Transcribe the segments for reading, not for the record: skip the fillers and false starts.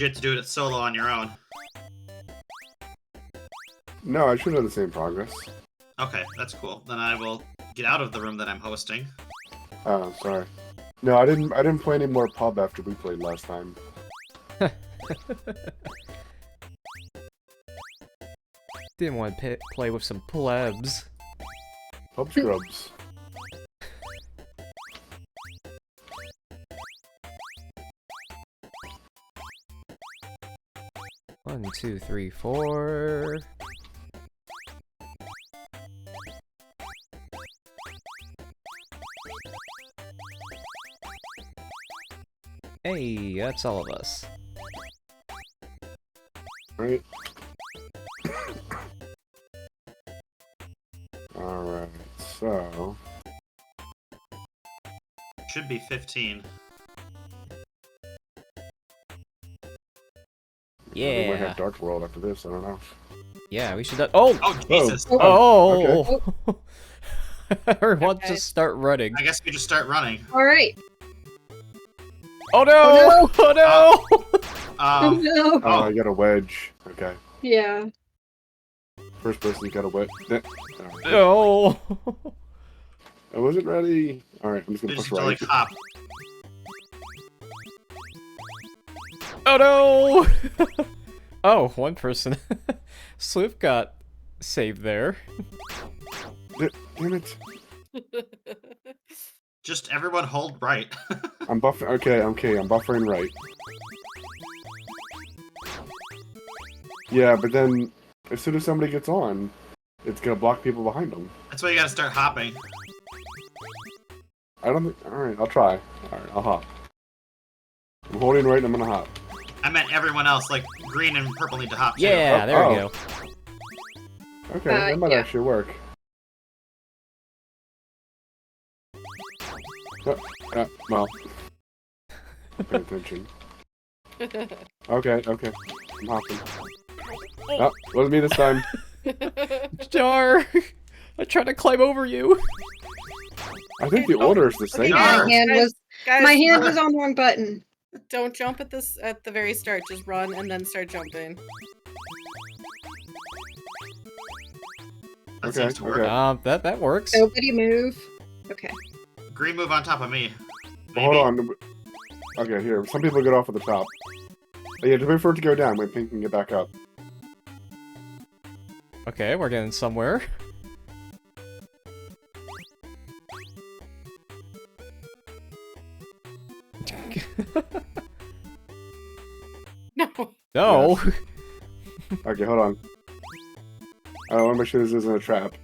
You have to do it solo on your own. No, I should have the same progress. Okay, that's cool. Then I will get out of the room that I'm hosting. Oh, sorry. No, I didn't play any more pub after we played last time. Didn't want to play with some plebs. Pub scrubs. 1, 2, 3, 4. Hey, that's all of us. Right. Alright, so... Should be 15. We might Yeah. have Dark World after this, I don't know. Yeah, we should. Oh! Oh, Jesus! Oh! Okay. Everyone Okay. just start running. I guess we just start running. Alright. Oh no! Oh no! Oh no. Oh, I got a wedge. Okay. Yeah. First person got a wedge. No! I wasn't ready. Alright, I'm just They gonna just push have to, right. like, hop. Oh no! Oh, one person. Swift got saved there. Damn it. Just everyone hold right. I'm buffering. Okay, I'm buffering right. Yeah, but then as soon as somebody gets on, it's gonna block people behind them. That's why you gotta start hopping. I don't think. Alright, I'll try. Alright, I'll hop. I'm holding right and I'm gonna hop. I meant everyone else, like green and purple need to hop too. Yeah, Oh, there we oh. go. Okay, that might yeah. actually work. Well. Pay attention. Okay, okay. I'm hopping. Oh, wasn't me this time. Jar! I tried to climb over you. I think the order is the same. Okay, My hand was Guys, my hand was on the wrong button. don't jump at the very start. Just run and then start jumping. That Okay, seems to work. okay. That works. Nobody move. Okay. Green move on top of me. Well, hold on. Okay, here. Some people get off at the top. Oh, yeah, just wait for it to go down when Pink can get back up. Okay, we're getting somewhere. No. No! Okay, hold on. I want to make sure this isn't a trap.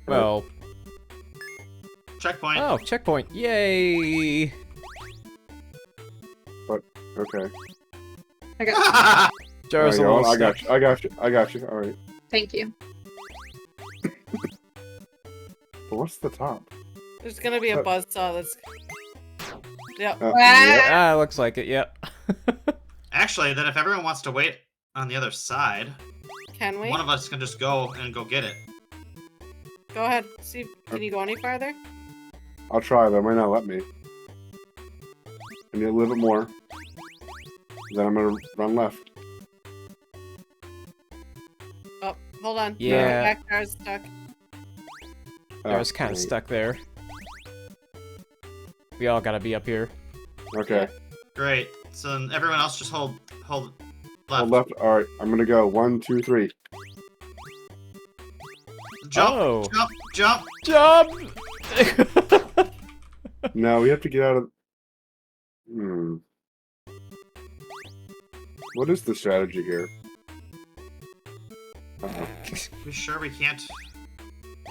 Well, Checkpoint. oh, checkpoint. Yay! Okay. I got Jar's a There you little go. I stuck. got you. I got you. I got you. Alright. thank you. But what's the top? There's gonna be a buzzsaw that's. Yep. Yeah. Ah, looks like it, yep. Actually, then if everyone wants to wait on the other side, Can we? one of us can just go and go get it. Go ahead. See. Can you go any farther? I'll try, but it might not let me. I need a little bit more. Then I'm gonna run left. Oh, hold on. Yeah. Back car's stuck. I was kind of wait. stuck there. We all gotta be up here. Okay. Great. So then everyone else just hold left. Hold left. Alright, I'm gonna go. 1, 2, 3. Jump, Oh. jump, jump. Jump! No, we have to get out of... What is the strategy here? Uh-oh. We sure we can't?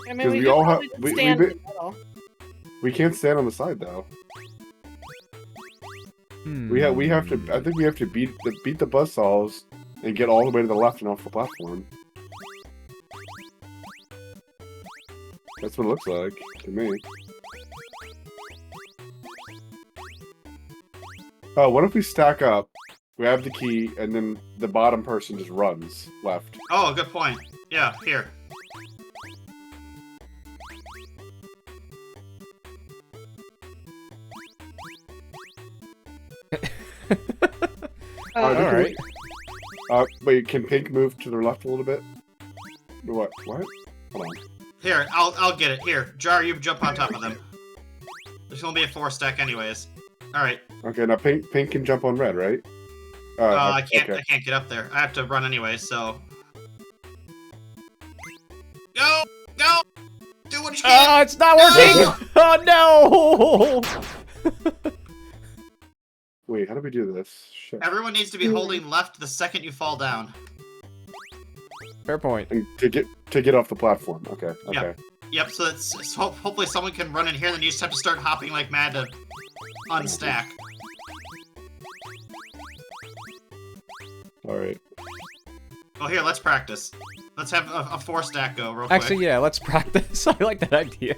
I mean, 'Cause we we could all have- probably just we stand bit- in the middle. We can't stand on the side, though. We have to... I think we have to beat the buzzsaws and get all the way to the left and off the platform. That's what it looks like to me. Oh, what if we stack up, grab the key, and then the bottom person just runs left? Oh, good point. Yeah, here. Alright. Wait, can Pink move to the left a little bit? What? What? Hold on. Here, I'll get it. Here, Jar, you jump on top of them. There's gonna be a 4 stack anyways. Alright. Okay, now Pink can jump on red, right? I can't Okay. I can't get up there. I have to run anyway, so. Go! Go! Do what you can! Ah, it's not working! Oh no! Wait, how do we do this? Shit. Everyone needs to be holding left the second you fall down. Fair point. And to get off the platform. Okay. Okay. Yep, so hopefully someone can run in here, then you just have to start hopping like mad to unstack. All right. Oh, here, let's practice. Let's have a 4 stack go real quick. Actually, yeah, let's practice. I like that idea.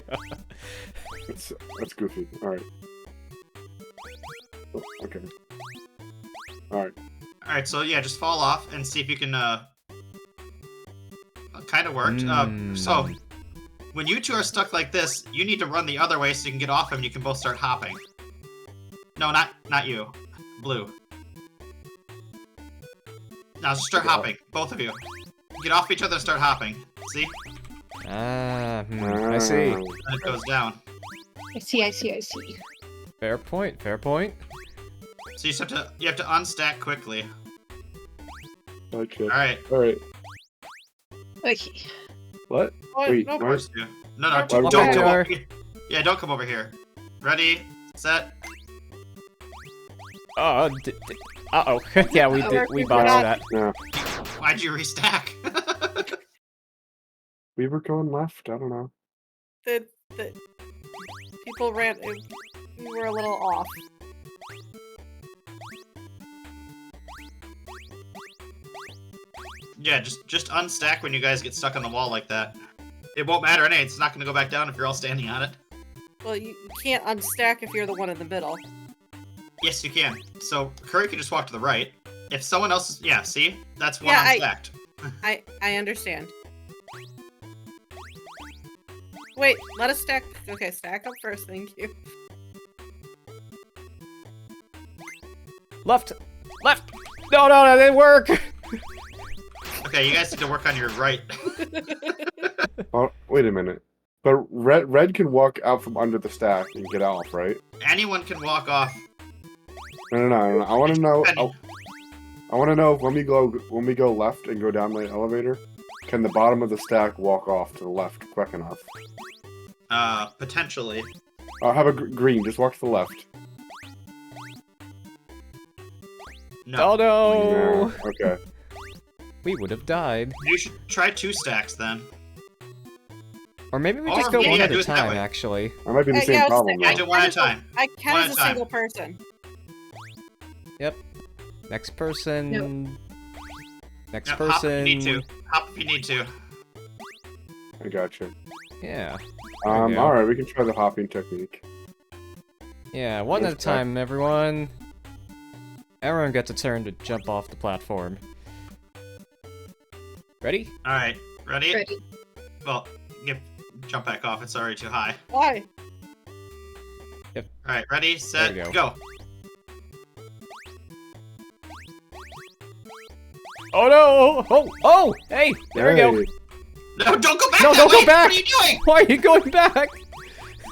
That's goofy. All right. Oh, okay. All right. Alright, so yeah, just fall off and see if you can, kind of worked. So, when you two are stuck like this, you need to run the other way so you can get off him and you can both start hopping. No, not you. Blue. Now just start hopping, both of you. Get off each other and start hopping. See? I see. And it goes down. I see. Fair point, fair point. So you have to unstack quickly. Okay. Alright. All right. Okay. What? Oh, Wait. no, What? First two. No, Why don't would come you- over here. Yeah, don't come over here. Ready, set. Uh-oh. Yeah, we botched that. Yeah. Why'd you restack? We were going left. I don't know. The people ran. We were a little off. Yeah, just unstack when you guys get stuck on the wall like that. It won't matter anyway, it's not gonna go back down if you're all standing on it. Well, you can't unstack if you're the one in the middle. Yes, you can. So, Curry can just walk to the right. If someone else is... Yeah, see? That's one Yeah, unstacked. I understand. Wait, let us stack. Okay, stack up first. Thank you. Left! Left! No, that didn't work! Okay, you guys need to work on your right. Oh, wait a minute. But red can walk out from under the stack and get off, right? Anyone can walk off. No. I want to know. Penny. I want to know when we go left and go down the elevator, can the bottom of the stack walk off to the left quick enough? Potentially. I'll have a green. Just walk to the left. No. Oh no! Yeah, okay. We would have died. You should try 2 stacks then. Or maybe we Or just go maybe one at do a it that time, way. actually. That might be the Yeah, same yeah, problem. Yeah, though. do one at a time. I One count at as a a time. single person. Next person. Nope. Next Yeah, hop if you person. need to. Hop if you need to. I gotcha. Yeah. There we go. Alright, we can try the hopping technique. Yeah, one at a Where's that? time, everyone. Everyone gets a turn to jump off the platform. Ready? Alright, ready? Ready. Well, jump back off, it's already too high. Why? Alright, ready, set, There we go. Oh no! Oh! Hey! There we go! Hey, No, don't go back No, that don't go way! back! What are you doing? Why are you going back?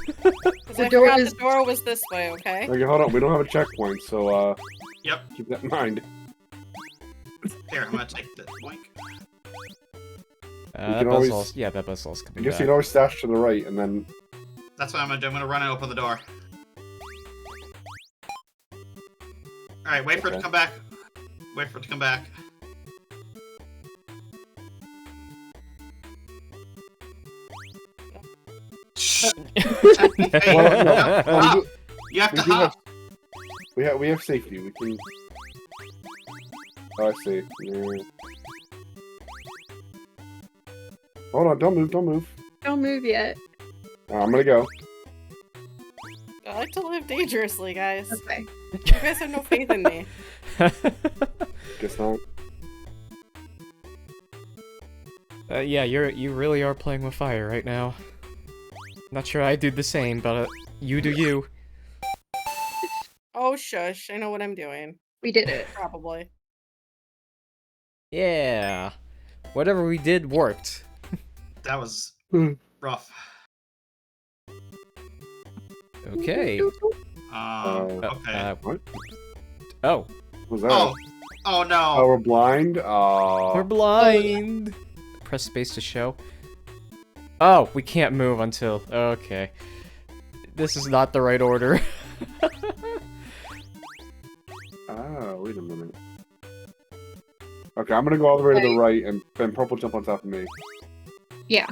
Because I door forgot is- the door was this way. Okay. Okay, hold on. We don't have a checkpoint, so Yep, keep that in mind. here, I'm gonna take the boink. That can always- buzzsaw, yeah, that buzzsaw's I coming guess back. you can always stash to the right, and then That's what I'm gonna do, I'm gonna run and open the door. Alright, wait for it to Okay. come back. Wait for it to come back. Hey, Well, no, hop. no, You have to we do hop. we have safety. We can. Oh, I see. Yeah. Hold on! Don't move! Don't move! Don't move yet. I'm gonna go. I like to live dangerously, guys. Okay. You guys have no faith in me. Guess not. Yeah, you really are playing with fire right now. Not sure I do the same, but you do you. Oh, shush. I know what I'm doing. We did it. Probably. Yeah. Whatever we did worked. That was Hmm. rough. Okay. Okay. What? Oh. What was that? Oh. Oh no. Oh, we're blind? We're blind. Press space to show. Oh, we can't move until... Okay. This is not the right order. Oh, wait a minute. Okay, I'm gonna go all the way to the right, and then purple jump on top of me. Yeah.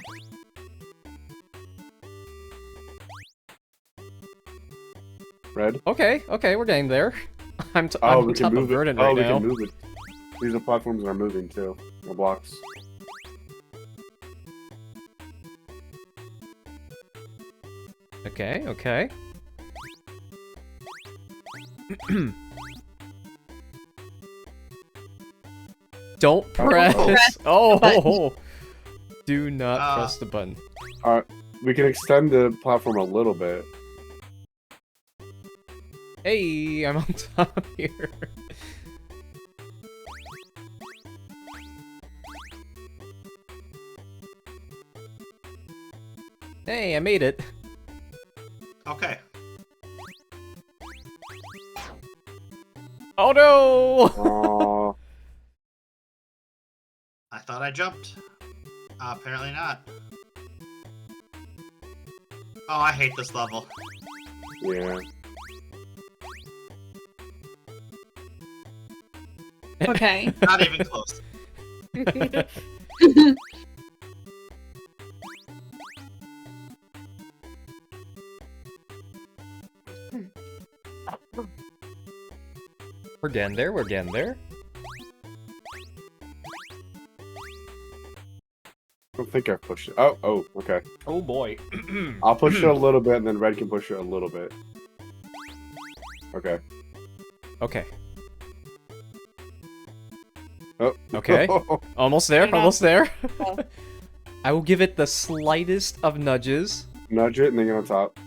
Red? Okay, we're getting there. I'm Oh, on we top can of move it. Verdant Oh, right we now. can move it. These are platforms that are moving, too. Or blocks. Okay. Don't press. Oh, do not press the button. Alright, we can extend the platform a little bit. Hey, I'm on top here. Hey, I made it. Okay. Oh no! Aww. I thought I jumped. Apparently not. Oh, I hate this level. Yeah. Okay. Not even close. We're getting there. I don't think I've pushed it. Oh, okay. Oh boy. I'll push it a little bit, and then Red can push it a little bit. Okay. Okay. Oh. Okay. Almost there, Enough. almost there. Oh. I will give it the slightest of nudges. Nudge it, and then get on top.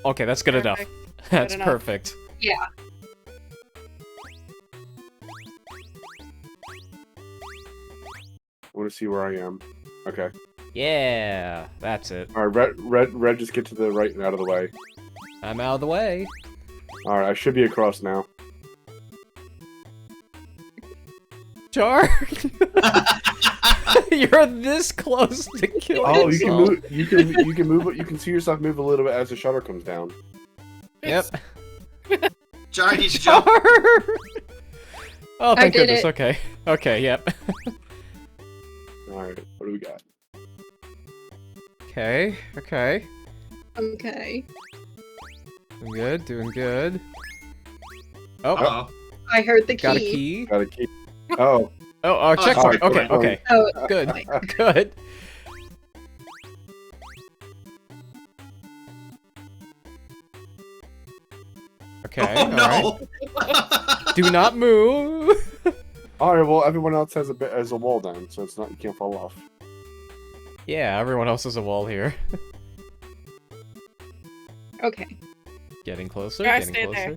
Okay, that's good enough. Perfect. That's enough. perfect. Yeah. I want to see where I am. Okay. Yeah, that's it. Alright, red, just get to the right and out of the way. I'm out of the way. Alright, I should be across now. Char! You're this close to killing Oh, yourself. you can move. You can move. You can see yourself move a little bit as the shutter comes down. Yep. Jar needs to Char! jump. Oh, thank did goodness. it. Okay. Okay, yep. Alright, what do we got? Okay. Okay. Doing good. Oh, Uh-oh. I heard the key. got a key. Got a key. Oh, Oh, checkpoint. sorry, Okay. Oh, Good. Good. Okay, Oh alright. no! Do not move! alright. Well, everyone else has a wall down, so it's not. You can't fall off. Yeah, everyone else has a wall here. okay. Getting closer, Try getting stay closer. there.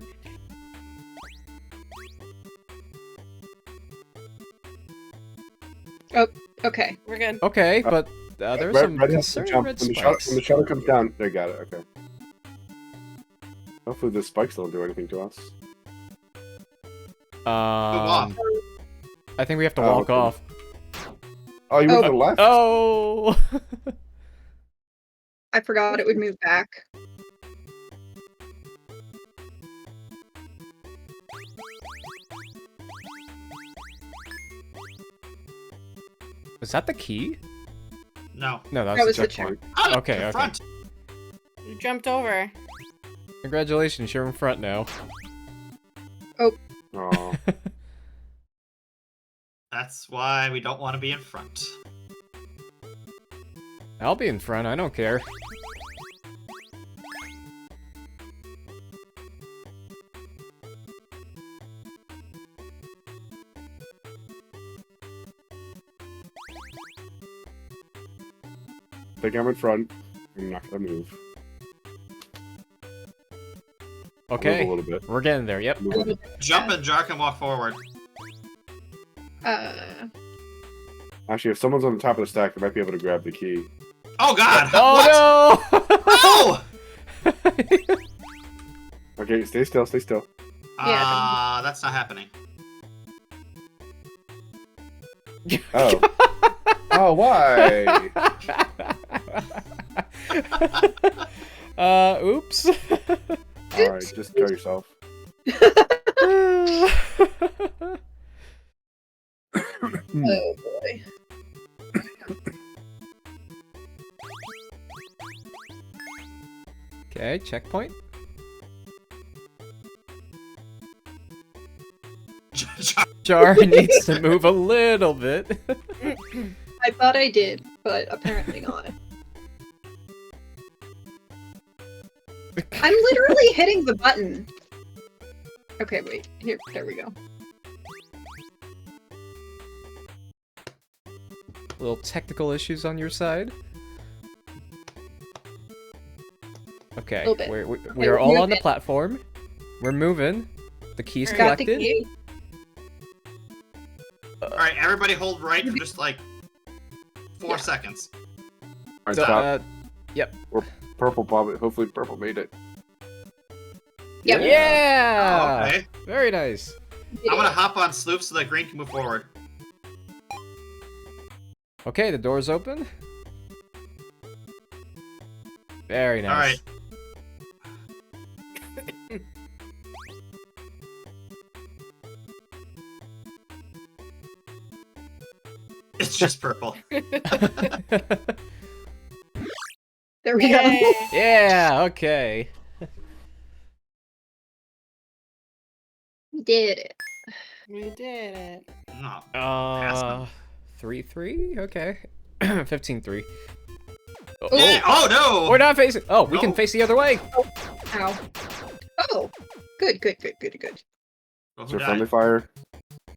Okay. We're good. Okay, but there's some Red has to concerning jump red when the spikes. shutter comes down. They got it. Okay. Hopefully, the spikes don't do anything to us. off. I think we have to Oh, walk okay. off. Oh, you went to the left. Oh! I forgot it would move back. Was that the key? No. No, That that was was the the checkpoint. Ah, Okay, in okay. front. You jumped over. Congratulations, you're in front now. Oh, That's why we don't want to be in front. I'll be in front, I don't care. I think I'm in front. I'm not gonna move. Okay. Move a little bit. We're getting there. Yep. Move up. Jump and Jar can walk forward. Actually, if someone's on the top of the stack, they might be able to grab the key. Oh God! Oh What? no! No! Okay, stay still, stay still. That's not happening. Oh. Oh, why? Oops. Alright, just kill yourself. Oh boy. Okay, checkpoint. Jar needs to move a little bit. I thought I did, but apparently not. I'm literally hitting the button. Okay, wait. Here, there we go. Little technical issues on your side. Okay, Little bit. we are all on the platform. We're moving. The key's Got the collected. key. Alright, everybody hold right for just like 4 seconds. Alright, So, stop. Yep. Purple probably, hopefully purple made it. Yep. Yeah! Oh, okay. Very nice. I'm gonna hop on Sloop so that green can move forward. Okay, the door's open. Very nice. Alright. It's just purple. There we go. Yay. Yeah, okay. We did it. We did it. No. 3-3? Okay. 15-3. Oh, Yeah. Oh no! we're not facing. Oh, we can No. face the other way. Ow. Oh. Good, good, good, good, good. Well, Is who there friendly died? fire?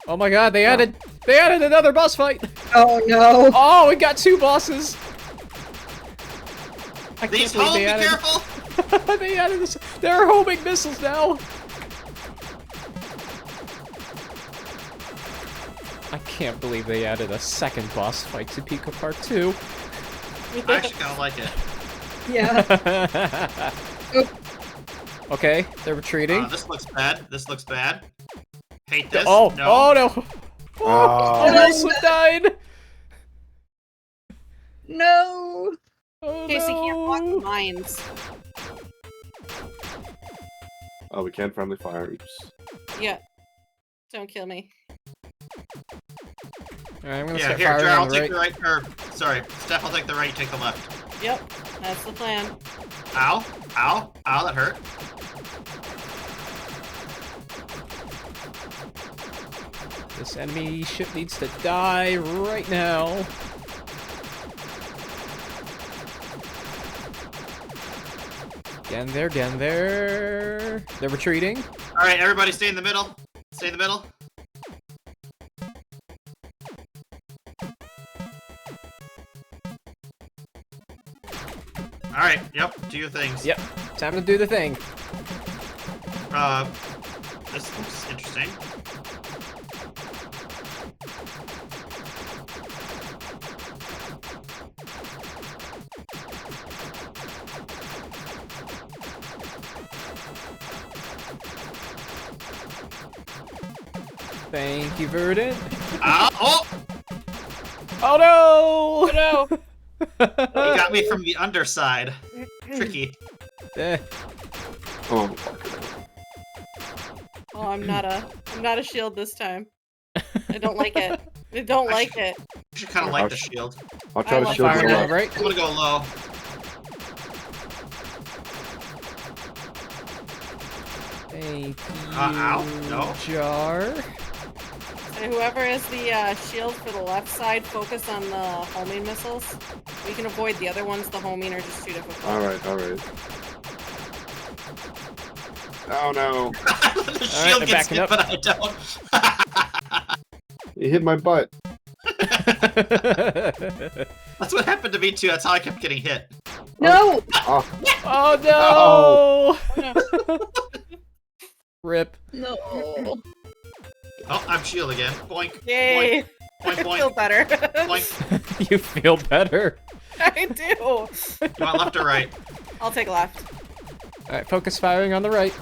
Oh my god, they added another boss fight. Oh no. Oh, we got 2 bosses. I These can't believe homes, they be added. careful! They added this. They're homing missiles now. I can't believe they added a second boss fight to Pico Part 2. I actually kinda like it. Yeah. Oop. Okay, they're retreating. This looks bad. This looks bad. Hate this. Oh, no. oh no. Oh. Oh no, Slip died. No. Oh Casey can't block the no. mines. Oh, we can't friendly fire. Oops. Yeah. Don't kill me. Alright, I'm gonna Yeah, start here, firing Jar, I'll on the take right. the right. Sorry, Steph, I'll take the right, you take the left. Yep. That's the plan. Ow. Ow. Ow, that hurt. This enemy ship needs to die right now. Getting there, getting there. They're retreating. Alright, everybody stay in the middle. Stay in the middle. Alright, yep, do your things. Yep, time to do the thing. This looks interesting. Thank you, Verdant. Oh! Oh no! Oh no! You got me from the underside. Tricky. Eh, Oh, Oh, I'm not a shield this time. I don't like it. I don't like it. I should kind of like the shield. I'll try I to love shield firing you on up. the right. I'm gonna go low. Thank you, Ow, no. Jar. And whoever is the shield for the left side, focus on the homing missiles. We can avoid the other ones. The homing are just too difficult. Alright, alright. Oh no. The shield I'm gets backing hit, up. but I don't. You hit my butt. That's what happened to me too. That's how I kept getting hit. No. Oh, Oh no! Oh, no. Rip. No. Oh, I'm shield again. Boink. Yay! Boink. Boink. I feel Boink. better. Boink. You feel better. I do. You want left or right? I'll take left. Alright, focus firing on the right.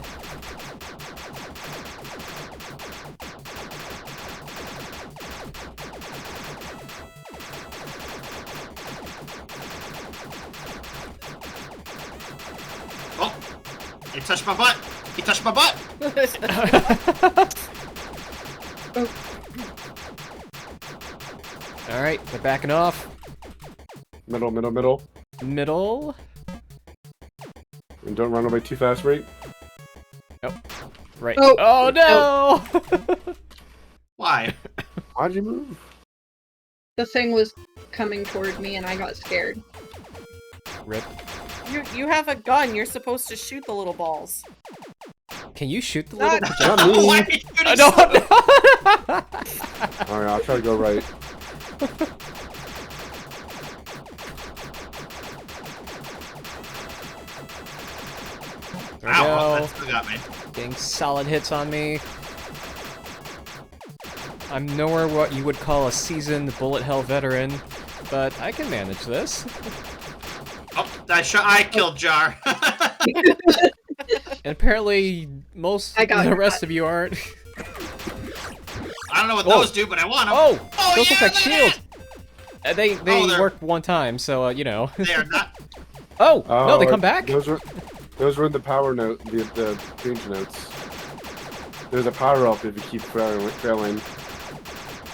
Oh, you touched my butt. He touched my butt. Alright, they're backing off. Middle. Middle. And don't run away too fast, right? Right. Oh. Oh no! Why? Why'd you move? The thing was coming toward me and I got scared. Rip. You have a gun. You're supposed to shoot the little balls. Can you shoot the little... Not me. Why are you shooting I don't know! Alright, I'll try to go right. There we Ow, go. that still got me. Getting solid hits on me. I'm nowhere what you would call a seasoned bullet hell veteran, but I can manage this. Oh, I killed Jar. And apparently, most I got the your rest butt. of you aren't. I don't know what Oh. those do, but I want them. Oh! Oh, Those yeah, look like look at shields! They Oh, they're- work one time, so, you know. They are not. Oh! No, they come back? Those were the power note, the change notes. There's a power up if you keep failing.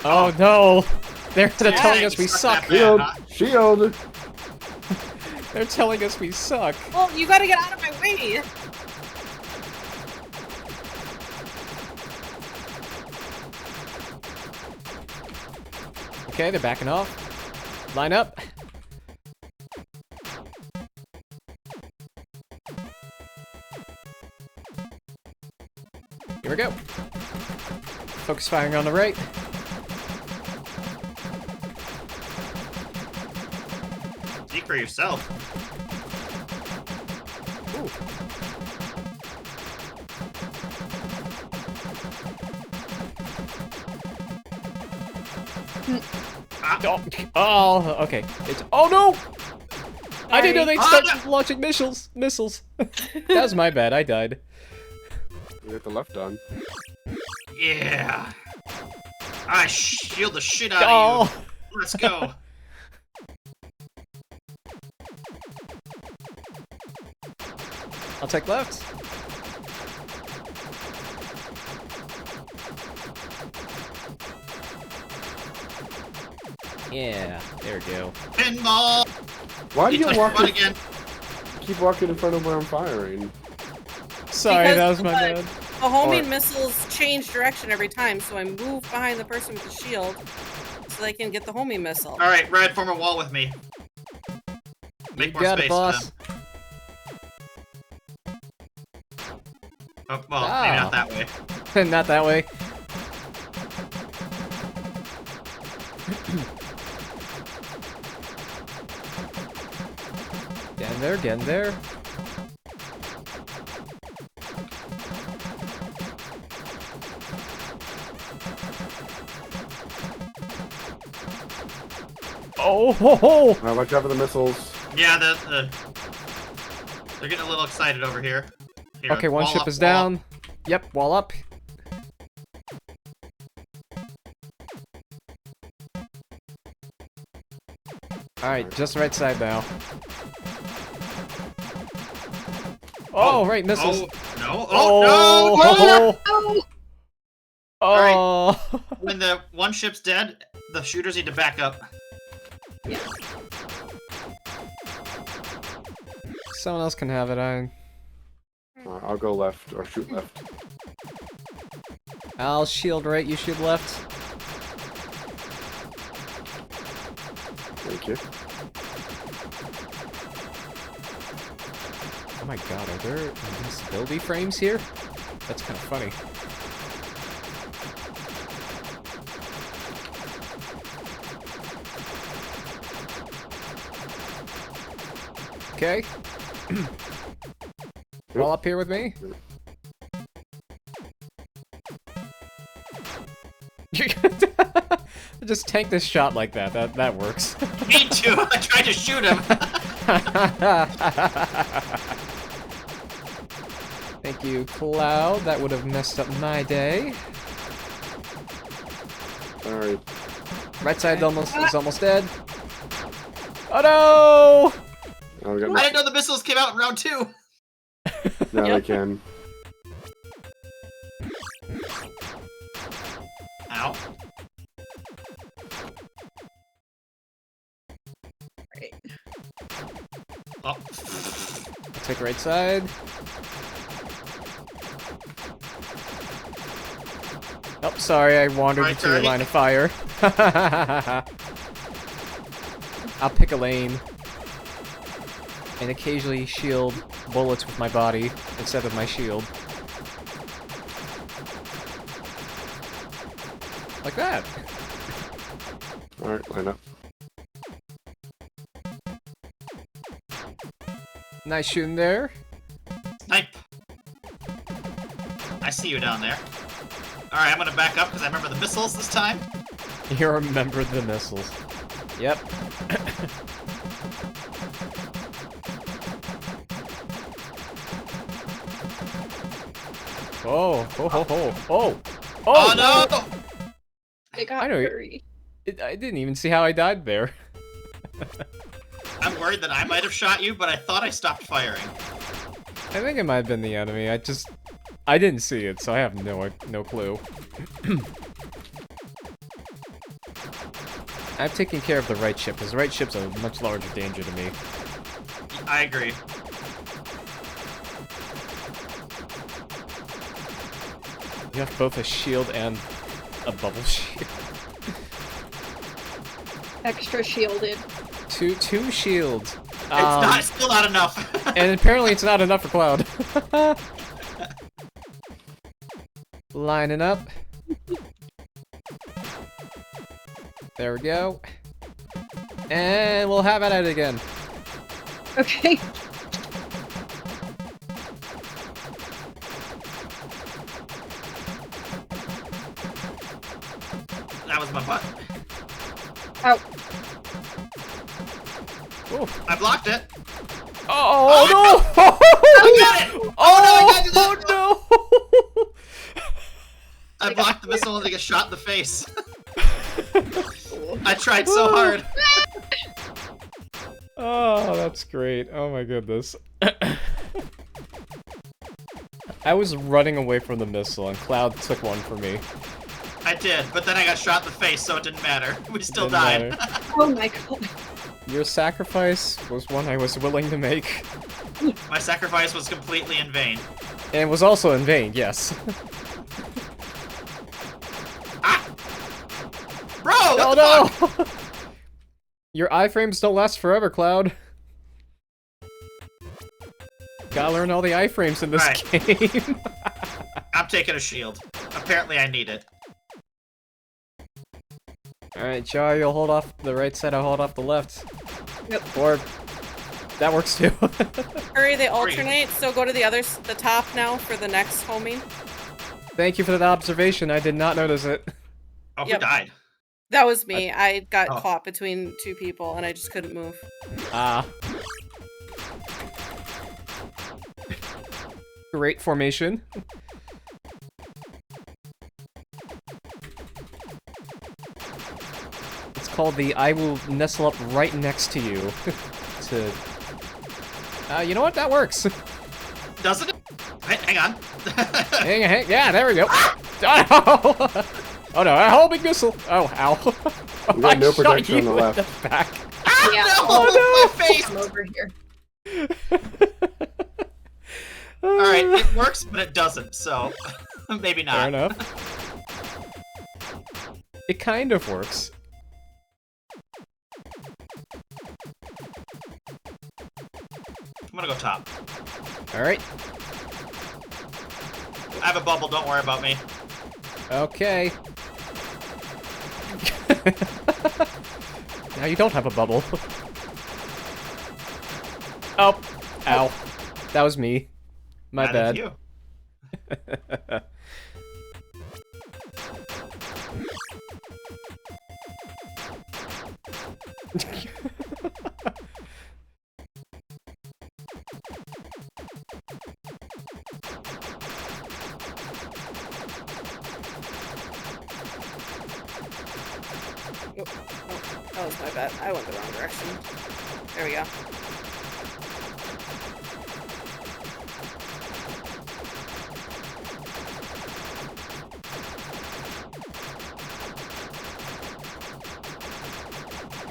Oh no! They're telling Yeah, us we you suck suck! that bad, Shield! huh? Shield! They're telling us we suck! Well, you gotta get out of my way. Okay, they're backing off. Line up. Here we go. Focus firing on the right. Speak for yourself. Ooh. Oh, okay. Oh no! I didn't know they'd Sorry. start launching missiles. That was my bad. I died. You hit the left on. Yeah. I shield the shit out of Oh! you. Let's go. I'll take left. Yeah, there we go. Pinball. Why do You you touched my butt walk again. keep walking in front of where I'm firing? Sorry, Because that was my the- bad. The homing Or- missiles change direction every time, so I move behind the person with the shield so they can get the homing missile. All right, Red, form a wall with me. Make You more got space it, for boss. them. Oh, well, maybe Ah. not that way. Not that way. Getting there. Oh ho ho! I watch out for the missiles. Yeah, they're getting a little excited over here. Here, Okay, one wall ship up, is wall up. down. Yep, wall up. Alright, just right side now. Oh, right, missiles. Oh, no. Oh, no! Oh, Oh, oh. When the one ship's dead, the shooters need to back up. Someone else can have it. I'll go left or shoot left. I'll shield right, you shoot left. Thank you. Oh my god, are there invincibility frames here? That's kind of funny. Okay. All up here with me? Just tank this shot like that. That works. Me too. I tried to shoot him. Thank you, Cloud. That would have messed up my day. Alright. Right side is almost dead. Oh no! Oh, we got I didn't know the missiles came out in round 2. Now Yep. they can. Ow. Right. Oh. Take right side. Oh, sorry, I wandered Right into your turn. line of fire. I'll pick a lane. And occasionally shield bullets with my body instead of my shield. Like that. Alright, line up. Nice shooting there. Snipe. I see you down there. Alright, I'm gonna back up because I remember the missiles this time. You remember the missiles. Yep. Oh, oh, oh, oh, oh, Oh no! They got I know. furry. I didn't even see how I died there. I'm worried that I might have shot you, but I thought I stopped firing. I think it might have been the enemy. I didn't see it, so I have no clue. I've taken care of the right ship, because the right ship's a much larger danger to me. I agree. You have both a shield and a bubble shield. Extra shielded. Two shields. It's still not enough. And apparently it's not enough for Cloud. Lining up. There we go. And we'll have at it again. Okay. That was my butt. Ow. Ooh. I blocked it. Oh, no! I got it! Oh, no! I blocked the missile and I get shot in the face. I tried so hard. Oh, that's great. Oh my goodness. I was running away from the missile and Cloud took one for me. I did, but then I got shot in the face, so it didn't matter. We still Didn't died. matter. Oh my god. Your sacrifice was one I was willing to make. My sacrifice was completely in vain. And was also in vain, yes. Ah! Bro, what Oh the fuck? no! Your iframes don't last forever, Cloud. Gotta learn all the iframes in this Right. game. I'm taking a shield. Apparently I need it. Alright, Jar, you'll hold off the right side, I'll hold off the left. Yep. Or... that works too. Hurry, they alternate, so go to the top now for the next homing. Thank you for that observation, I did not notice it. Oh, Yep. who died? That was me. I got Oh. caught between two people and I just couldn't move. Ah. Great formation. It's called the I will nestle up right next to you. You know what? That works. Doesn't it? Hang on. hang, yeah, there we go. Oh, oh no, a whole big missile. Oh, ow. We got no I shot protection on you the in left. back. Ah, Yeah. no! Oh, My face! I'm over here. Alright, it works, but it doesn't, so maybe Fair not. enough. It kind of works. I'm gonna go top. Alright. I have a bubble, don't worry about me. Okay. Now you don't have a bubble. Oh. Ow. That was me. My That is bad. you. Oh, that was my bad. I went the wrong direction. There we go.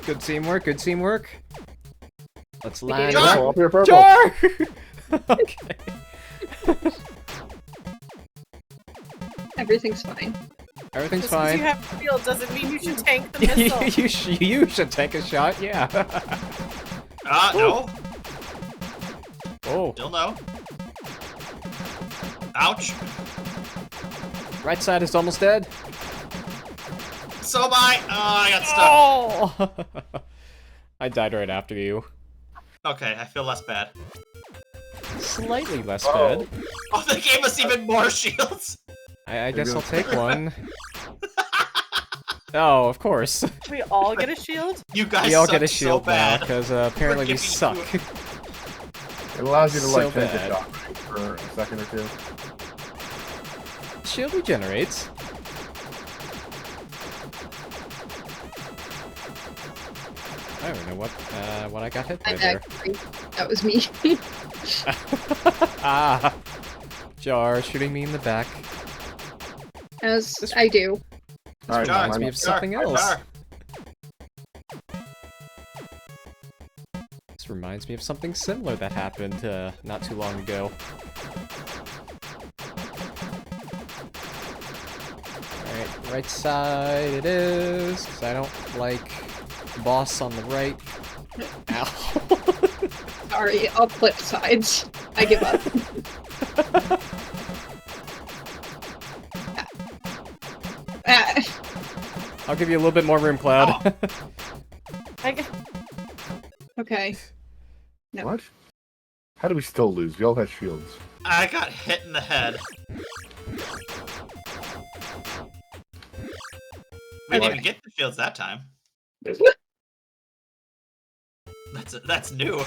Good teamwork, good teamwork. Let's Okay, land. Jar! Purple, up here, purple. Jar! Okay. Everything's fine. Everything's Just because fine. you have a shield doesn't mean you should tank the missile. you should take a shot, yeah. No. Oh, Still no. Ouch. right side is almost dead. So am I. Oh, I got stuck. Oh! I died right after you. Okay, I feel less bad. Slightly less Oh. bad. Oh, they gave us even more shields. I guess I'll take one. Oh, of course. We all get a shield? You guys We all suck get a so shield now, bad. because apparently we giving suck. you It allows you to like So take bad. a shot for a second or two. Shield regenerates. I don't know what I got hit by I'm there. actually. That was me. Ah! Jar shooting me in the back. As This- I do. Alright, reminds mine me up. of something else. Jar. This reminds me of something similar that happened not too long ago. Alright, right side it is, because I don't like boss on the right. Ow. Sorry, I'll flip sides. I give up. Ah, I'll give you a little bit more room, Cloud. okay. No. What? How do we still lose? We all had shields. I got hit in the head. We didn't even get the shields that time. That's new.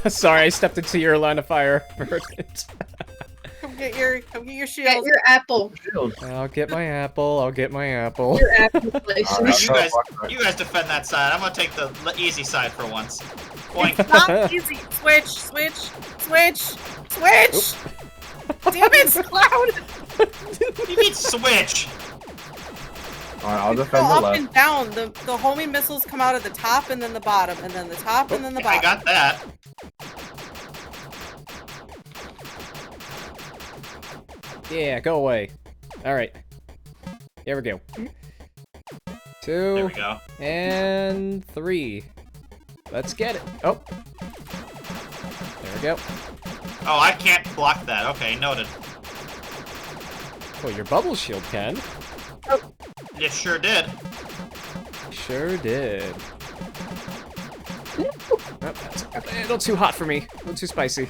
Sorry, I stepped into your line of fire. Come get your Get shield. your apple. Shield. I'll get my apple, I'll get my apple. Your apple places. Alright, You I'll guys- block that. You guys defend that side. I'm gonna take the easy side for once. Boink. It's not easy. Switch, switch, switch, switch! Damn it, Cloud! You need switch. Alright, I'll Go defend the up left. and down. The homing missiles come out at the top and then the bottom, and then the top and then the I bottom. got that. Yeah, go away. Alright. Here we go. There 2 we go. and 3. Let's get it. Oh. There we go. Oh, I can't block that. Okay, noted. Oh, your bubble shield can. It sure did. Sure did. Oh, that's a little too hot for me. A little too spicy.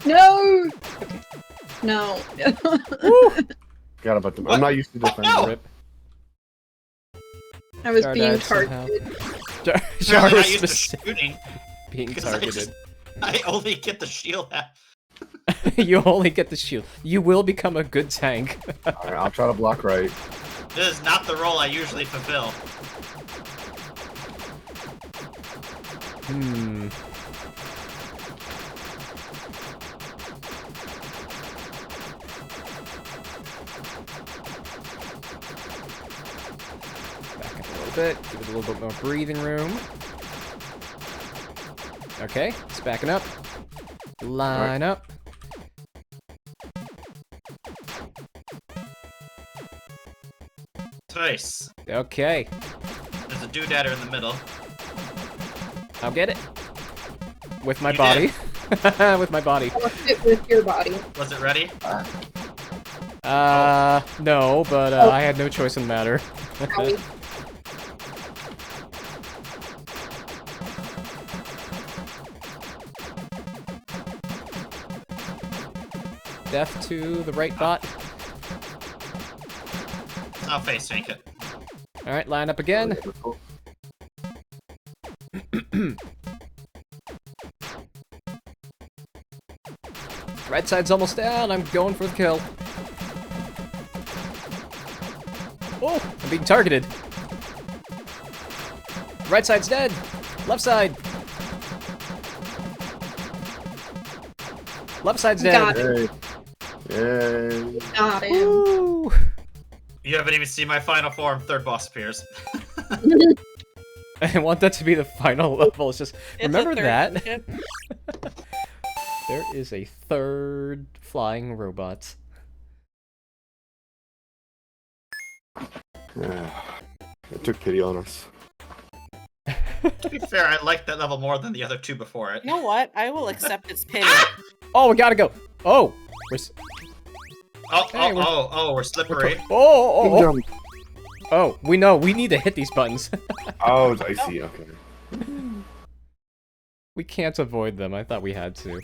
No! Okay. No. Forgot about them. What? I'm not used to defending. no! Rip. I was Jar being died somehow. targeted. Jar Apparently was not used to specific- shooting being because I targeted. just- I only get the shield half. You only get the shield. You will become a good tank. Alright, I'll try to block right. This is not the role I usually fulfill. Hmm. Back up a little bit. Give it a little bit more breathing room. Okay, it's backing up. Line up. Trace. Okay, There's a doodatter in the middle. I'll get it. With my You body. With my body. I'll fit with your body. Was it ready? No, but Oh. I had no choice in the matter. Owie. Death to the right bot. I'll face tank it. Alright, line up again. Right side's almost down. I'm going for the kill. Oh, I'm being targeted. Right side's dead. Left side. Left side's Got dead. Yay. Got him. Woo. You haven't even seen my final form. Third boss appears. I want that to be the final level. It's just It's a remember third that ship. there is a third flying robot. It took pity on us. To be fair, I liked that level more than the other two before it. You know what? I will accept its pity. Oh, we gotta go. Oh, Hey, We're slippery. oh. Jump. Oh, we know. We need to hit these buttons. Oh, I see. Okay. We can't avoid them. I thought we had to.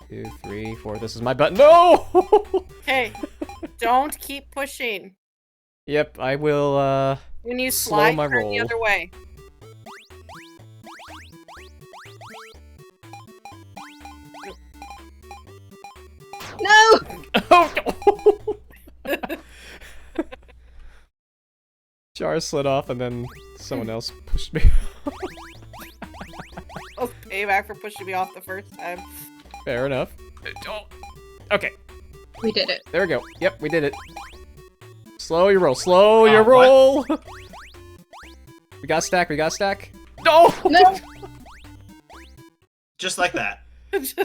Two, three, four. This is my button. No! Okay, don't keep pushing. Yep, I will, When you Slow slide, my turn the roll. other way. No! Oh, no! Jar slid off and then someone else pushed me. I'll pay back for pushing me off the first time. Fair enough. Okay, We did it. there we go. Yep, we did it. Slow your roll. Slow your what? roll. We got stack. We got stack. No! No! Just like that. Just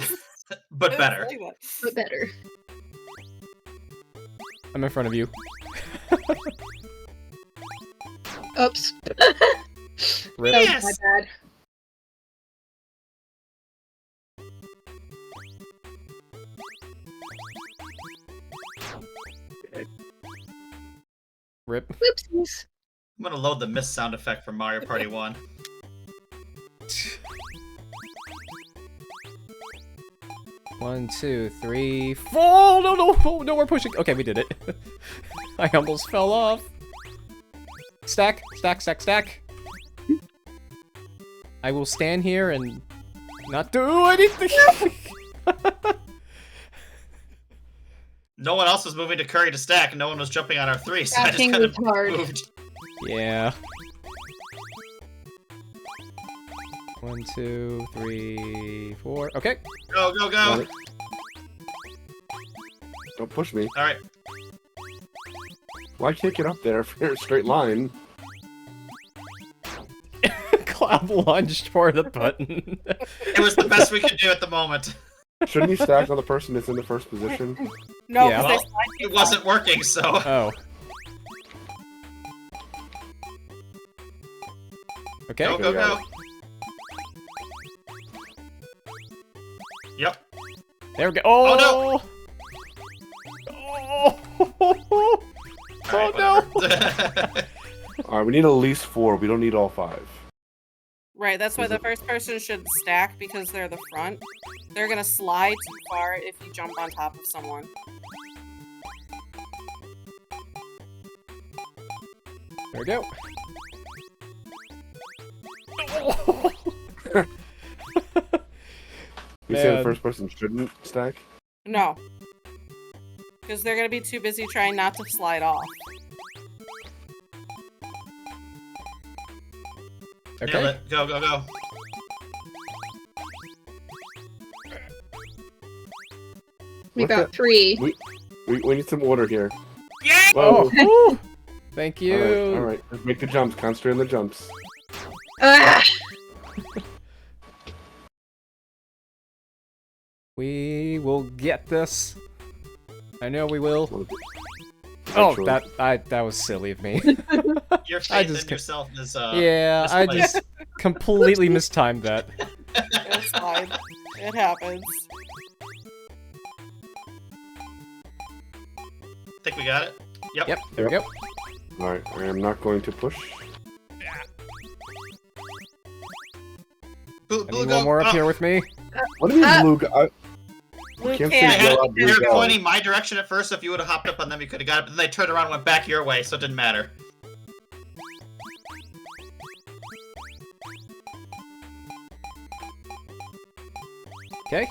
But better. like that. But better. I'm in front of you. Oops. Rip. That Yes! was my bad. Rip. Whoopsies. I'm gonna load the mist sound effect from Mario Party 1. One, two, three, four. No, no, no, no, we're pushing. Okay, we did it. I almost fell off. Stack, stack, stack, stack. I will stand here and not do anything. No one else was moving to curry to stack, and no one was jumping on our three, so I just Stacking kind was of hard. moved. Yeah. 1, 2, 3, 4. Okay. Go, go, go! Don't push me. Alright. Why can't get up there if you're in a straight line? Cloud lunged for the button. It was the best we could do at the moment. Shouldn't you stack on the person that's in the first position? No, Yeah. because Well, they slide too it wasn't working, so... Oh. Okay. Go, go, go! Yep. There we go. Oh, no. Oh, Alright, no. whatever. Alright, we need at least 4. We don't need all 5. Right, that's why Is the it- first person should stack because they're the front. They're gonna slide too far if you jump on top of someone. There we go. You say the Man. first person shouldn't stack? No. Because they're gonna be too busy trying not to slide off. Nailed Okay. it. Go, go, go. We What got the- 3. We need some order here. Yeah! Oh, Whoa. woo. Thank you. Alright. Let's make the jumps. Concentrate on the jumps. Ah! We will get this. I know we will. Oh, Oh, that was silly of me. Your I faith just in ca- yourself is, Yeah, I misplaced. just completely mistimed that. It's fine. It happens. Think we got it? Yep. Yep, there we go. Alright, I am not going to push. Blue Anyone go. more up Oh, here with me? What do you mean, Luke? Blue can't They see can't. go. they were pointing my direction at first. If you would have hopped up on them, you could have got it. But then they turned around and went back your way, so it didn't matter. Okay.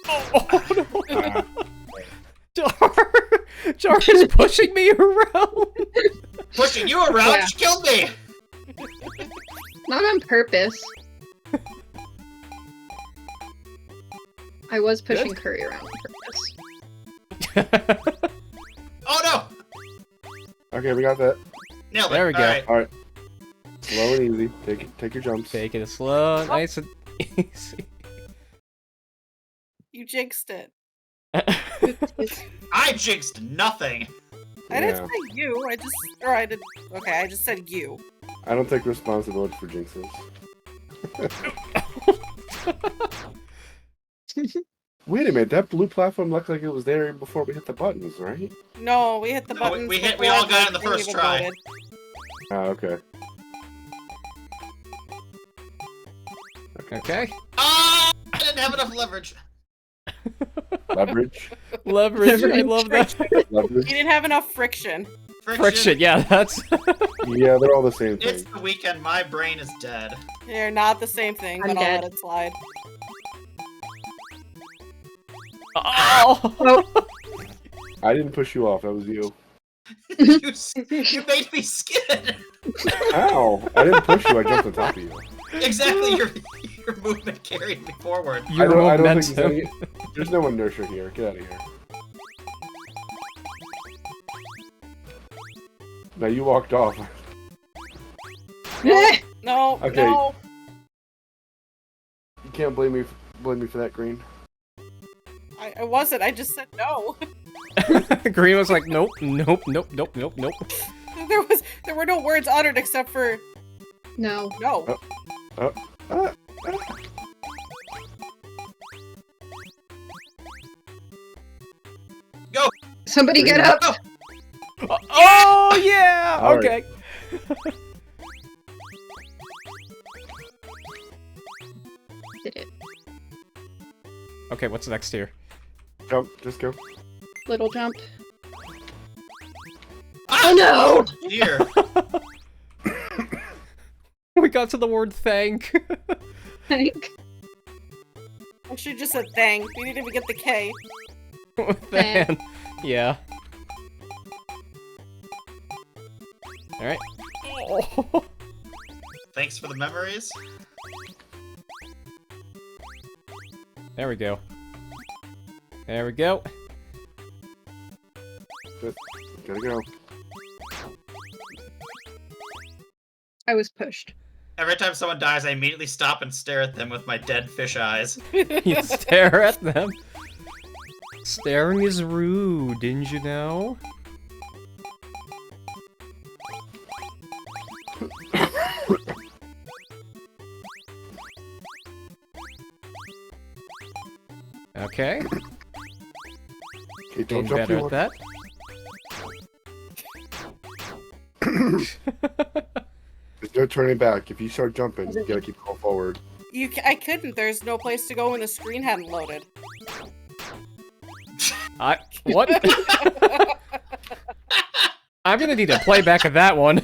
Oh, no. Jar is pushing me around. Pushing you around, Yeah. she killed me. Not on purpose. I was pushing Good. Curry around on purpose. Oh no! Okay, we got that. Nailed it. There we go. Alright. All right. Slow and easy. Take your jumps. Taking it slow, nice and easy. You jinxed it. I jinxed nothing. I didn't Yeah. say you. I just, or I did. Okay, I just said you. I don't take responsibility for jinxes. Wait a minute, that blue platform looked like it was there before we hit the buttons, right? No, we hit the No, buttons. we hit- we before all got it in the thing first even try. loaded. Ah, okay. Okay. Ah! I didn't have enough leverage. Leverage. Leverage, I love that. You Leverage. didn't have enough friction. Friction, yeah, that's... Yeah, they're all the same It's thing. the weekend. My brain is dead. They're not the same thing, I'm but I'll dead. let it slide. Oh! I didn't push you off, that was you. You made me skid. How? I didn't push you, I jumped on top of you. Exactly. Your movement carried me forward. I Your don't think momentum. there's no inertia here. Get out of here. Now you walked off. No, Okay. no. You can't blame me for that, Green. I wasn't. I just said no. Green was like, nope, nope, nope, nope, nope, nope. There were no words uttered except for No. no. Ah, ah. Somebody get up! Oh, yeah! All right. Okay. Did it. Okay, what's next here? Jump, just go. Little jump. Ah! Oh no! Dear. We got to the word thank. Thank. I should just said thang. We didn't even get the K. Than. Yeah. Alright. Oh. Thanks for the memories. There we go. There we go. Gotta go. I was pushed. Every time someone dies, I immediately stop and stare at them with my dead fish eyes. You stare at them. Staring is rude, didn't you know? Okay, Okay, getting don't jump better too at that. There's no turning back. If you start jumping, you gotta keep going forward. I couldn't. There's no place to go when the screen hadn't loaded. What? I'm gonna need a playback of that one.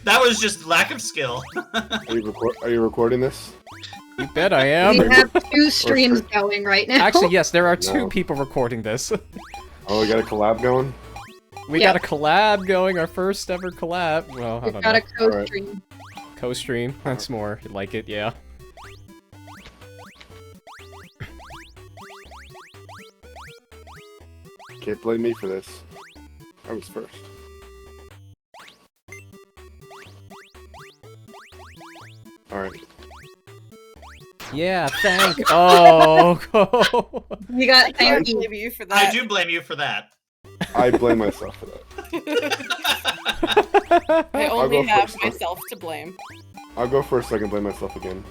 That was just lack of skill. Are you recording this? You bet I am. We have two streams going right now. Actually, yes, there are two No. people recording this. Oh, we got a collab going? We Yeah. got a collab going, our first ever collab. Well, I We've don't got know. a co Alright. stream. Co-stream. That's more like it, yeah. Can't blame me for this. I was first. Alright. Yeah, thank. Oh. We got I thank you. blame you for I that. do blame you for that. I blame myself for that. I I'll only go have first. myself to blame. I'll go first so I can blame myself again.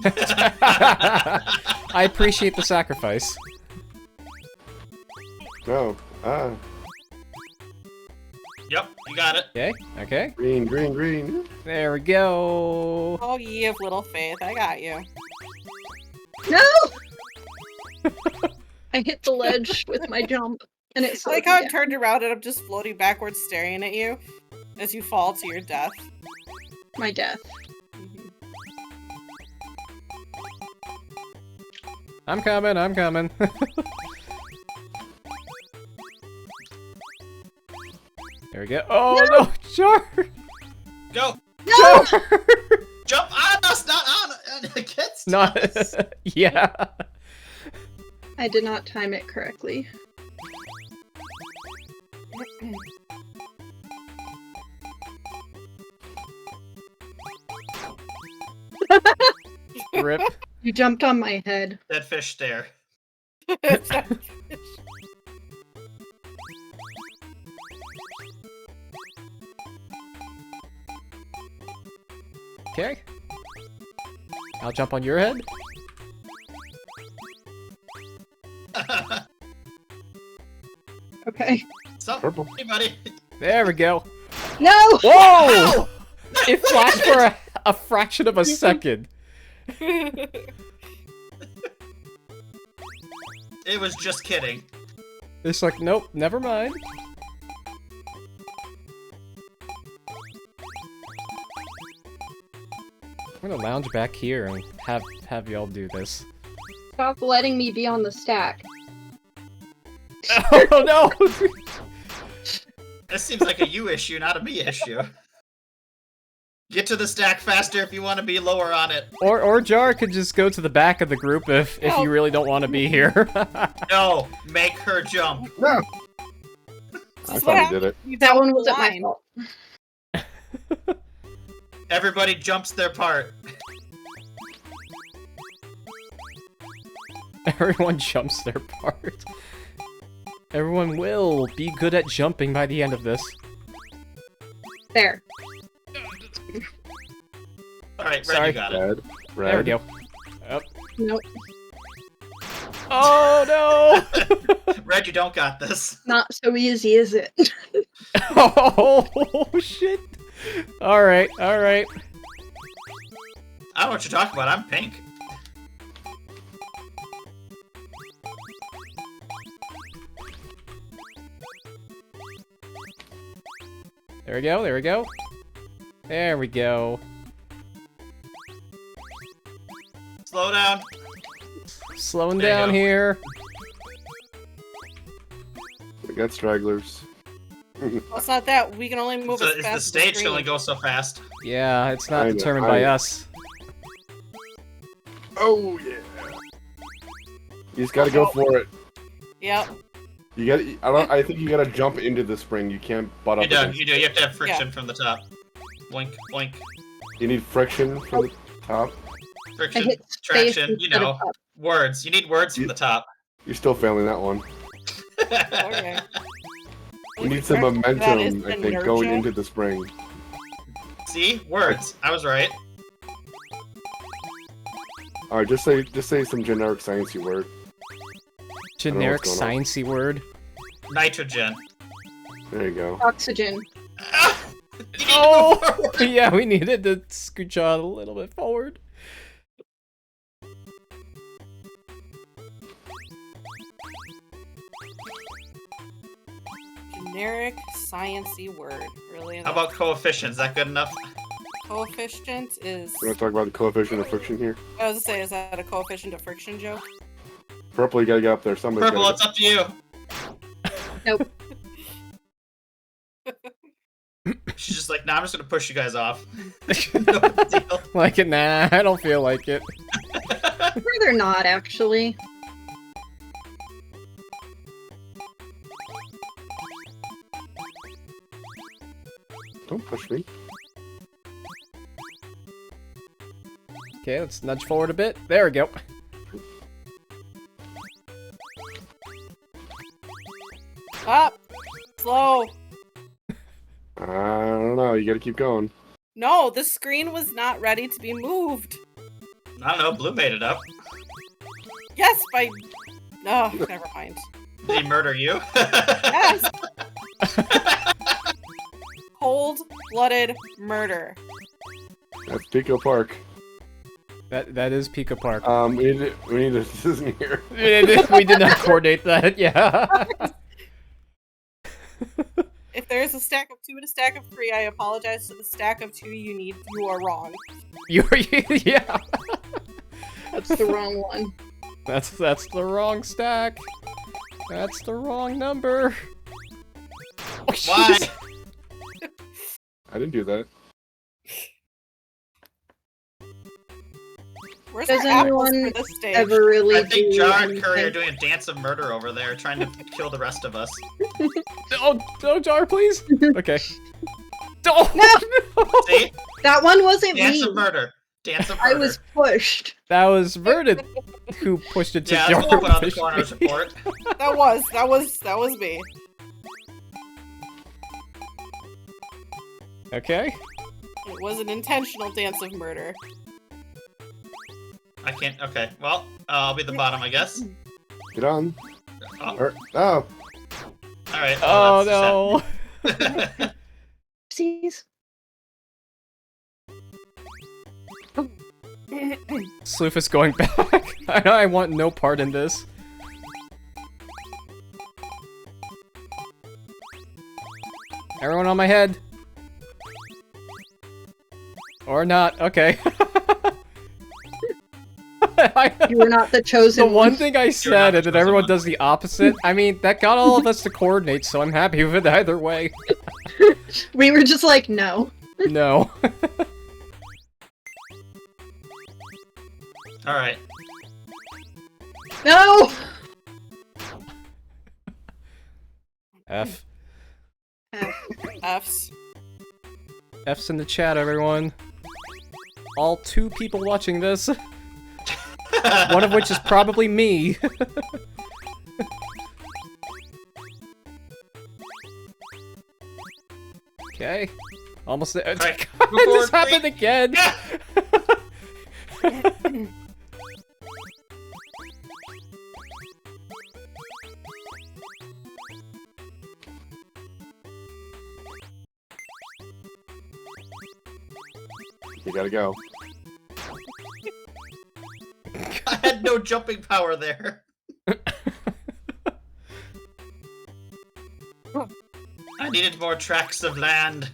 I appreciate the sacrifice. No. Ah. Yep, you got it. Okay, okay. Green, green, green. There we go. Oh, ye of little faith. I got you. No! I hit the ledge with my jump, and it I slowed like me how down. it turned around and I'm just floating backwards staring at you as you fall to your death. My death. I'm coming, I'm coming. There we go. Oh no, Jar! Go! No! Jar! Jump on us, not on against Not. us. Yeah. I did not time it correctly. Rip. You jumped on my head. Dead fish stare. Okay. I'll jump on your head. Okay. So, Purple. hey, buddy. There we go. No! Whoa! Ow! It flashed for a fraction of a second. It was just kidding. It's like, nope, never mind. I'm gonna lounge back here and have y'all do this. Stop letting me be on the stack. Oh no! This seems like a you issue, not a me issue. Get to the stack faster if you want to be lower on it. Or Jar could just go to the back of the group if you really don't want to be here. No, make her jump. No. I finally did it. That one wasn't my fault. Everybody jumps their part. Everyone jumps their part. Everyone will be good at jumping by the end of this. There. Alright, Red, Sorry. you got it. Red. Red. There we go. Up. Nope. Oh no! Red, you don't got this. Not so easy, is it? Oh shit! Alright, alright. I don't know what you're talking about. I'm pink. There we go, there we go. There we go. Slow down. Slowing There you down go. here. We got stragglers. Well, it's not that. We can only move So as is fast the as stage screen. can only go so fast. Yeah, it's not I know, determined I by know. us. Oh yeah. You just gotta go for it. Yep. You got. I think you gotta jump into the spring. You can't butt You up do, against. you do. You have to have friction from the top. Boink, boink. You need friction from the top. I Friction, hit space traction, you instead know. of up. Words. You need words from the top. You're still failing that one. Okay. You need some That is momentum, the I think, nerd going joke. into the spring. See? Words. I was right. Alright, just say some generic sciencey word. Generic what's going on. sciencey word. Nitrogen. There you go. Oxygen. You need to Oh! move forward. Yeah, we needed to scooch on a little bit forward. Generic sciencey word. Really? How about coefficient? Is that good enough? coefficient? Is You want to talk about the coefficient of friction here? I was gonna say, is that a coefficient of friction joke? Purple, you gotta get up there. Somebody's Purple, gotta it's up to you. Nope. She's just like, nah, I'm just gonna push you guys off. No big deal. Like it? Nah, I don't feel like it. Rather not, actually. Don't push me. Okay, let's nudge forward a bit. There we go. Up! Slow! I don't know. You gotta keep going. No, the screen was not ready to be moved. I don't know, Blue made it up. Yes, by... Oh, never mind. Did he murder you? Yes! cold-blooded murder. That's Pico Park. That is Pico Park. We need a decision here. We did not coordinate that, yeah. If there is a stack of 2 and a stack of 3, I apologize to the stack of 2 you are wrong. Yeah. That's the wrong one. That's the wrong stack. That's the wrong number. Oh, Why? jeez. I didn't do that. Where's Does our apples anyone for this stage? Ever really I think do Jar and Curry are anything? doing a dance of murder over there, trying to kill the rest of us. Oh, no, Jar, please. Okay. Oh, No! See? That one wasn't Dance me. of murder. Dance of murder. I was pushed. That was Verda who pushed it to Yeah, Jar. that's what I put on the pushed coroner's me. report. That was me. Okay. It was an intentional dance of murder. I can't. Okay, well, I'll be the bottom, I guess. Get on. Oh, Oh. alright. Oh, no. no. Oopsies. Sloof is going back. I want no part in this. Everyone on my head. Or not. Okay. You were not the chosen The one thing I said, and then everyone does the opposite. I mean, that got all of us to coordinate, so I'm happy with it either way. We were just like, no. No. Alright. No! F. F's. F's in the chat, everyone. All 2 people watching this. One of which is probably me. Okay. Almost there. Alright, God, move this forward, happened again! Yeah. You gotta go. I had no jumping power there. I needed more tracts of land.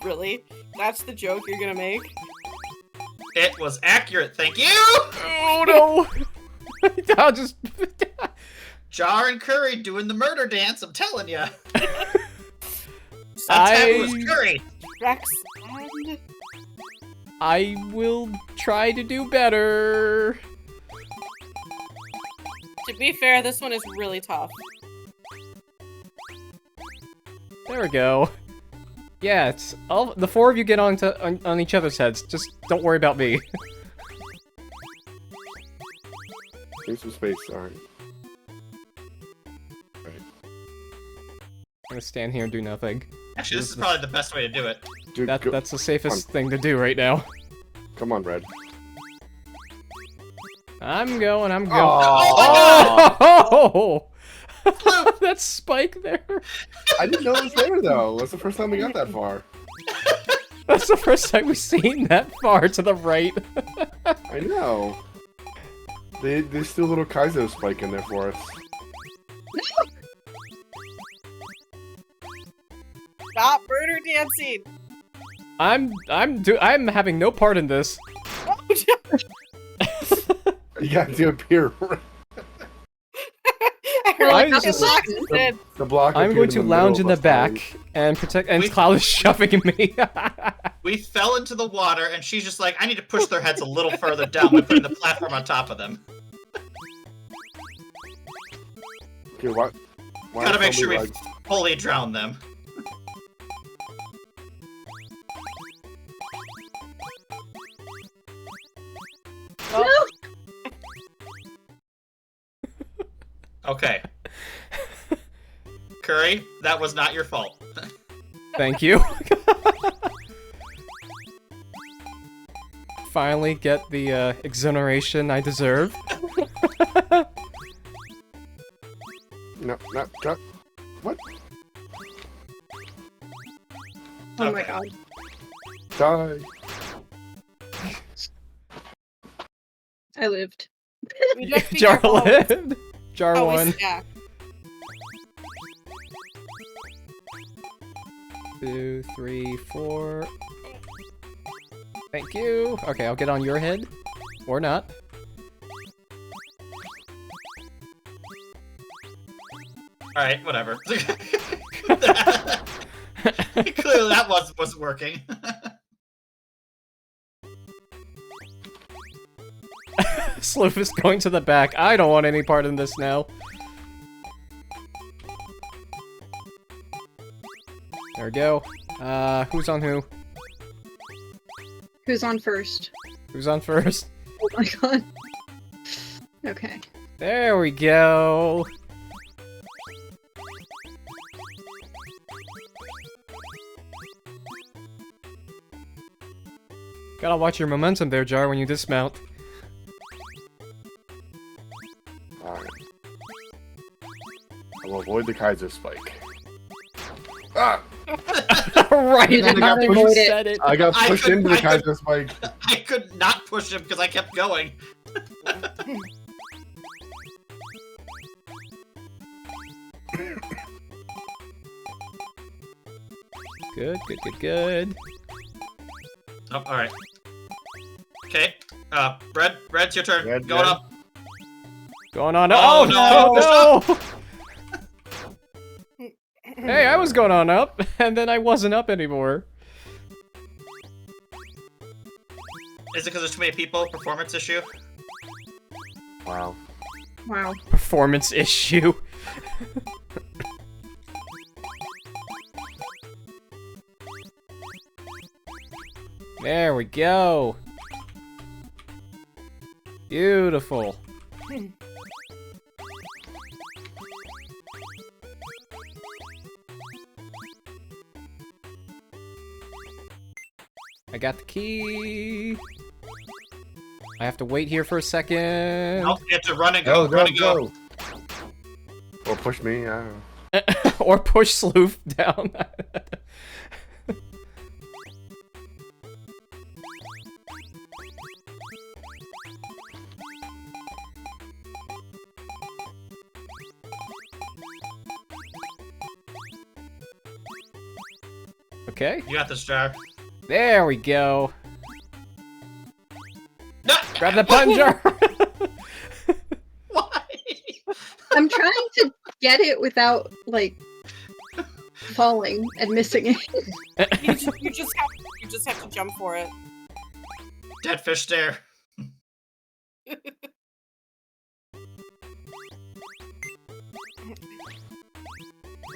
Really? That's the joke you're gonna make? It was accurate, thank you! Oh no! I'll just... Jar and Curry doing the murder dance, I'm telling ya. That time it was Curry. Rex and... I will try to do better. To be fair, this one is really tough. There we go. Yeah, it's all the 4 of you get on each other's heads. Just don't worry about me. Take some space, alright. I'm gonna stand here and do nothing. Actually, this is probably the best way to do it. Dude, That's the safest thing to do right now. Come on, Red. I'm going. Oh, Oh! That spike there. I didn't know it was there, though. That's the first time we got that far. That's the first time we've seen that far to the right. I know. There's still a little Kaizo spike in there for us. Stop murder dancing! I'm having no part in this. You gotta do it here. I'm Like, just- The block. I'm going to lounge in the back Fine. and protect. And Cloud is shoving me. We fell into the water, and she's just like, I need to push their heads a little further down by putting the platform on top of them. Okay, what? Why Gotta make tell sure me, we like, fully drown them. No! Okay. Curry, that was not your fault. Thank you. Finally get the exoneration I deserve. No, no, no. What? Oh my Okay. god. Die. I lived. You just be Jar careful how it's- lived. Jar how we one. stack. 2, 3, 4. Thank you. Okay, I'll get on your head. Or not. Alright, whatever. Clearly that wasn't working. Sloof is going to the back. I don't want any part in this now. There we go. Who's on who? Who's on first? Who's on first? Oh my god. Okay. There we go. Gotta watch your momentum there, Jar, when you dismount. Alright. I will avoid the Kaiser spike. Ah! Right, You did when not you avoid it. said it. I got I pushed could- into the I could- Kaiser spike. I could not push him because I kept going. Good, good, good, good. Oh, alright. Okay. Red's your turn. Red, Going red. up. Going on. Oh, Oh, no! Hey, I was going on up, and then I wasn't up anymore. Is it because there's too many people? Performance issue? Wow. Wow. Performance issue. There we go. Beautiful. I got the key. I have to wait here for a second. Nope, you have to run and go. Go, run go, and go. go. Or push me, I don't know. Or push Sloof down. Okay, You got this, Jar. there we go. No! Grab the button, Jar. Why? I'm trying to get it without, like, falling and missing it. You just have to jump for it. Dead fish stare.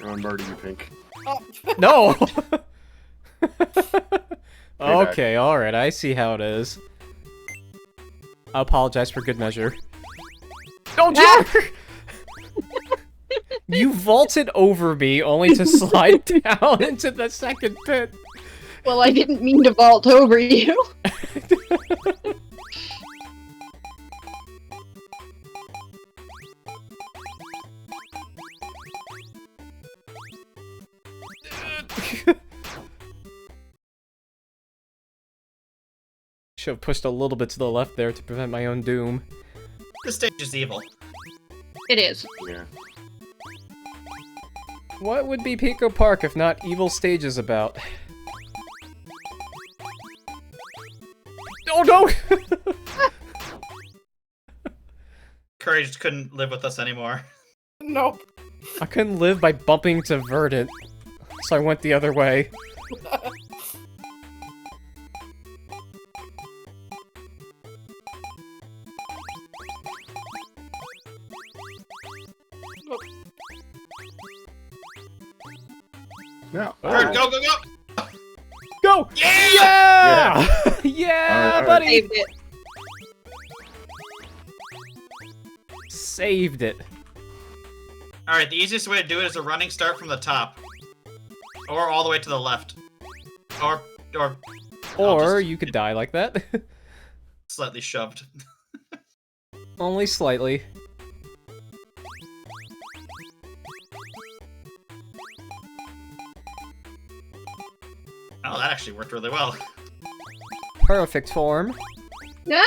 I'm gonna murder you, Pink. Oh. No. Okay, all right. I see how it is. I apologize for good measure. No, Jar! You vaulted over me only to slide down into the second pit. Well, I didn't mean to vault over you. Should have pushed a little bit to the left there to prevent my own doom. This stage is evil. It is. Yeah. What would be Pico Park if not evil stages about? Oh no! Curry just couldn't live with us anymore. Nope. I couldn't live by bumping to Verdant, so I went the other way. No. Bird, go, go, go! Go! Yeah! Yeah! Yeah, All right. buddy! Saved it. Saved it. Alright, the easiest way to do it is a running start from the top. Or all the way to the left. Or I'll Or just you could die like that. slightly shoved. Only slightly. Oh, that actually worked really well. Perfect form. No!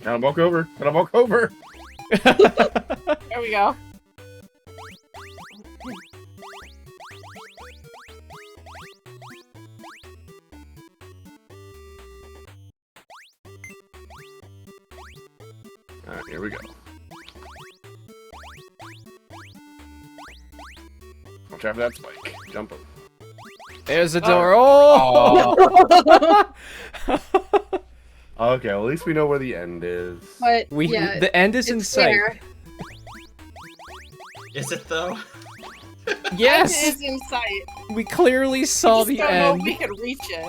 Gotta walk over. Gotta walk over. There we go. Alright, here we go. Watch out for that spike. Jump him. There's the door. Oh! Okay, well, at least we know where the end is. But We yeah, the end is in it's sight. there. Is it though? It Yes, is in sight. we clearly saw Just the don't know if end. we could reach it.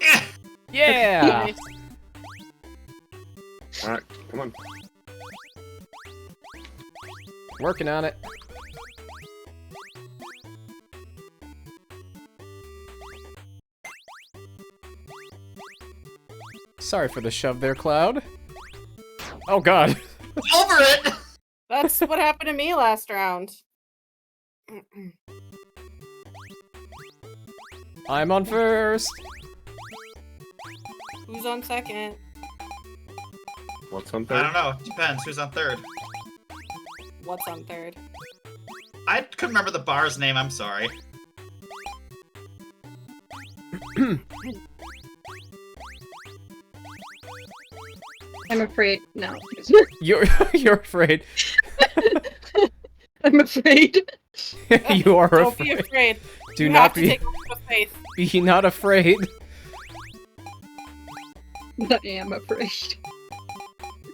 Eh! Yeah. Nice. Alright, come on. Working on it. Sorry for the shove there, Cloud. Oh god. Over it! That's what happened to me last round. I'm on first. Who's on second? What's on I third? don't know. Depends. Who's on third? What's on third? I couldn't remember the bar's name. I'm sorry. I'm afraid. No. You're afraid. I'm afraid. You are Don't be afraid. afraid. Do You not have to be take a leap of faith. be not afraid. I am afraid.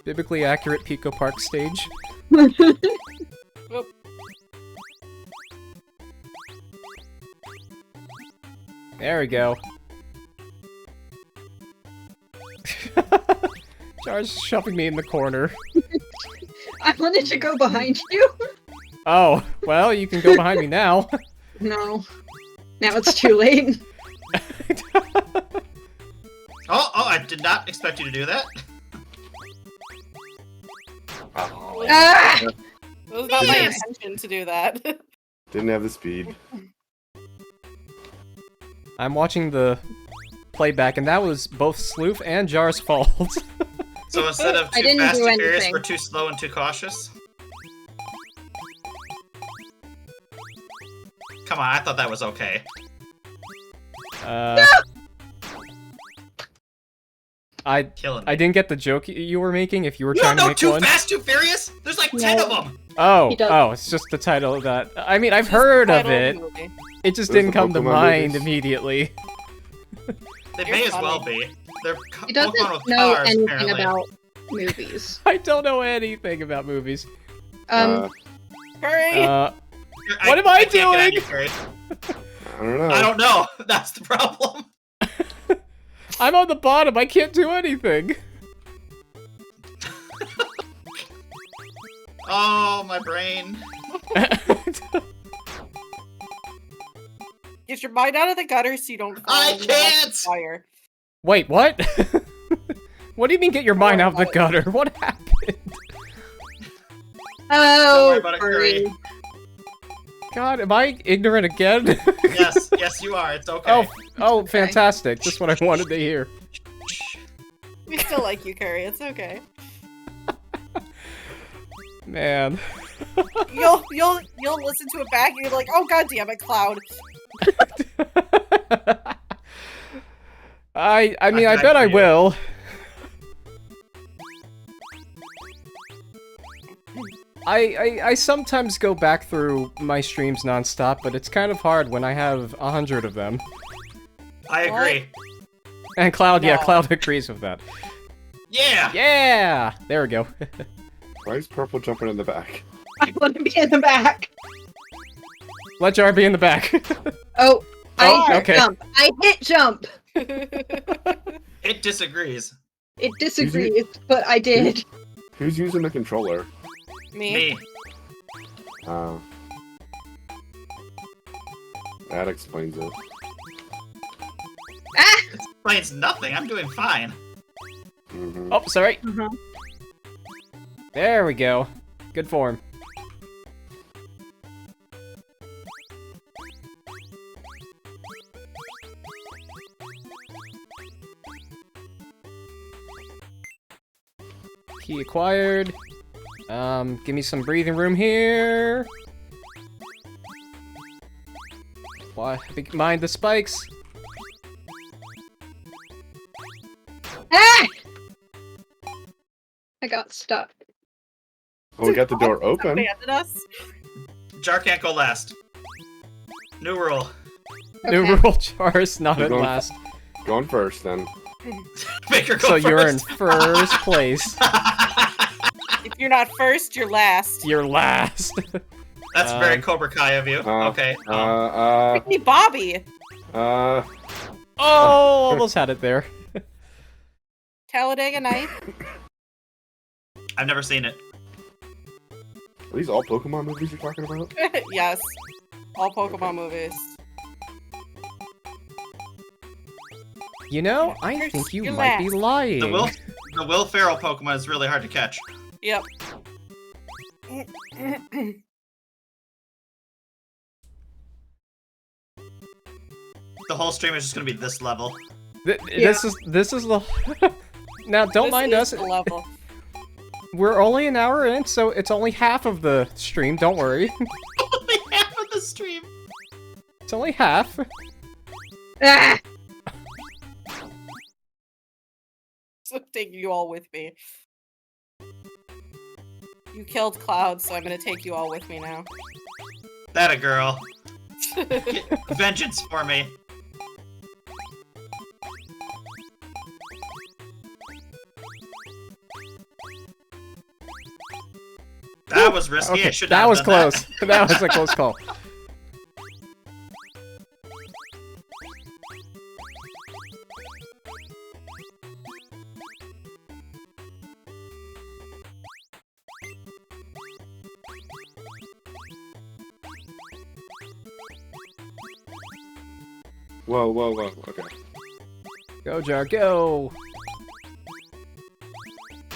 Biblically accurate Pico Park stage. Oop. There we go. Jar's shoving me in the corner. I wanted to go behind you. Oh, well, you can go behind me now. No. Now it's too late. Oh, I did not expect you to do that. Oh, Ah! It was not my Man. intention to do that. didn't have the speed. I'm watching the playback, and that was both Sloof and Jar's fault. So instead of I too didn't fast do and furious, anything. we're too slow and too cautious. Come on, I thought that was okay. Killing me. I didn't get the joke you were making. If you were No, trying to no, make too one. fast, too furious. There's like 10 of No. them. Oh, He does- oh, it's just the title of that. I mean, I've Just the heard of title it. the movie. It just Those didn't are come to Pokemon mind movies. immediately. They You're may as funny. well be. They're He Pokemon doesn't with know cars, anything apparently. about movies. I don't know anything about movies. Hurry! What am I can't get at doing? you, Carrie. I don't know. I don't know. That's the problem. I'm on the bottom. I can't do anything. Oh, my brain. Get your mind out of the gutter so you don't fall I into the can't! fire. Wait, what? What do you mean get your mind out of the gutter? What happened? Oh, worry about it, Curry. Curry. God, am I ignorant again? Yes, yes, you are. It's okay. Oh, fantastic. Just what I wanted to hear. We still like you, Curry. It's okay. Man. You'll listen to it back and you're like, oh god damn it, Cloud. I mean, I died bet for I you. will. I sometimes go back through my streams nonstop, but it's kind of hard when I have 100 of them. I agree. And Cloud, yeah, No. Cloud agrees with that. Yeah. Yeah! There we go. Why is purple jumping in the back? I want to be in the back. Let Jar be in the back. Oh, Oh, I hit okay. jump. I hit jump. It disagrees. It disagrees, but I did. Who's using the controller? Me. Oh. That explains it. Ah! Explains nothing. I'm doing fine. Mm-hmm. Oh, sorry. There we go. Good form. Key acquired. Give me some breathing room here. Why? Mind the spikes. Ah! I got stuck. Oh, we got the door open. Abandoned us. Jar can't go last. New rule. New Okay. rule, Chars, not You're at going- last. Going first, then. Make her go So first. you're in first place. If you're not first, you're last. You're last. That's very Cobra Kai of you. Okay. Hey, Bobby. Oh, almost had it there. Talladega Night. I've never seen it. Are these all Pokemon movies you're talking about? Yes. All Pokemon movies. You know, I You're- think you you're might be last. lying. The Will Ferrell Pokemon is really hard to catch. Yep. The whole stream is just gonna be this level. This is the. Now, don't This mind is us. the level. We're only an hour in, so it's only half of the stream. Don't worry. Only half of the stream. It's only half. Ah! So I'm taking you all with me. You killed Cloud, so I'm gonna take you all with me now. That a girl. Vengeance for me. That was risky. I Okay, should that not was have done close. That was a close call. Whoa, whoa, whoa. Okay. Go, Jar, go.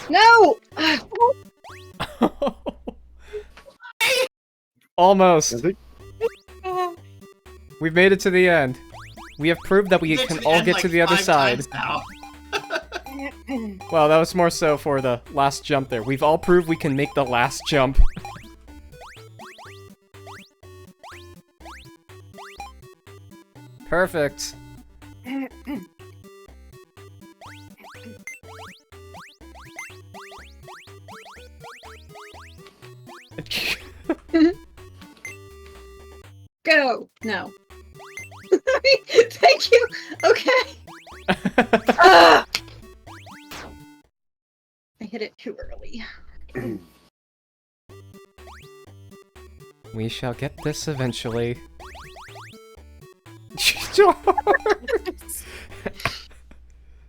No! Almost. I think We've made it to the end. We have proved that we Get to can the all end get like to the other 5 side. times now. Well, that was more so for the last jump there. We've all proved we can make the last jump. Perfect. Go! No. Thank you! Okay. Ah! I hit it too early. We shall get this eventually.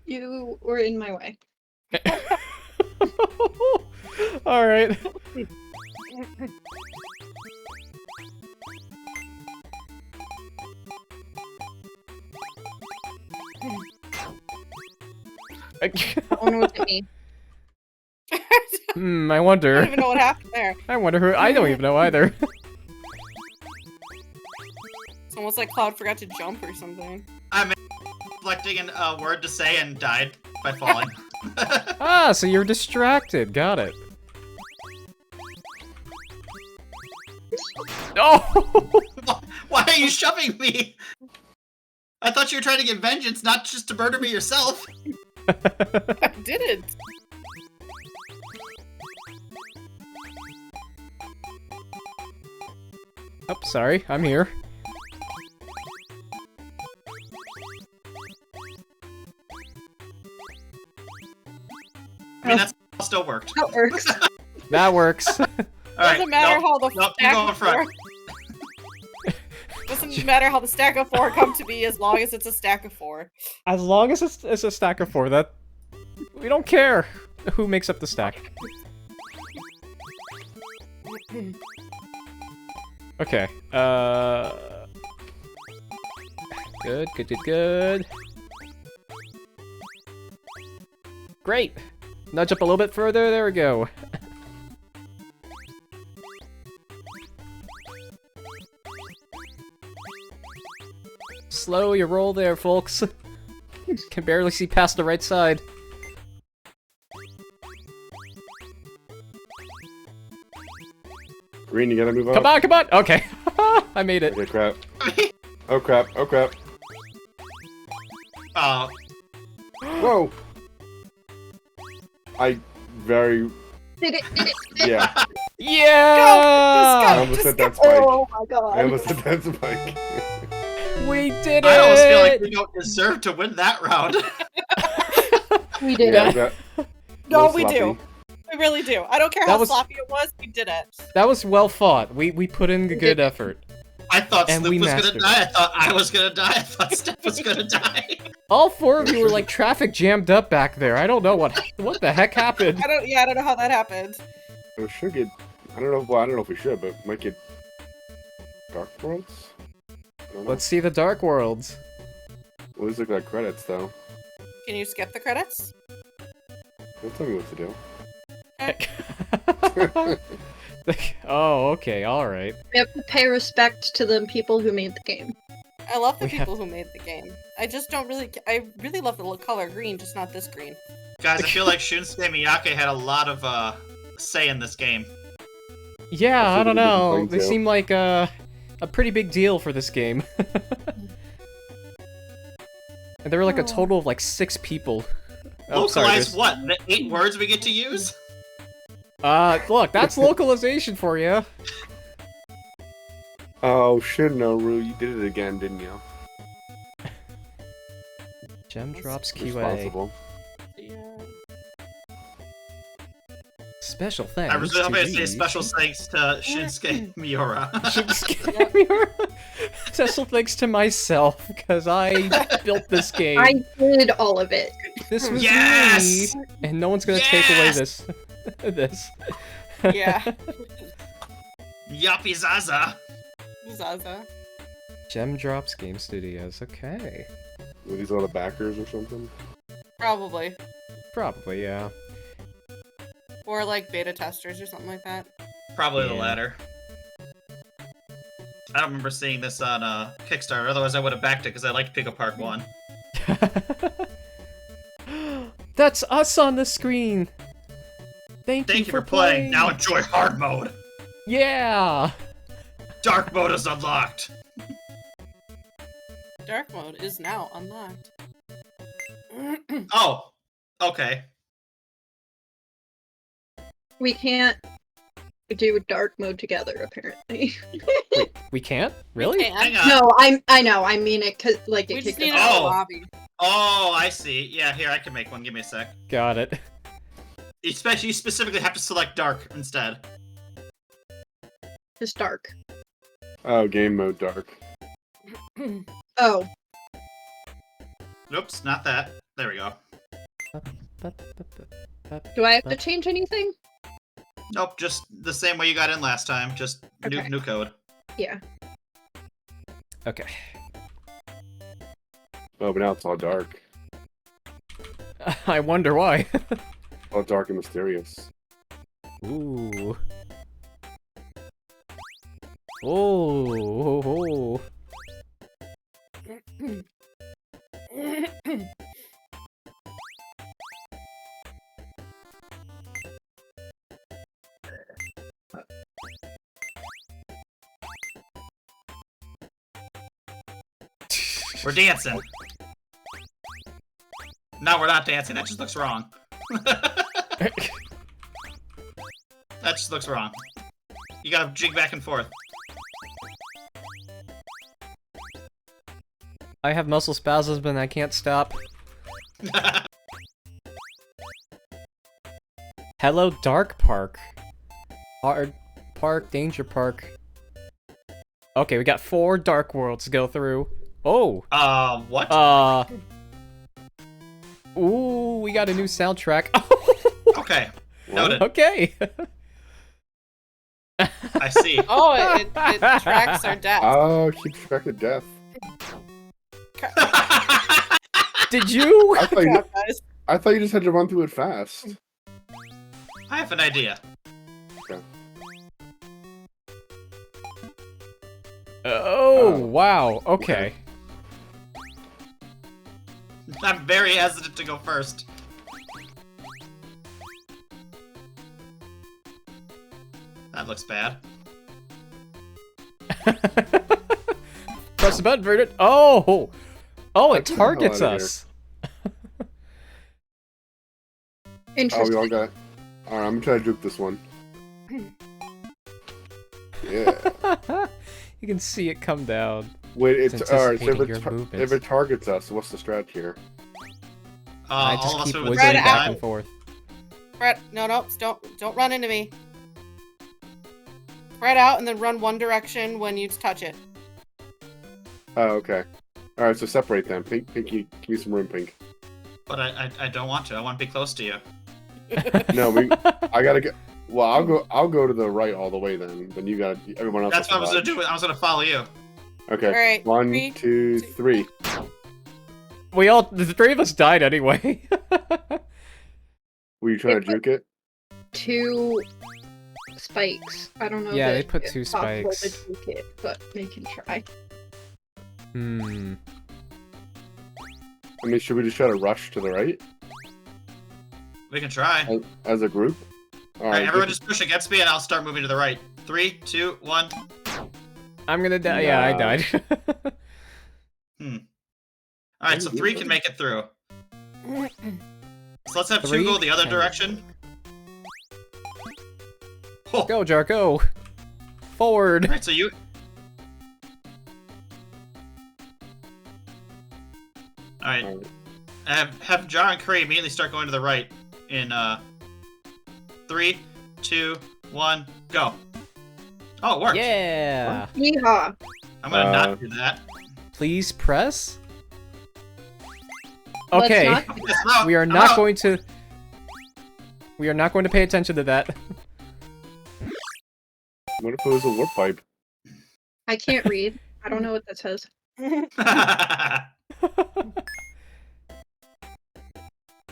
You were in my way. Alright. Oh no, was it me? I I wonder. don't even know what happened there. I wonder who. I don't even know either. It's almost like Cloud forgot to jump or something. Reflecting a word to say and died by falling. Ah, so you're distracted. Got it. Oh! Why are you shoving me? I thought you were trying to get vengeance, not just to murder me yourself. I didn't. Oh, sorry. I'm here. I mean, that still worked. That works. That works. All right, Doesn't matter nope, how the nope, you stack go in of front. four. Doesn't matter how the stack of 4 come to be as long as it's a stack of 4. As long as it's a stack of 4, that we don't care who makes up the stack. Okay. Good, good, good, good. Great. Nudge up a little bit further. There we go. Slow your roll there, folks. Can barely see past the right side. Green, you gotta move up. Come on, come on! Okay. I made it. Okay, crap. Oh crap, oh crap. Oh, Whoa! I very... Did it? Yeah. Yeah! I almost hit that spike. Oh my god. I almost hit that spike. We did it! I almost feel like we don't deserve to win that round. We did Yeah, it. that... No, little we do. sloppy. We really do. I don't care That how was- sloppy it was, we did it. That was well fought. We put in a good effort. I thought And Sloop we was gonna mastered die. I thought I was gonna die. I thought Steph was gonna die. All four of you were like traffic jammed up back there. I don't know what the heck happened. I don't know how that happened. We should get... I don't know, well, I don't know if we should, but might get... Dark Worlds? I don't know. Let's see the Dark Worlds. Well, these look like credits, though. Can you skip the credits? Don't tell me what to do. Oh, okay, alright. We have to pay respect to the people who made the game. I love the We have- people who made the game. I just don't really. I really love the color green, just not this green. Guys, I feel like Shunsuke Miyake had a lot of say in this game. Yeah, That's I don't what we didn't know. think They so. seem like a pretty big deal for this game. And there were like a total of like 6 people. Oh, sorry, Localize there's- what? The 8 words we get to use? Look, that's localization for you. Oh, Shinoru, you did it again, didn't you? Gem drops QA. Responsible. Yeah. Special thanks. I was going to say these- special thanks to Shinsuke Miura. Special thanks to myself, because I built this game. I did all of it. This was Yes! me, and no one's gonna take away Yes! this. this. Yeah. Yuppie Zaza. Zaza. Gem Drops Game Studios. Okay. Were these all the backers or something? Probably. Probably, yeah. Or like beta testers or something like that. Probably the Yeah. latter. I don't remember seeing this on Kickstarter, otherwise I would have backed it because I liked Pico Park 1. That's us on the screen. Thank Thank you for playing. Now enjoy hard mode. Yeah. Dark mode is unlocked. Dark mode is now unlocked. Oh, okay. We can't do dark mode together, apparently. Wait, we can't? Really? Hang on. No, I know, I mean it, cause like We it just kicked need us a Oh. lobby. Oh, I see. Yeah, here, I can make one. Give me a sec. Got it. You specifically have to select dark instead. It's dark. Oh, game mode dark. Oh, Oops, not that. There we go. do I have to change anything? Nope, just the same way you got in last time. Just Okay. new code. Yeah. Okay. Oh, but now it's all dark. I wonder why. All dark and mysterious. Ooh. Oh. We're dancing. No, we're not dancing. That just looks wrong. That just looks wrong. You gotta jig back and forth. I have muscle spasms and I can't stop. Hello, Dark Park. Hard Park, Danger Park. Okay, we got 4 Dark Worlds to go through. Oh! What? Ooh, we got a new soundtrack. Okay, noted. Okay. I see. Oh, it tracks our death. Oh, keep track of death. Did you? I thought you, Crap, guys. I thought you just had to run through it fast. I have an idea. Oh, wow. Okay. I'm very hesitant to go first. That looks bad. Press the button, Verdant. Oh! Oh, it Get the hell targets outta here. us. Oh, Interesting. we all got. Alright, I'm gonna try to juke this one. Yeah. You can see it come down. Wait, It's it's alright. So anticipating your movements. if it targets us, what's the strat here? I All just of us keep move at the wiggling same back time. and forth. Spread. No, don't run into me. Spread out and then run one direction when you touch it. Oh, okay. Alright, so separate them. Pinky, give me some room, Pink. But I don't want to. I want to be close to you. No, I gotta get. Well, I'll go to the right all the way then. Then you got everyone else. That's what I was has gonna do. I was gonna follow you. to Okay. Alright, 1, three, 2, 3. The three of us died anyway. Were you trying to juke it? 2 spikes. I don't know. Yeah, that they put it's 2 possible spikes. to juke it, but they can try. Hmm. I mean, should we just try to rush to the right We can try. as a group? Alright, everyone just push against me and I'll start moving to the right. 3, 2, 1. I'm gonna die. Yeah, I Nah. died. Alright, so 3 can make it through. So let's have 2 3 go the other can. direction. Oh. Go, Jarko. Forward. Alright, so you... Alright, Alright. have Jar and Curry immediately start going to the right in 3, 2, 1, go. Oh, it worked. Yeah. Yeehaw! I'm gonna not do that. Please press. Let's Okay. not- Yes, I'm out. We are I'm not out. going to. We are not going to pay attention to that. What if it was a warp pipe? I can't read. I don't know what that says.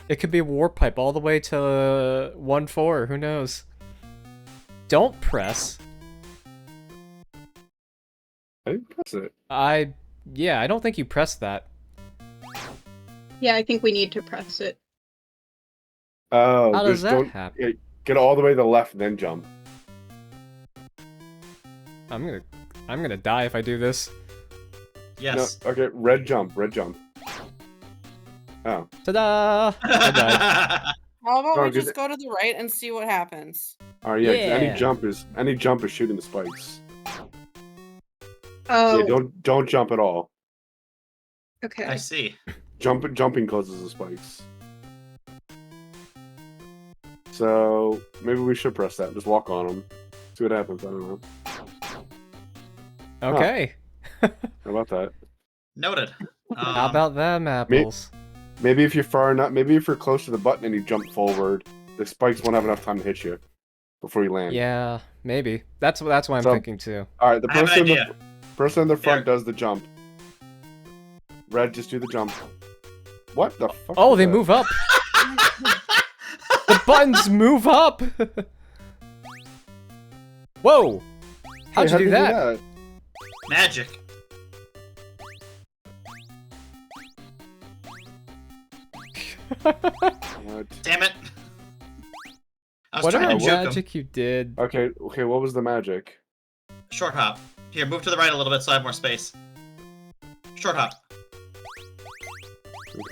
It could be a warp pipe all the way to 1-4. Who knows? Don't press. I didn't press it. Yeah, I don't think you pressed that. Yeah, I think we need to press it. Oh, How does just that don't happen? get all the way to the left and then jump. I'm gonna die if I do this. Yes. No, okay, red jump. Oh, Ta-da! I died. How about Oh, we just- just go to the right and see what happens? all right, yeah. 'Cause Yeah. any jump is shooting the spikes. Oh, Yeah, don't jump at all. okay. I see. Jumping causes the spikes. So maybe we should press that. Just walk on them. See what happens. I don't know. Okay. How about that? Noted. How about them apples? Maybe if you're far enough, maybe if you're close to the button and you jump forward, the spikes won't have enough time to hit you before you land. Yeah, maybe. That's what I'm So- thinking too. All right, the I have an idea. person in the front There. does the jump. Red, just do the jump. What the fuck? Oh, was they that? move up. The buttons move up. Whoa! How'd Hey, you do that? Magic. What? Damn it. I was Whatever trying to juke him. magic you did. Okay, what was the magic? Short hop. Here, move to the right a little bit so I have more space. Short hop.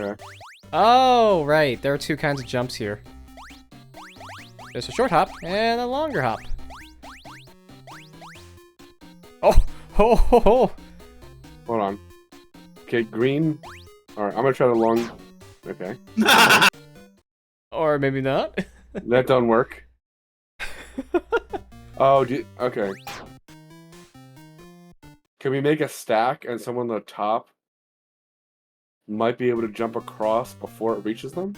Okay. Oh, right. There are 2 kinds of jumps here. There's a short hop and a longer hop. Oh, ho, ho, ho. Hold on. Okay, green. Alright, I'm gonna try the long. Okay. Or maybe not. That don't work. Oh, okay. Can we make a stack and someone on the top might be able to jump across before it reaches them?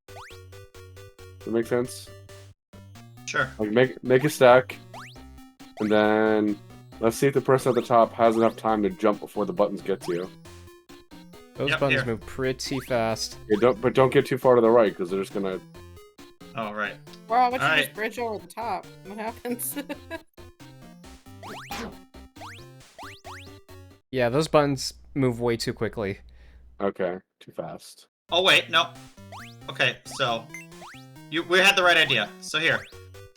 Does that make sense? Sure. Like make a stack, and then let's see if the person at the top has enough time to jump before the buttons get to you. Those Yep, buttons here. move pretty fast. Yeah, don't get too far to the right because they're just gonna. Oh, right. Or how about you Alright. just bridge over the top? What happens? Yeah, those buttons move way too quickly. Okay, too fast. Oh wait, no. Okay, so we had the right idea. So here,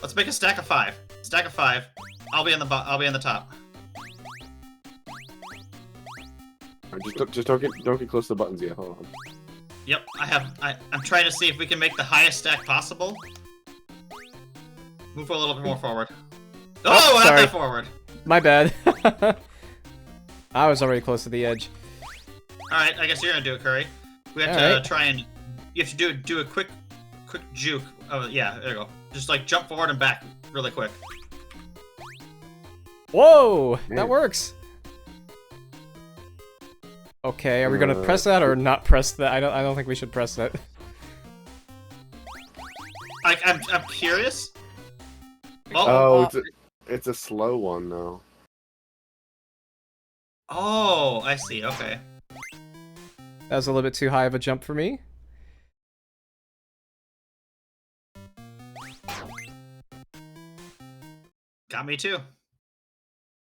let's make a stack of 5. Stack of 5. I'll be in the top. Alright, just don't get close to the buttons yet. Hold on. Yep, I'm trying to see if we can make the highest stack possible. Move a little bit more forward. Oh, not sorry. that forward. My bad. I was already close to the edge. All right, I guess you're gonna do it, Curry. We have to try and you have to do a quick juke. Oh yeah, there you go. Just like jump forward and back really quick. Whoa, Man. that works. Okay, are we gonna press that or not press that? I don't think we should press that. I'm curious. Oh, it's a slow one though. Oh, I see. Okay. That was a little bit too high of a jump for me. Got me too.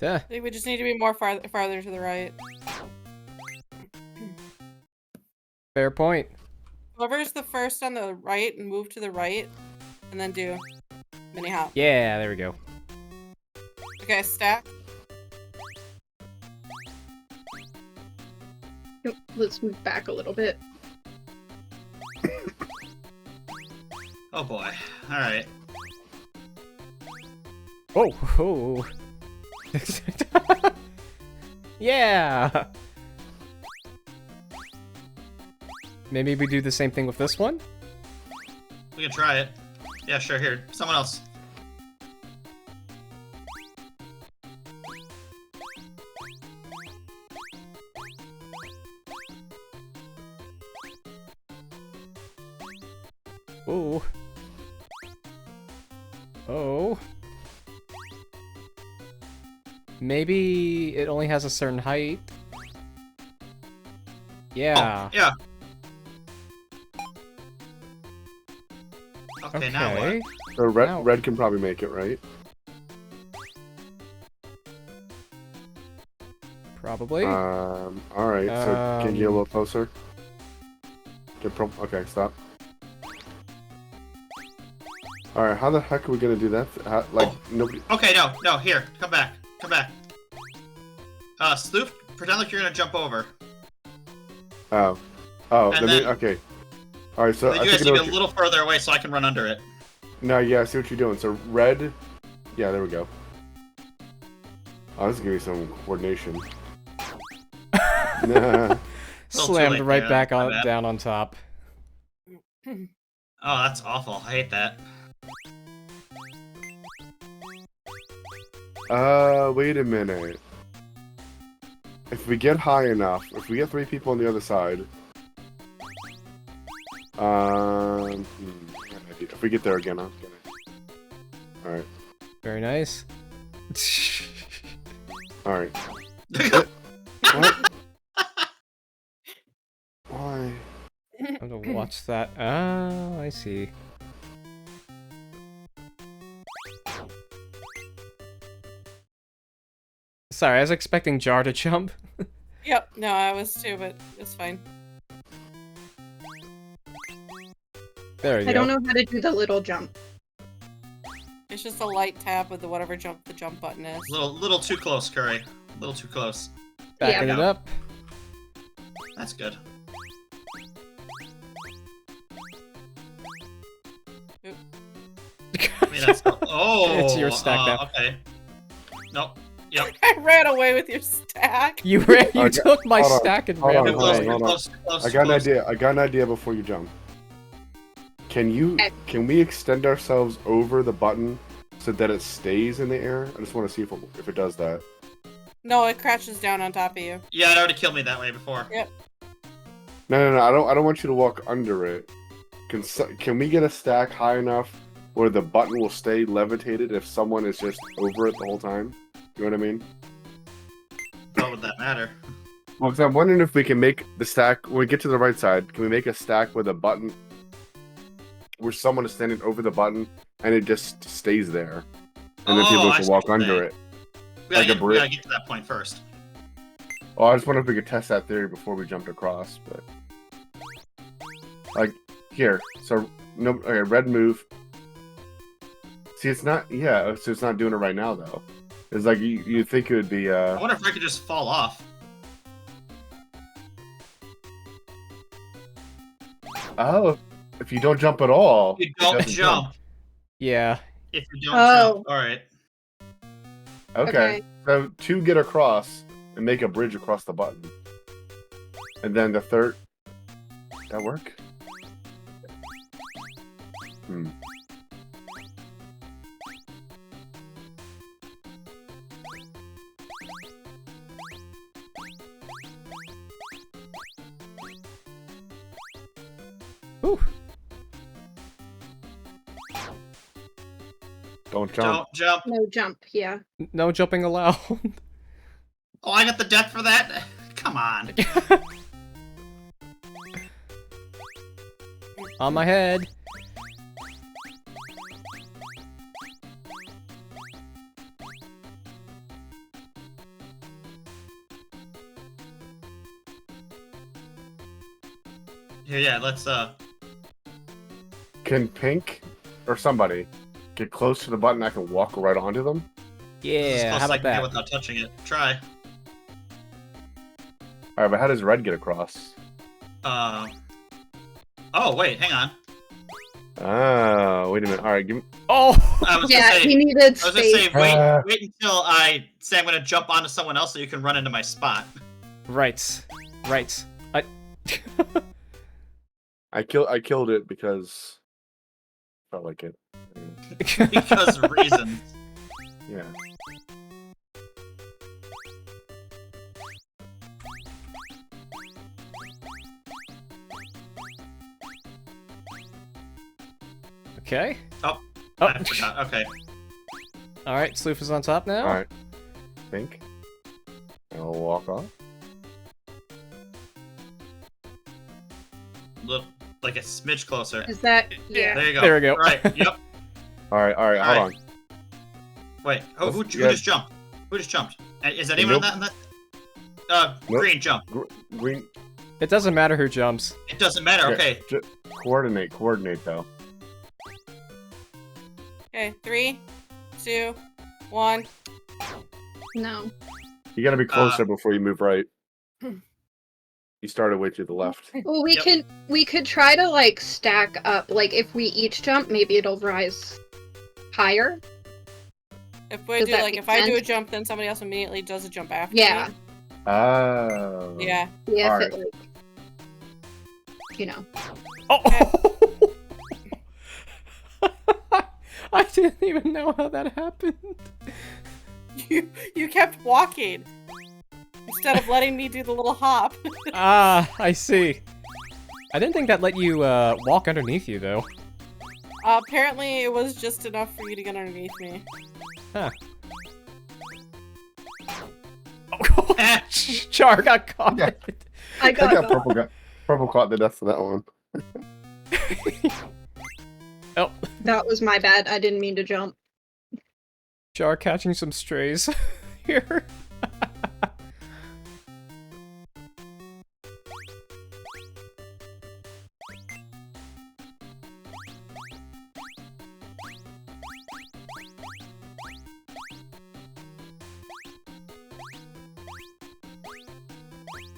Yeah. I think we just need to be more farther to the right. Fair point. Whoever's the first on the right and move to the right, and then do mini hop. Yeah, there we go. Okay, stack. Yep, let's move back a little bit. Oh boy. All right. Oh. Yeah. Maybe we do the same thing with this one? We can try it. Yeah, sure. Here, someone else. Oh. Oh. Maybe it only has a certain height. Yeah. Oh, yeah. Okay, now what? So Now- red can probably make it, right? Probably. All right. So can you get a little closer? Okay, stop. All right. How the heck are we gonna do that? Nobody. Okay, no, here, come back. Sloof, pretend like you're gonna jump over. Oh. And then- okay. All right. So Then I you think guys I know need to what be a little further away so I can run under it. No, yeah, I see what you're doing. So red. Yeah, there we go. Oh, this is gonna be some coordination. Nah. Slammed late right there, back my on bad. down on top. Oh, that's awful. I hate that. Wait a minute. If we get high enough, if we get 3 people on the other side, if we get there again, I'll get it. All right, Very nice. all right. What? Why? I'm gonna watch that. Oh, I see. Sorry, I was expecting Jar to jump. Yep, no, I was too, but it's fine. There you go. I don't know how to do the little jump. It's just a light tap with whatever the jump button is. Little too close, Curry. A little too close. Backing Yeah. it up. That's good. I mean, that's oh. It's your stack now. Okay. Nope. Yep. I ran away with your stack. You Okay, took my hold on, stack and hold ran on, Too hold close. on, Too hold on. close. Too close. I too got an close. idea. I got an idea before you jump. Can we extend ourselves over the button so that it stays in the air? I just want to see if it does that. No, it crashes down on top of you. Yeah, it already killed me that way before. Yep. No. I don't want you to walk under it. Can we get a stack high enough where the button will stay levitated if someone is just over it the whole time? You know what I mean? What would that matter? Well, because I'm wondering if we can make the stack when we get to the right side. Can we make a stack with a button where someone is standing over the button and it just stays there, and then Oh, people I can see walk what you're under saying. it? We gotta, Like a we brick. gotta get to that point first. Oh, I just wonder if we could test that theory before we jumped across, but like here. So no, okay, red move. See, it's not. Yeah, so it's not doing it right now though. It's like you think it would be. I wonder if I could just fall off. Oh, if you don't jump at all, You it don't doesn't jump. Yeah. If you don't Oh. jump. Alright. Okay. So 2 get across and make a bridge across the button, and then the third. That work? Hmm. Whew. Don't jump. Don't jump. No jump, yeah. No jumping allowed. Oh, I got the death for that? Come on. On my head. Here, yeah, let's, Can Pink or somebody get close to the button? I can walk right onto them. this is as Yeah, close how as I about can get that? without touching it. Try. All right, but how does red get across? Oh, wait, hang on. Oh, wait a minute. All right, give me. Oh! I was Yeah, gonna say, he needed I was gonna say, space. wait until I say I'm gonna jump onto someone else so you can run into my spot. Right. Right. I killed it because I felt like it. Because reasons. Yeah. Okay. Oh. Oh. I forgot. Okay. Alright, Sloof is on top now. All right. Pink. I'll walk off. Look like a smidge closer. Is that yeah? There you go. There we go. Right. Yep. All right. Hold Alright. on. Wait. Who Yeah. just jumped? Who just jumped? Is anyone Nope. in that? Nope. Green jump. Green. It doesn't matter who jumps. It doesn't matter. Okay. Coordinate though. Okay, 3, 2, 1. No. You gotta be closer before you move right. You started way to the left. Well, Yep. we could try to like stack up. Like if we each jump, maybe it'll rise higher. If we Does do that like make if I do a sense? jump, then somebody else immediately does a jump after Yeah. me. Oh. Yeah. Yeah, if Alright. it like, you know. Oh! I didn't even know how that happened. You kept walking instead of letting me do the little hop. Ah, I see. I didn't think that let you walk underneath you though. Apparently, it was just enough for you to get underneath me. Huh. Oh, Char got caught. Yeah. I I got that. purple caught the death for that one. Oh, That was my bad. I didn't mean to jump. Char catching some strays here.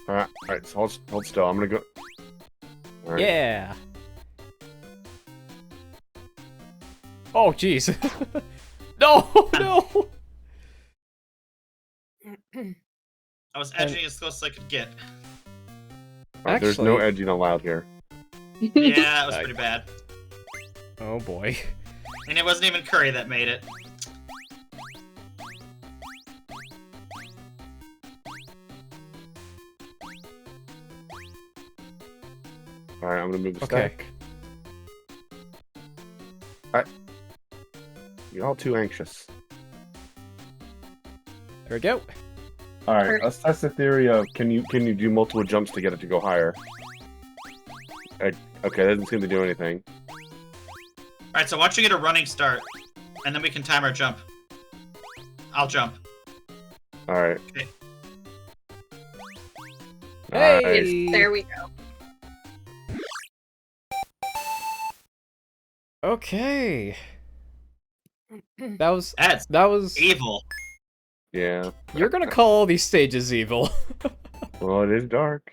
All right. So hold still. I'm gonna go. All right. Yeah. Oh, jeez. No, no. I was edging as close as I could get. All there's no Actually- edging allowed here. Yeah, it was pretty bad. Oh boy. And it wasn't even Curry that made it. All right. I'm gonna move the Okay. stack. You're all too anxious. There we go. All right. Perfect. Let's test the theory of can you do multiple jumps to get it to go higher? Okay. That doesn't seem to do anything. Alright, so once you get a running start, and then we can time our jump. I'll jump. All right. Okay. Hey! There we go. Okay. That was That's that was. evil. Yeah. You're gonna call all these stages evil. Well, it is dark.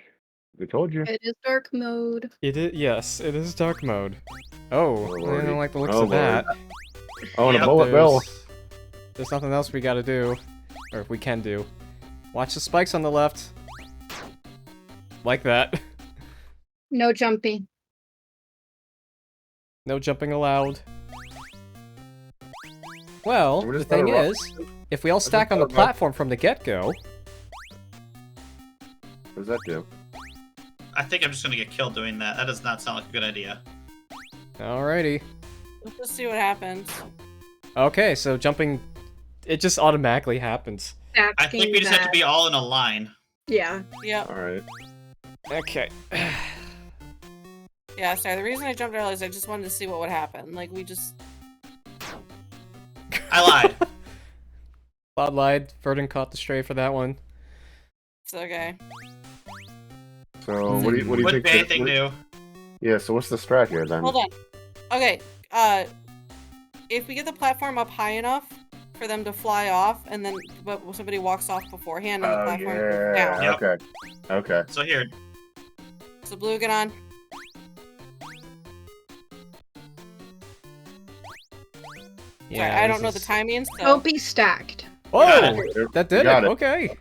I told you. It is dark mode. It is, yes, it is dark mode. Oh, I Lordy. don't like the looks Oh, of that. Oh, and Yep, a bullet bill. There's nothing else we gotta do. Or if we can do. Watch the spikes on the left. Like that. No jumping. No jumping allowed. Well, We're the just thing gonna is, if we all stack on the gonna run. platform from the get-go... What does that do? I think I'm just gonna get killed doing that. That does not sound like a good idea. Alrighty. Let's just see what happens. Okay, so jumping... It just automatically happens. I think we just have to be all in a line. Yeah. Yep. Alright. Okay. Yeah, sorry. The reason I jumped early is I just wanted to see what would happen. Like, we just... I lied. Cloud lied. Verdant caught the stray for that one. It's okay. So, what do you Wouldn't think? be anything new. Yeah, so what's the strat here then? Hold on. Okay, if we get the platform up high enough for them to fly off, and then but somebody walks off beforehand and the Oh, platform goes yeah. down. Yep. Okay. Okay. So here, So blue, get on. Sorry, I don't know the timings, so... Don't be stacked. Oh! There- That did got it. it. Okay.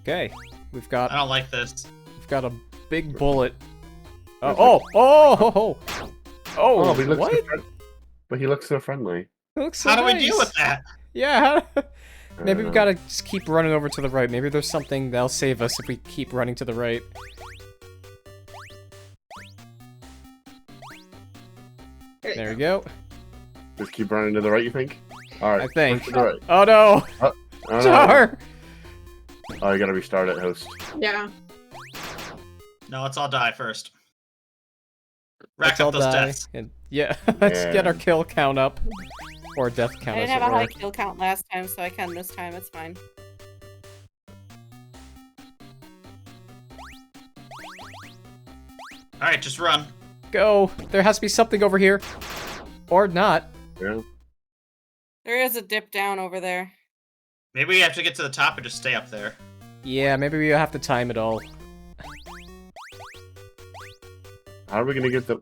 Okay. We've I got don't like this. a big bullet. Oh! Oh, but he looks what? so but he looks so friendly. It looks so How do we nice. deal with that? Yeah. Maybe we've Uh, gotta just keep running over to the right. Maybe there's something that'll save us if we keep running to the right. There we go. Just keep running to the right, you think? Alright. I think. To the right. Oh no! Oh, no. Jar! Oh, you gotta restart it, host. Yeah. No, let's all die first. Let's Rack all up those die. deaths. And yeah, let's get our Yeah. kill count up. Or death I count, didn't as have it a high were. kill count last time, so I can this time. It's fine. Alright, just run. Go! There has to be something over here. Or not. Yeah. There is a dip down over there. Maybe we have to get to the top and just stay up there. Yeah, maybe we have to time it all. How are we gonna get the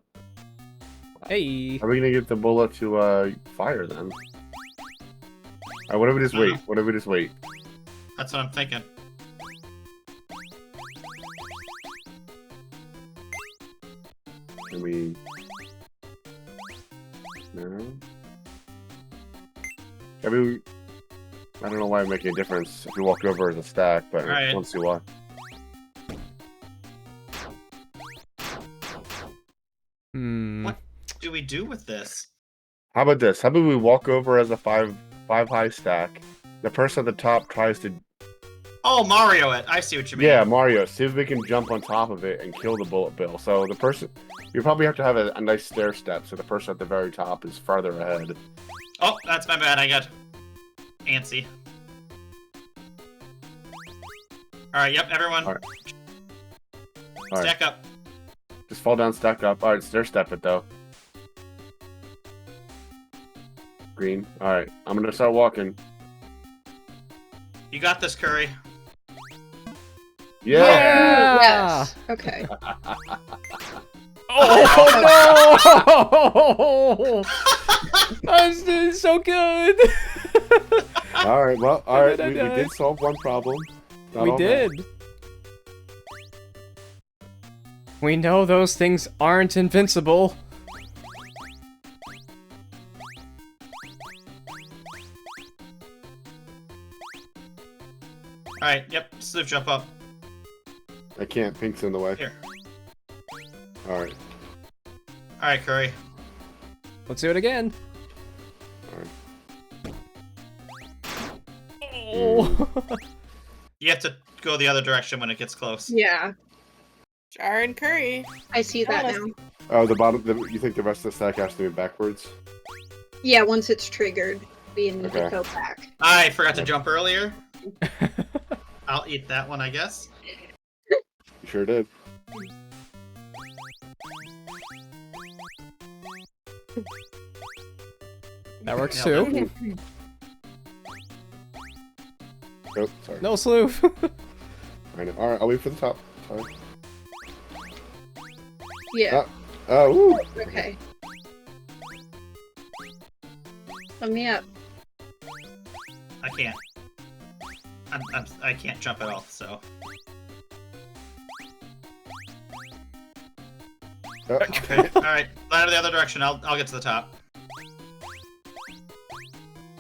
Hey! How are we gonna get the bullet to fire then? Alright, what if we just wait? What if we just wait? That's what I'm thinking. Can we No? I mean, I don't know why it make a difference if we walk over as a stack, but Alright. let's see why. Hmm. What do we do with this? How about this? How about we walk over as a five high stack? The person at the top tries to Oh, Mario it. I see what you mean. Yeah, Mario, see if we can jump on top of it and kill the bullet bill. So the person you probably have to have a nice stair step so the person at the very top is farther ahead. Oh, that's my bad. I got antsy. Alright, yep, everyone. Alright. Alright. Stack up. Just fall down, stack up. Alright, stair step it though. Green. Alright, I'm gonna start walking. You got this, Curry. Yeah! Yeah! Yes. Okay. Oh no! That's doing so good! Alright, well, alright, I we died. did solve one problem. Not We all did. We know those things aren't invincible. Alright, yep, slip jump up. bad. I can't, Pink's in the way. Here. Alright, Alright, Curry. Let's do it again. alright. Oh. You have to go the other direction when it gets close. Yeah. Jar and Curry. I see that now. Oh, the bottom, you think the rest of the stack has to be backwards? Yeah, once it's triggered. We need Okay. to go back. I forgot to jump earlier. I'll eat that one, I guess. You sure did. That works Nailed too. Oh, sorry. No sleuth. I know. All right, I'll wait for the top. Sorry. Yeah. Oh, woo. Okay. Let me up. I can't. I can't jump at all, so. Oh. Okay, alright. Line the other direction, I'll get to the top.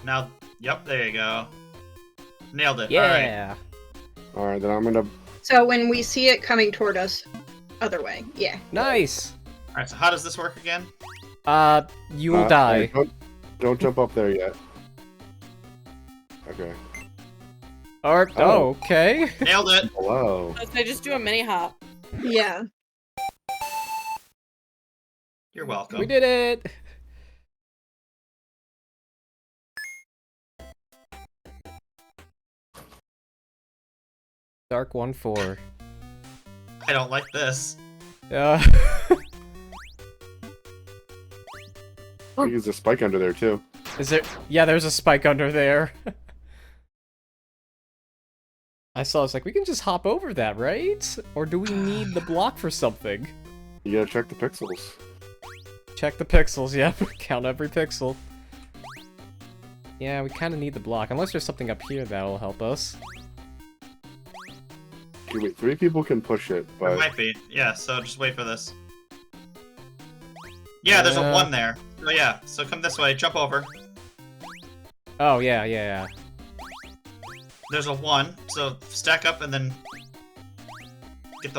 Now, yep, there you go. Nailed it. Alright. Yeah. All right, then I'm gonna. So when we see it coming toward us, other way. Yeah. Nice. Alright, so how does this work again? You will die. Hey, don't jump up there yet. Okay. Or Oh. okay. Nailed it! Hello. So I just do a mini hop. Yeah. You're welcome. We did it. Dark 1-4. I don't like this. Yeah. I think there's a spike under there too. Is there? Yeah, there's a spike under there. I saw. I was like, we can just hop over that, right? Or do we need the block for something? You gotta check the pixels. Check the pixels. Yep. Count every pixel. Yeah, we kind of need the block, unless there's something up here that'll help us. Okay, wait, 3 people can push it, There but might be. Yeah, so just wait for this. Yeah, there's a 1 there. Oh yeah, so come this way, jump over. Oh yeah, yeah, yeah. There's a 1, so stack up and then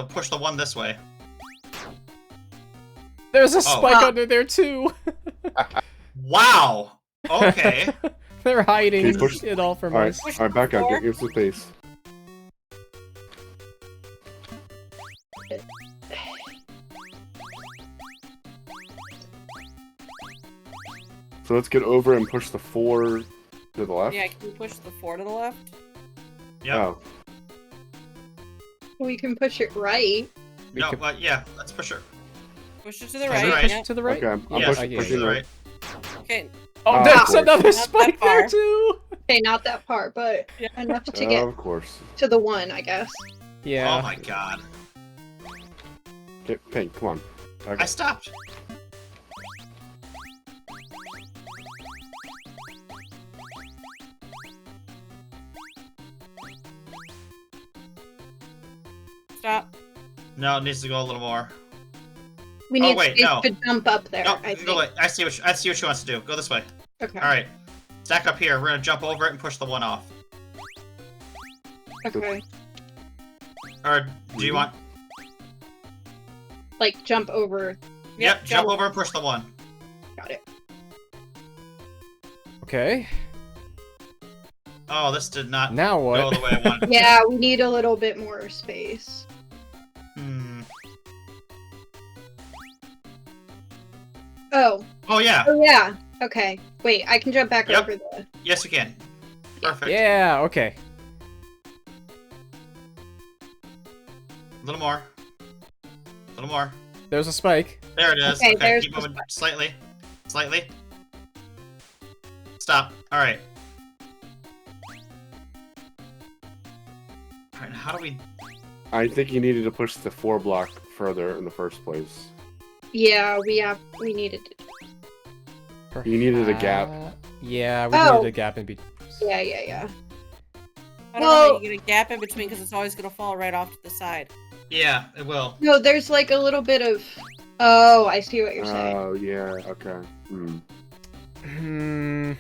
push the 1 this way. There's a spike Ah. under there too. Wow! Okay. They're hiding Okay, push- it all from all right, us. all right, back out. Four. Give us the space. So let's get over and push the 4 to the left. Yeah, can you push the 4 to the left? Yep. Oh, We can push it right. We No, could- but yeah, let's push her. Push it to the Push right. it right. Push Yeah. it to the right. okay. I'm Yes, I get push it. to the right. Okay. Oh, Ah, of there's course. another Not spike that far. there too. Okay, not that far, but Yeah. enough to get Of course. to the 1, I guess. Yeah. Oh my god. Okay, Pink, come on. Okay. I stopped. Stop. No, it needs to go a little more. We Oh, need wait, space no. to jump up there, No, I think. go away. I see what she wants to do. Go this way. Okay. Alright. Stack up here. We're gonna jump over it and push the 1 off. Okay. Or do you want... Like, jump over. Yep, jump over and push the 1. Got it. Okay. Oh, this did not Now go what? the way I wanted. Yeah, we need a little bit more space. Hmm. Oh. Oh, yeah. Oh, yeah. Okay. Wait, I can jump back Yep. over the... Yes, you can. Perfect. Yeah. Okay. A little more. A little more. There's a spike. There it is. Okay, Okay, there's keep the moving slightly. Slightly. Stop. Alright. Alright, how do we... I think you needed to push the 4 block further in the first place. Yeah, we needed it. You needed a gap. Yeah, we Oh. needed a gap in between. Yeah, yeah, yeah. I don't know Well- how you get a gap in between because it's always gonna fall right off to the side. Yeah, it will. No, there's like a little bit of... Oh, I see what you're saying. Oh, yeah, okay. Hmm. Hmm.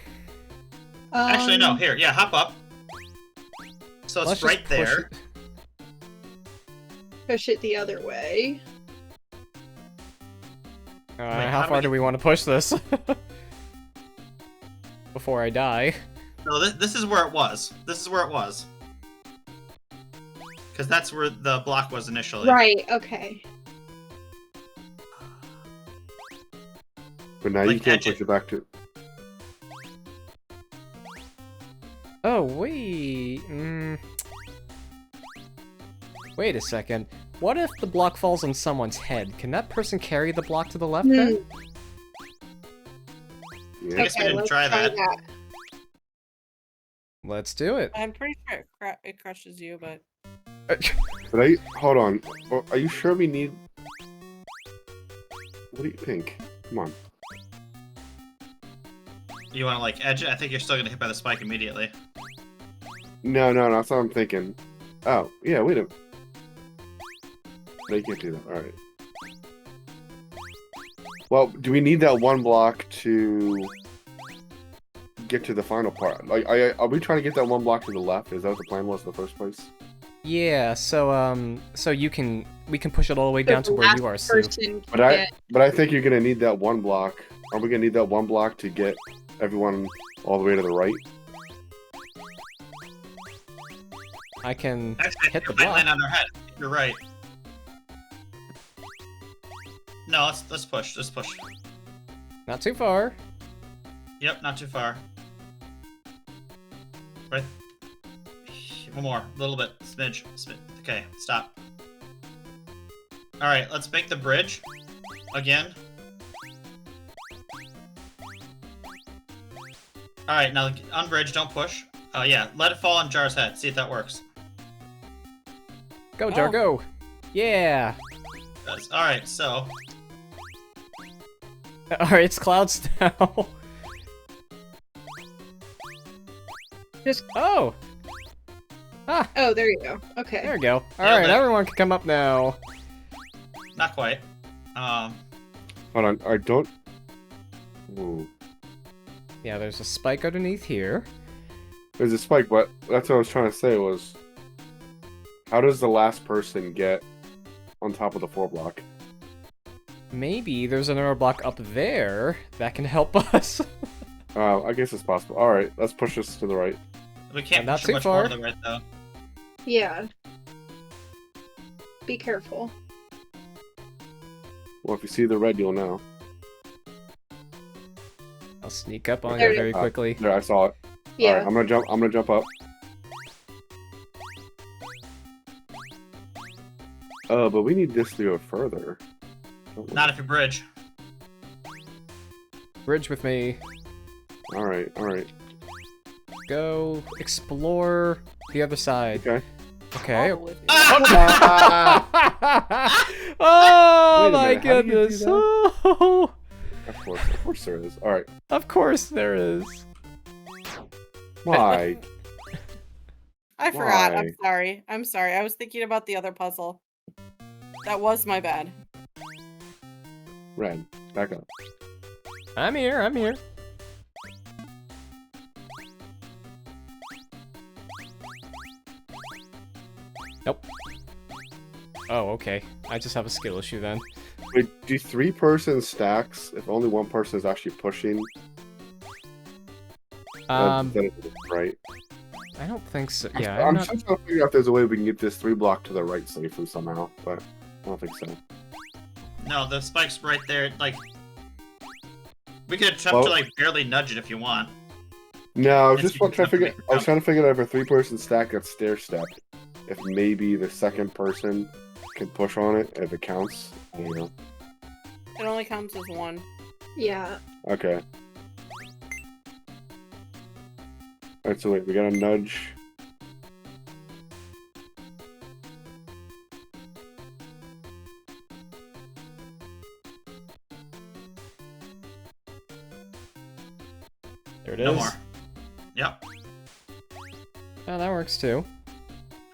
Actually, no. Here, yeah, hop up. So it's Let's just right push there. it. Push it the other way. How far do we want to push this? Before I die. No, this is where it was. This is where it was. Because that's where the block was initially. Right, okay. But now Like you can't edge it. push it back to. Oh, wait. Wait a second. What if the block falls on someone's head? Can that person carry the block to the left then? I guess we didn't let's try that. Let's do it. I'm pretty sure it crushes you, but But hold on. Are you sure we need? What do you think? Come on. You want to like edge it? I think you're still gonna hit by the spike immediately. No, that's what I'm thinking. Oh, yeah, wait a minute. No, you can't do that. Alright. Well, do we need that one block to get to the final part? Like, are we trying to get that one block to the left? Is that what the plan was in the first place? Yeah, so we can push it all the way down to where you are, Sue. But I think you're gonna need that one block. Are we gonna need that one block to get everyone all the way to the right? I can Actually, hit the it might block. land on their head. You're right. No, let's push. Let's push. Not too far. Yep, not too far. Right. One more, a little bit, smidge. Okay, stop. All right, let's make the bridge again. All right, now unbridge, don't push. Oh yeah, let it fall on Jar's head. See if that works. Go, Jar, go! Yeah! All right, so Alright, it's Clouds now. Just- Oh! Ah, Oh, there you go. Okay. there we go. Yeah, Alright, that- everyone can come up now. not quite. Hold on, I don't... Ooh. Yeah, there's a spike underneath here. There's a spike, but that's what I was trying to say was... How does the last person get on top of the 4 block? Maybe there's another block up there that can help us. I guess it's possible. Alright, let's push this to the right. We can't Not push too it much far. more to the right though. Yeah. Be careful. Well, if you see the red, you'll know. I'll sneak up on There you you very quickly. There, I saw it. Yeah. Alright, I'm gonna jump up. But we need this to go further. don't we? Not if you bridge. Bridge with me. Alright. Go explore the other side. Okay. Okay. I'll with you. Oh Wait a my minute, how do you do goodness. that? Oh, Of course there is. Alright. of course there is. Why? I forgot. I'm Why? sorry. I'm sorry. I was thinking about the other puzzle. That was my bad. Red, back up. I'm here. Nope. Oh, okay. I just have a skill issue then. Wait, do 3-person stacks if only one person is actually pushing? Then it's right. I don't think so. Yeah, I'm I'm not... just trying to figure out if there's a way we can get this 3 block to the right safely somehow, but I don't think so. No, the spike's right there. Like, we could attempt to like barely nudge it if you want. No, I was It's just trying to figure. something I was trying to figure out if a 3-person stack that's stair stepped, if maybe the second person can push on it if it counts. I don't know. It only counts as 1. Yeah. Okay. Alright, so wait, we gotta nudge. There it is. No more. Yep. Oh, that works too.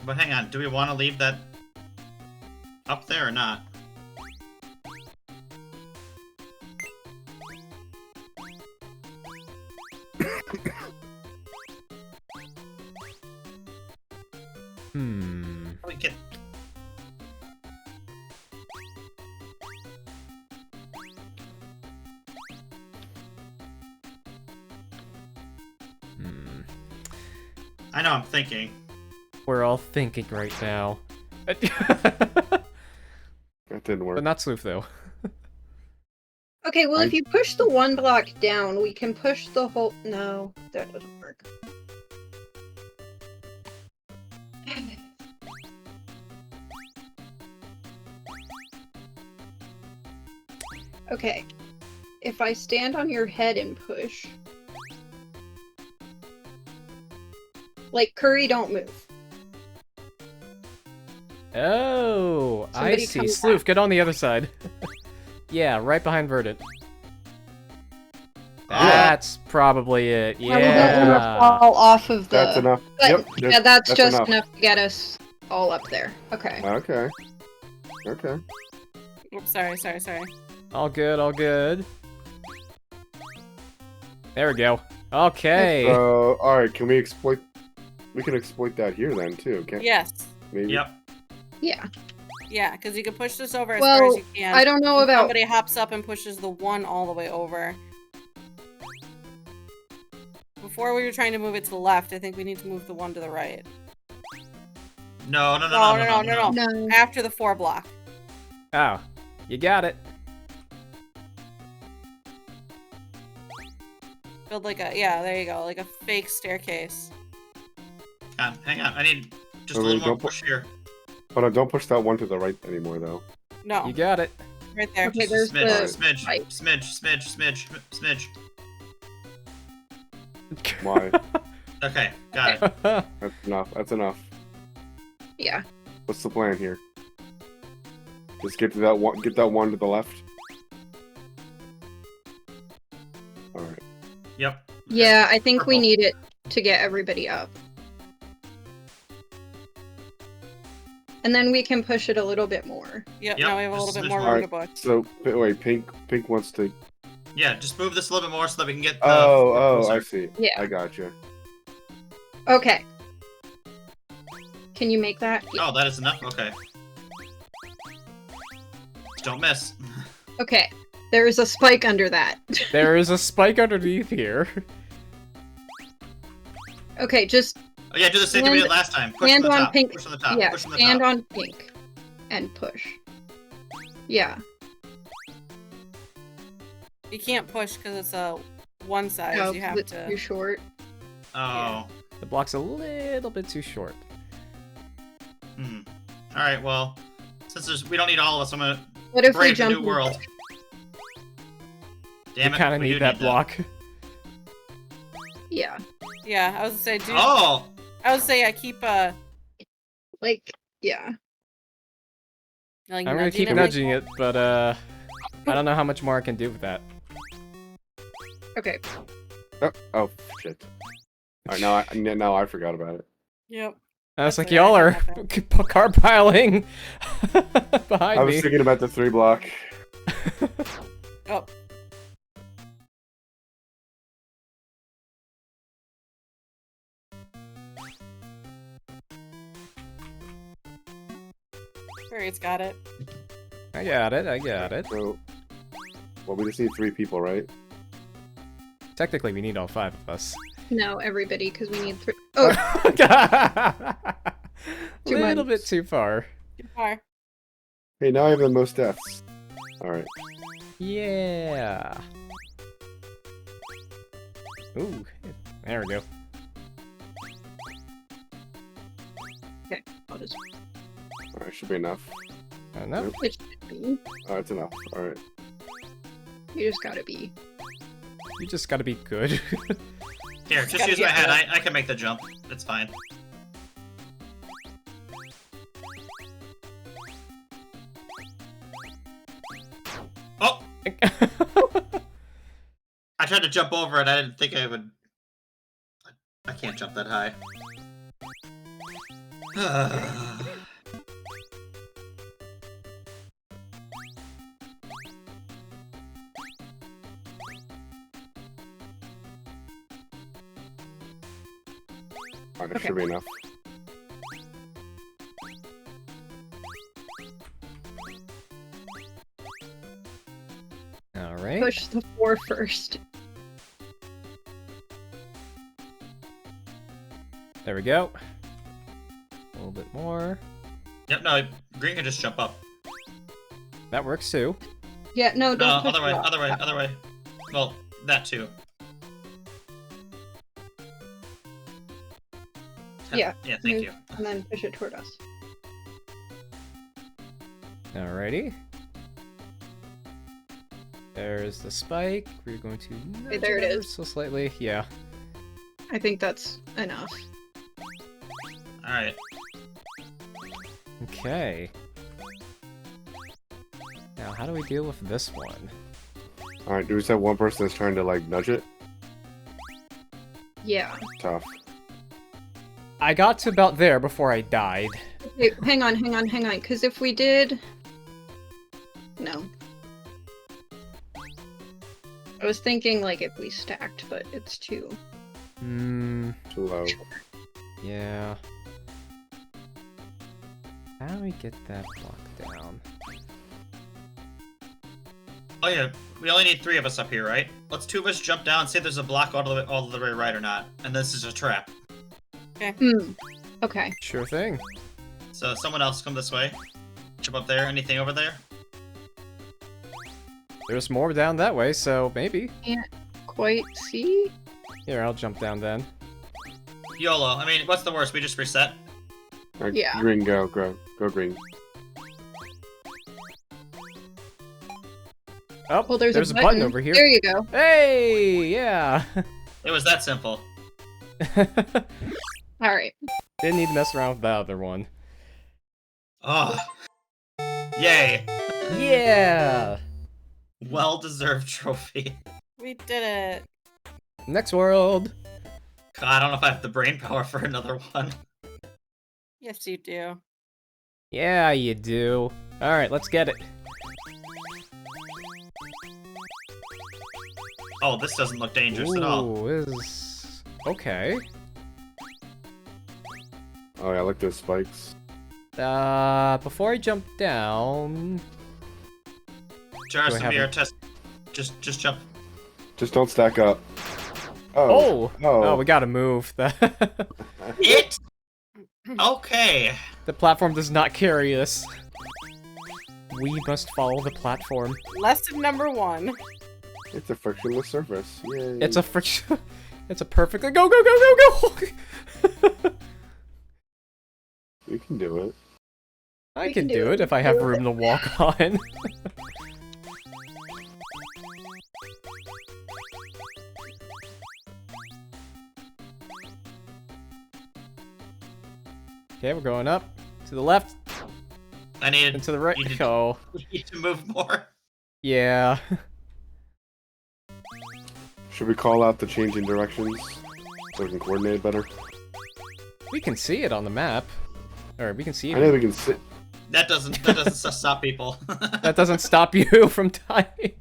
But hang on, do we want to leave that up there or not? We get. I know I'm thinking. We're all thinking right now. That didn't work. But not Sleuth, though. Okay, well, if you push the 1 block down, we can push the whole... No, that doesn't work. Okay. If I stand on your head and push... Like, Curry, don't move. Oh, Somebody I see. come Sloof, back. get on the other side. Yeah, right behind Verdant. That's probably it. Now we don't want to Yeah. fall off of the... That's enough. But, Yep. yeah, that's just enough. enough to get us all up there. Okay. Okay. Okay. Oops, sorry. All good, all good. There we go. Okay. So, all right. Can we exploit? We can exploit that here then too. Can't? Yes. Maybe. Yep. Yeah. Yeah, because you can push this over as Well, far as you can. I don't know and about... Somebody hops up and pushes the one all the way over. Before we were trying to move it to the left, I think we need to move the one to the right. No. No. After the 4 block. Oh, you got it. Build like a, yeah, there you go, like a fake staircase. Hang on. I need just a Okay, little more don't put- push here. Hold on, don't push that one to the right anymore though. No, You got it. right there. Okay, Just a there's smidge. Why? Okay, got it. That's enough. That's enough. Yeah. What's the plan here? Just get to that one. Get that one to the left. All right. Yep. Yeah, I think we Purple. need it to get everybody up. And then we can push it a little bit more. Yep, Yep, now we have a just little bit smidge more more. room to book. So wait, Pink wants to. Yeah, just move this a little bit more so that we can get the Oh, closer. I see. Yeah. I gotcha. Okay. Can you make that? Yeah. Oh, that is enough? Okay. Just don't miss. Okay. There is a spike under that. There is a spike underneath here. Okay, just Oh yeah, do the same thing we did last time. Push stand from the on top. pink. Push from the top. Yeah, Push from the stand top. on pink and push. Yeah. You can't push because it's a one size. No, you have it's to. too short. Oh. The block's a little bit too short. Hmm. All right. Well, since we don't need all of us, I'm gonna What if we brave the jump new in world. push? Damn You it. kind of we do need that block. Yeah. Yeah, I was gonna say, dude. Oh. I was gonna say, I keep Like, yeah. like I'm gonna nudging keep it nudging like it, but I don't know how much more I can do with that. Okay. Oh shit. All right, now I forgot about it. Yep. I was That's like, okay, y'all I are can have car piling behind I was me. thinking about the 3 block. Oh. Furry's got it. I got it. So, well, we just need 3 people, right? Technically, we need all 5 of us. No, everybody, because we need 3. Oh, Too Little much. bit too far. Too far. Hey, now I have the most deaths. All right. Yeah. Ooh, there we go. I'll just... All right, should be enough. No, It should be. Oh, it's enough. All right. You just gotta be. you just gotta be good. Here, just Gotta use my get head. there. I can make the jump. It's fine. Oh! I tried to jump over it. I didn't think I would. I can't jump that high. All right, that Okay. should be enough. All right. Push the 4 first. There we go. A little bit more. Yep, no, green can just jump up. That works too. Yeah, no, No, don't push other way, it up. other way. Well, that too. Yeah. Yeah, thank you. And then push it toward us. Alrighty. There's the spike. We're going to nudge there it over is. so slightly. Yeah. I think that's enough. Alright. Okay. Now, how do we deal with this one? Alright, do we just have one person that's trying to, like, nudge it? Yeah. Tough. I got to about there before I died. Wait, hang on, because if we did... No. I was thinking, like, if we stacked, but it's too... Hmm. Too low. Yeah. How do we get that block down? Oh yeah, we only need 3 of us up here, right? Let's 2 of us jump down, see if there's a block all the way right or not. And this is a trap. Okay. Sure thing. So someone else come this way. Jump up there. Anything over there? There's more down that way, so maybe. Can't quite see? Here, I'll jump down then. YOLO. I mean, what's the worst? We just reset? Alright, Yeah. Green, go green. Oh, Well, there's a button over here. There you go. Hey, yeah. It was that simple. Alright. Didn't need to mess around with the other one. Oh. Yay. Yeah. Well-deserved trophy. We did it. Next world. God, I don't know if I have the brain power for another one. Yes, you do. Yeah, you do. All right, let's get it. Oh, this doesn't look dangerous at all. Ooh, this is... Okay. Oh yeah, I like those spikes. Before I jump down... Jarsamir, test. Just jump. Just don't stack up. Oh! Oh. Oh, we gotta move. It? Okay. The platform does not carry us. We must follow the platform. Lesson number 1. It's a frictionless surface. Yay. It's a friction... It's a perfect... Go, go, go, go, go! You can do it. I We can can do do it it. if I have room to walk on. Okay, we're going up. To the left, I need. and to the right. You Oh, need to move more. yeah. Should we call out the changing directions so we can coordinate better? We can see it on the map. Or we can see I know it. we can sit. That doesn't stop people. That doesn't stop you from dying.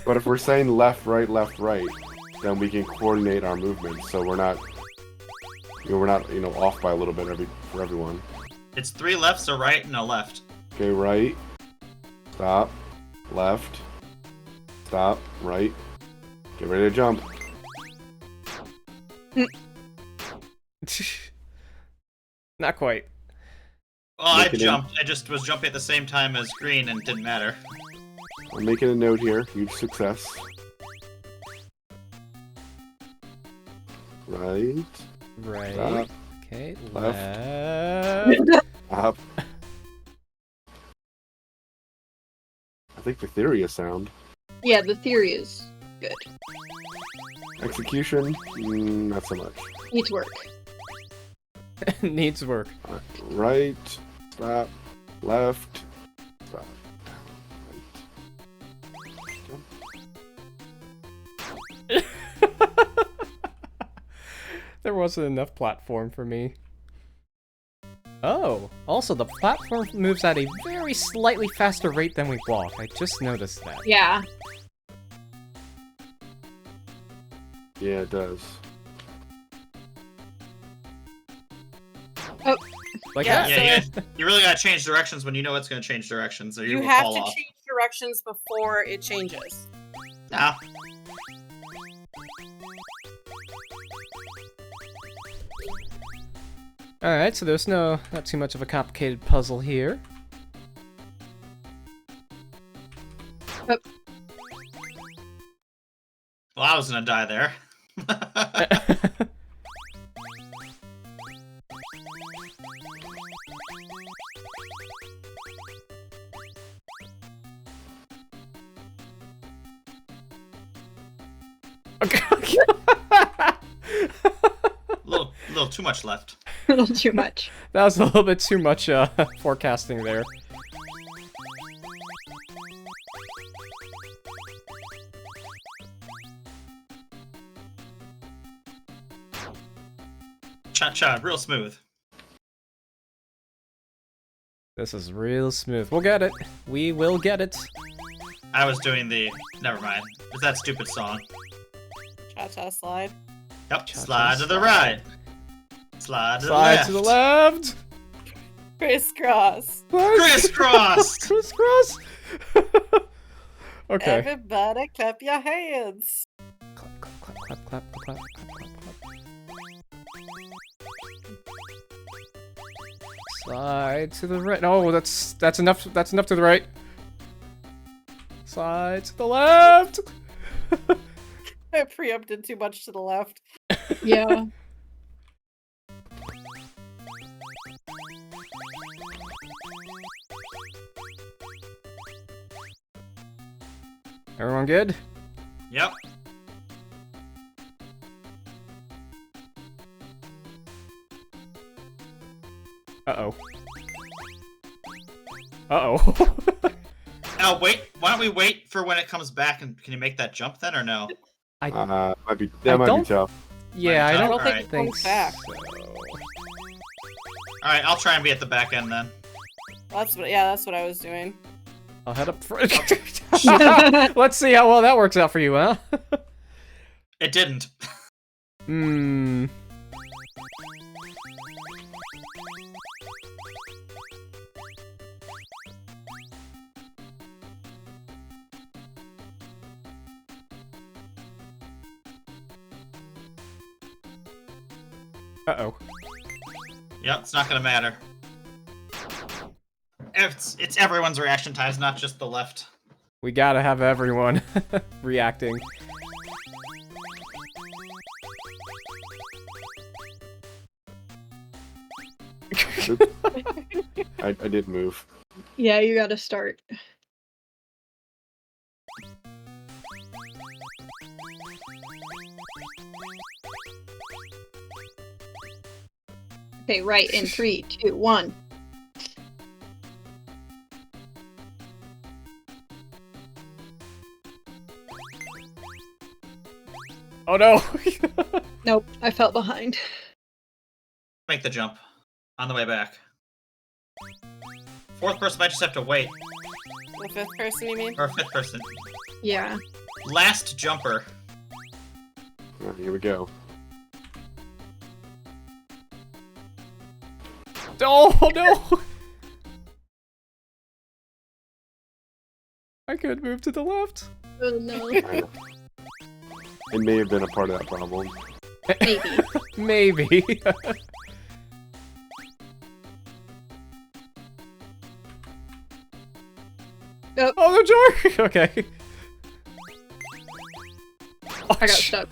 But if we're saying left, right, then we can coordinate our movements so we're not, off by a little bit for everyone. It's 3 lefts, a right, and a left. Okay, right. Stop. Left. Stop. Right. Get ready to jump. Not quite. Well, I Make it in. jumped. I just was jumping at the same time as green and it didn't matter. I'm making a note here. Huge success. Right. Right. Stop. Okay, Left. left. Up. I think the theory is sound. Yeah, the theory is good. Execution, not so much. Needs work. Needs work. Right. Stop. Left. Stop. Right. There wasn't enough platform for me. Oh, also the platform moves at a very slightly faster rate than we walk. I just noticed that. Yeah. Yeah, it does. Like Yeah, that. Yeah, you really gotta change directions when you know it's gonna change directions, or you You will have fall to off. change directions before it changes. Ah, Alright, so there's not too much of a complicated puzzle here. well, I was gonna die there. Okay. Little too much left. A little too much. That was a little bit too much forecasting there. Cha-cha, real smooth. This is real smooth. We'll get it. We will get it. I was doing the... Never mind. It's that stupid song. Cha-cha slide. Yep, Cha-cha slide to the slide. right. Slide to the Slide left. to the left. Crisscross. Crisscross! Crisscross. Okay. Everybody clap your hands. Clap, clap, clap, clap, clap, clap, clap, clap, clap. Slide to the right. No, that's enough. That's enough to the right. Slide to the left. I preempted too much to the left. Yeah. Everyone good? Yep. Uh-oh. Uh-oh. Now, wait. Why don't we wait for when it comes back, and can you make that jump then, or no? I might be I might don't- be tough. yeah, I don't Alright. think Comes back. so. Alright, I'll try and be at the back end then. That's what I was doing. I'll head up front. Let's see how well that works out for you, huh? It didn't. Hmm. Uh-oh. Yep, it's not gonna matter. It's everyone's reaction times, not just the left. We gotta have everyone reacting. I did move. Yeah, you gotta start. Okay, right in 3, 2, 1. Oh no! Nope, I fell behind. Make the jump. On the way back. Fourth person might just have to wait. The fifth person, you mean? Or fifth person. Yeah. Last jumper. Oh, here we go. Oh no! I could move to the left. Oh no. I know. It may have been a part of that problem. Maybe. Maybe. Oh, Oh, the jar! Okay. Oh, I got stuck.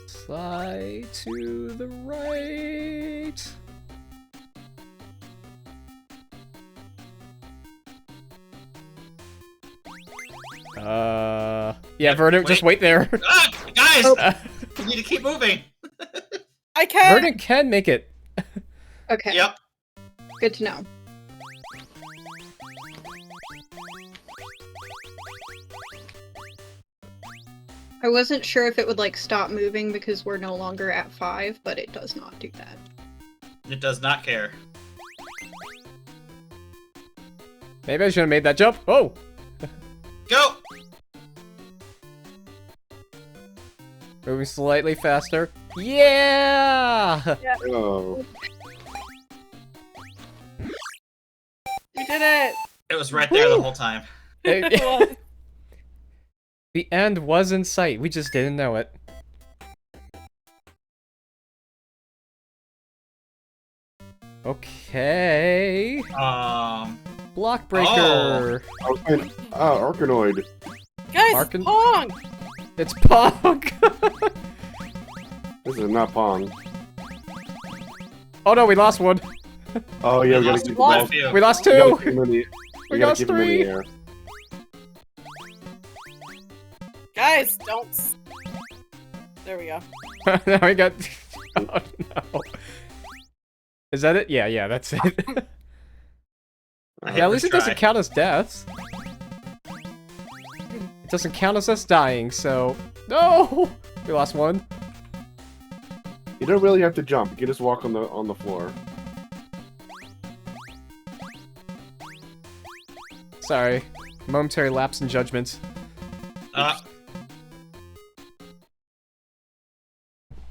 Slide to the right. Yeah, Verdant, just wait there. Ah, guys! Uh, You need to keep moving! I can! Verdant can make it. Okay. Yep. Good to know. I wasn't sure if it would like stop moving because we're no longer at 5, but it does not do that. It does not care. Maybe I should have made that jump. Oh! Go! Moving slightly faster. Yeah! Oh, We did it! It was right there the whole time. The end was in sight. We just didn't know it. Okay. Block breaker. I was playing, Arkanoid. Guys, Arkin- Pong! It's Pog. This is not Pong. Oh no, we lost one. Oh yeah, we gotta lost keep the quite a balls. few. We lost We gotta two. keep them in the, We gotta lost keep them in the three. air. Guys, don't. There we go. Now we got. Oh no. Is that it? Yeah, that's it. Yeah, at least it doesn't count as deaths. It doesn't count as us dying, so... No! We lost one. You don't really have to jump. You can just walk on the floor. Sorry. Momentary lapse in judgment.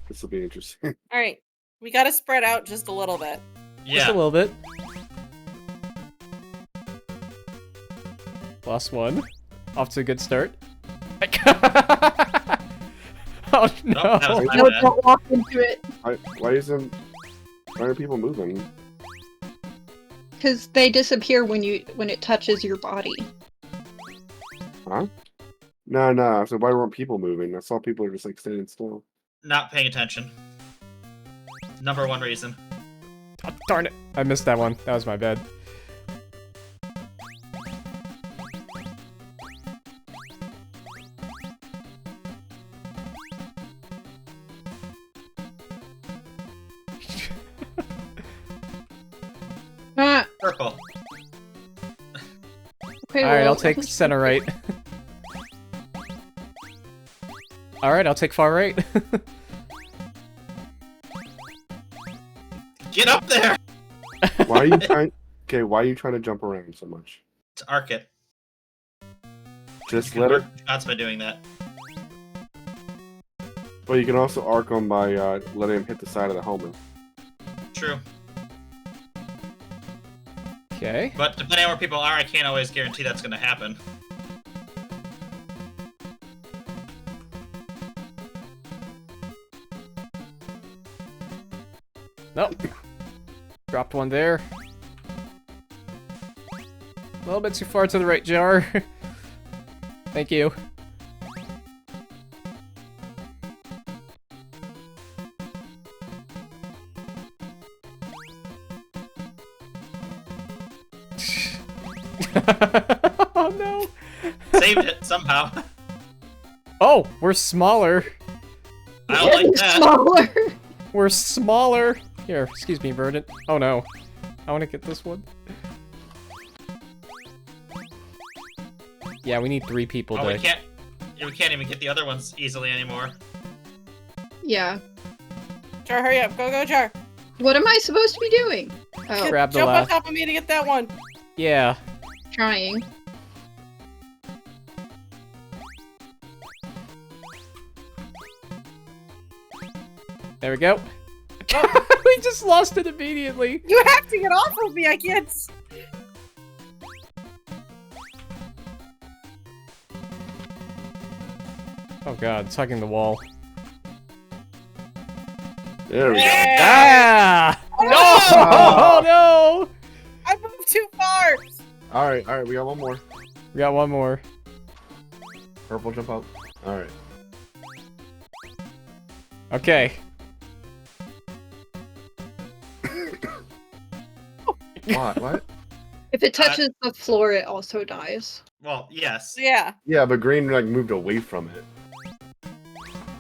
This will be interesting. Alright. We gotta spread out just a little bit. Yeah. Just a little bit. Lost one. Off to a good start. Oh no! Nope, that was my No, bad. don't walk into it. Why are people moving? Because they disappear when it touches your body. Huh? No. So why weren't people moving? I saw people are just like standing still. Not paying attention. Number one reason. Oh, darn it! I missed that one. That was my bad. Ah, Purple. okay, Alright, well, I'll take center right. Alright, I'll take far right. Get up there! Why are you trying? Okay, why are you trying to jump around so much? To arc it. Just You let can her. mark shots by doing that. Well, you can also arc them by letting him hit the side of the helmet. True. Okay. But depending on where people are, I can't always guarantee that's gonna happen. Nope. Dropped one there. A little bit too far to the right, Jar. Thank you. Oh no! Saved it somehow. Oh, we're smaller. I don't like that. Smaller. We're smaller. Here, excuse me, Verdant. Oh no. I want to get this one. Yeah, we need 3 people Oh, to... we can't even get the other ones easily anymore. Yeah. Jar, hurry up. Go, Jar. What am I supposed to be doing? Oh, Grab the Jump on left. top of me to get that one. Yeah. trying. There we go. We just lost it immediately. You have to get off of me. I can't. Oh god, it's hugging the wall. There we go. Ah! No! Oh. Oh no! I moved too far. All right, we got one more. We got one more. Purple, jump up. All right. Okay. What? If it touches the floor, it also dies. Well, yes. Yeah, Yeah, but green like moved away from it.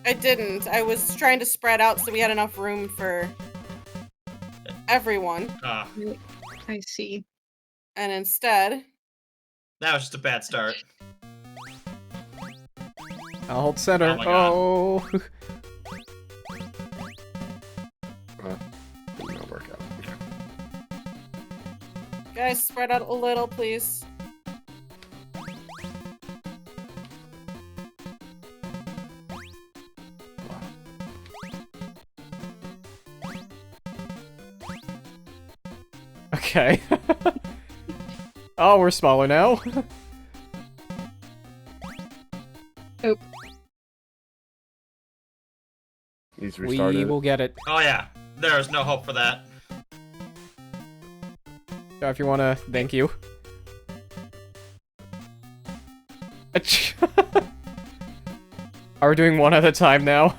I didn't. I was trying to spread out so we had enough room for everyone. I see. And instead, That was just a bad start. I'll hold center. Oh my God. Oh. Did not work out. guys, spread out a little, please. Okay. Oh, we're smaller now. He's We restarted. will get it. Oh yeah, there's no hope for that. So if you wanna, thank you. Are we doing one at a time now?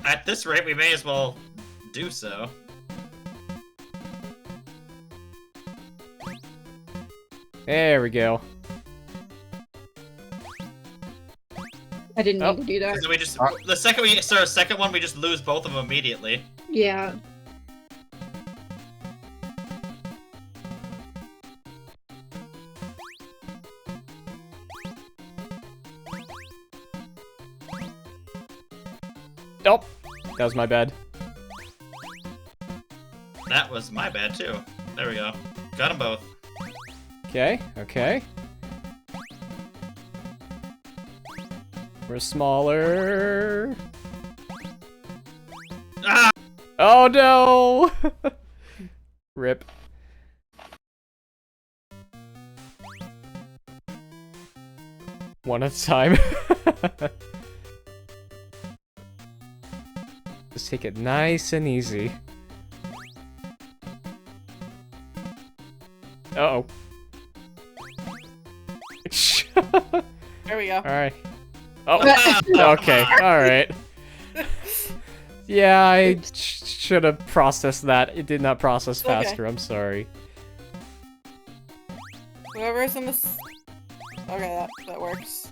At this rate, we may as well do so. There we go. I didn't mean to do that. So we just the second we start a second one, we just lose both of them immediately. Yeah. Nope. That was my bad. That was my bad too. There we go. Got them both. Okay, okay. We're smaller. Ah! Oh no! Rip. One at a time. Just take it nice and easy. Uh-oh. There we go. Alright. Oh, okay, alright. Yeah, I should have processed that. It did not process Okay. faster, I'm sorry. Whoever's in this. Okay, that works.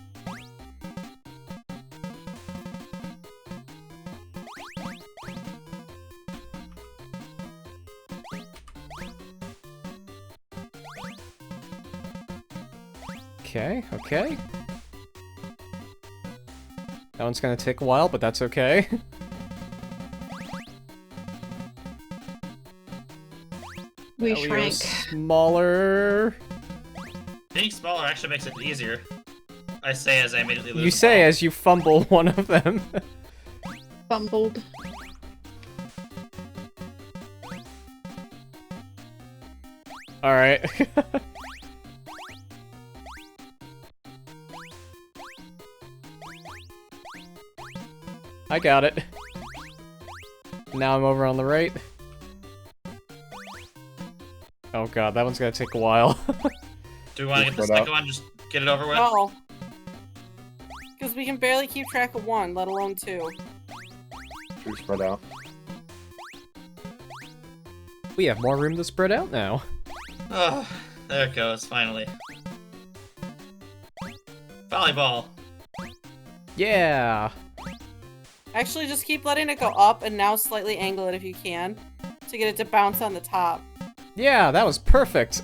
Okay, okay. That one's gonna take a while, but that's okay. We Now go shrank. smaller. Being smaller actually makes it easier. I say as I immediately lose. You them say all. as you fumble one of them. Fumbled. Alright. I got it. Now I'm over on the right. Oh god, that one's gonna take a while. Do we want to get the Spread out. second one? Just get it over with. No. Because we can barely keep track of one, let alone two. Should we spread out? We have more room to spread out now. Oh, there it goes. Finally. Volleyball. Yeah! Actually, just keep letting it go up and now slightly angle it if you can to get it to bounce on the top. Yeah, that was perfect!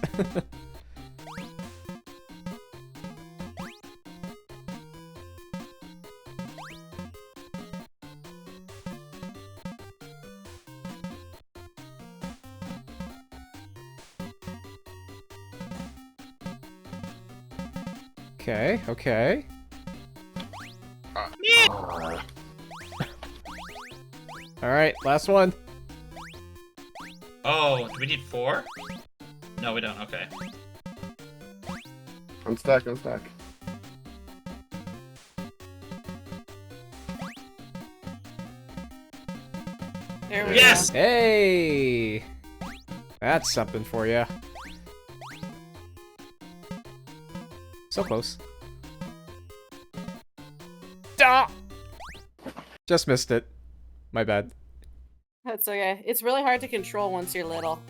Okay, okay. Alright, last one. Oh, do we need 4? No, we don't. Okay. Unstack, unstack. There we Yes! go. Hey! That's something for you. So close. Ah! Just missed it. My bad. That's okay. It's really hard to control once you're little.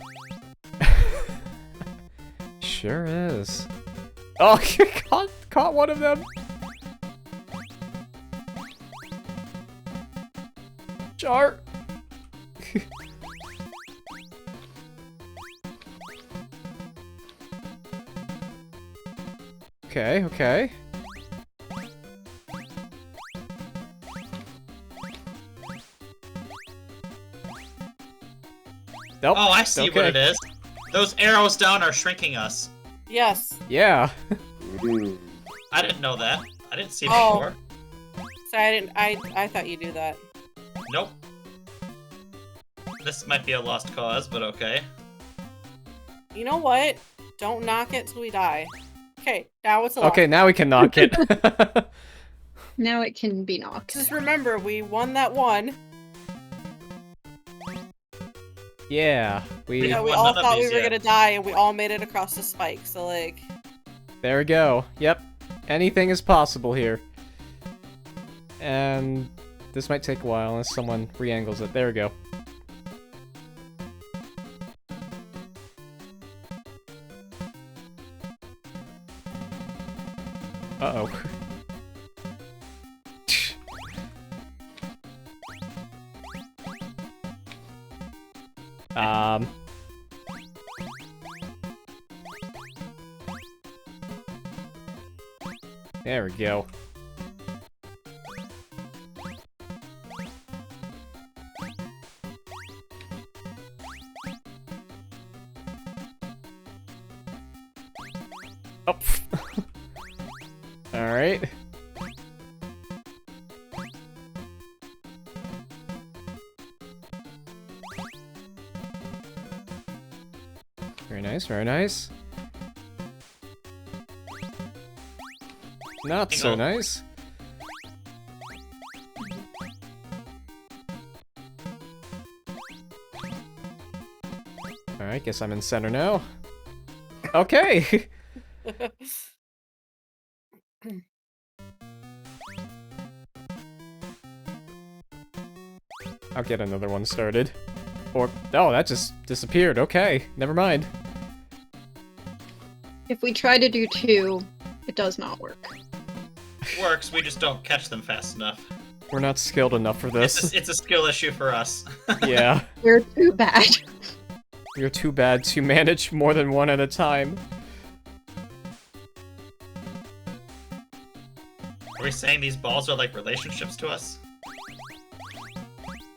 Sure is. Oh, caught one of them. Char. Okay, okay. Nope. Oh, I see what okay. it is. Those arrows down are shrinking us. Yes. Yeah. Mm. I didn't know that. I didn't see it Oh. before. Sorry, I didn't. I thought you do that. Nope. This might be a lost cause, but okay. You know what? Don't knock it till we die. Okay, now it's alive. Okay, now we can knock it. Now it can be knocked. Just remember, we won that one. Yeah, we. Yeah, we won all none of thought we these were yet. gonna die, and we all made it across the spike. So like, There we go. Yep. Anything is possible here. And this might take a while unless someone re-angles it. There we go. Uh-oh. There we go. Oh. All right. Very nice, very nice. Not so nice. Alright, guess I'm in center now. Okay! I'll get another one started. Or, oh, that just disappeared. Okay, never mind. If we try to do 2, it does not work. Works, we just don't catch them fast enough. We're not skilled enough for this. It's a skill issue for us. Yeah. We're too bad. You're too bad to manage more than one at a time. Are we saying these balls are like relationships to us?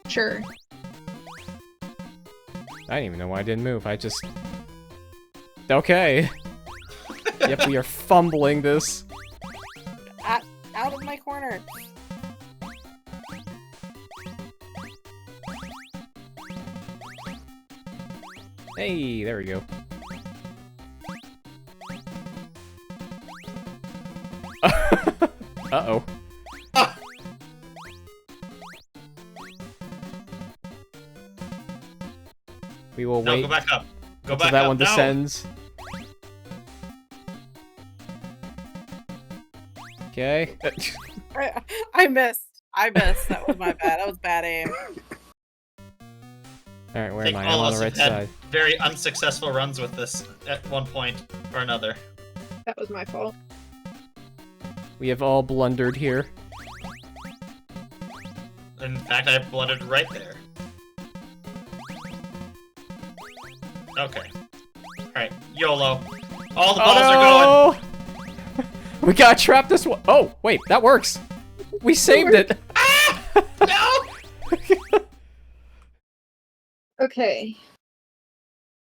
Sure. I didn't even know why I didn't move. I just... Okay. Yep, we are fumbling this. Out of my corner. Hey, there we go. Uh-oh. Ah! We will No, wait go back up. Go until back that up. one No. descends. Okay. I missed. That was my bad. That was bad aim. Alright, where I think am I? I'm all on of the us right have had side. very unsuccessful runs with this at one point or another. That was my fault. We have all blundered here. In fact, I blundered right there. Okay. Alright, YOLO. All the balls are going! We got trapped this one. Oh, wait, that works. We saved it. No! Okay.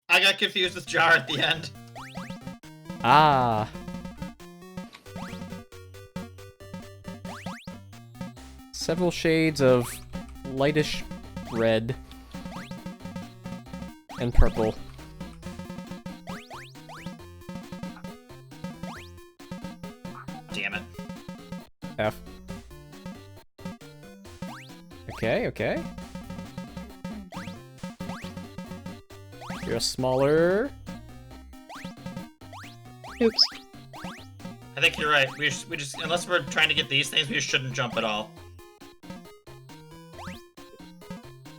I got confused with Jar at the end. Ah. Several shades of lightish red and purple. Damn it. F. Okay, okay. You're a smaller. Oops. I think you're right. We just unless we're trying to get these things, we just shouldn't jump at all.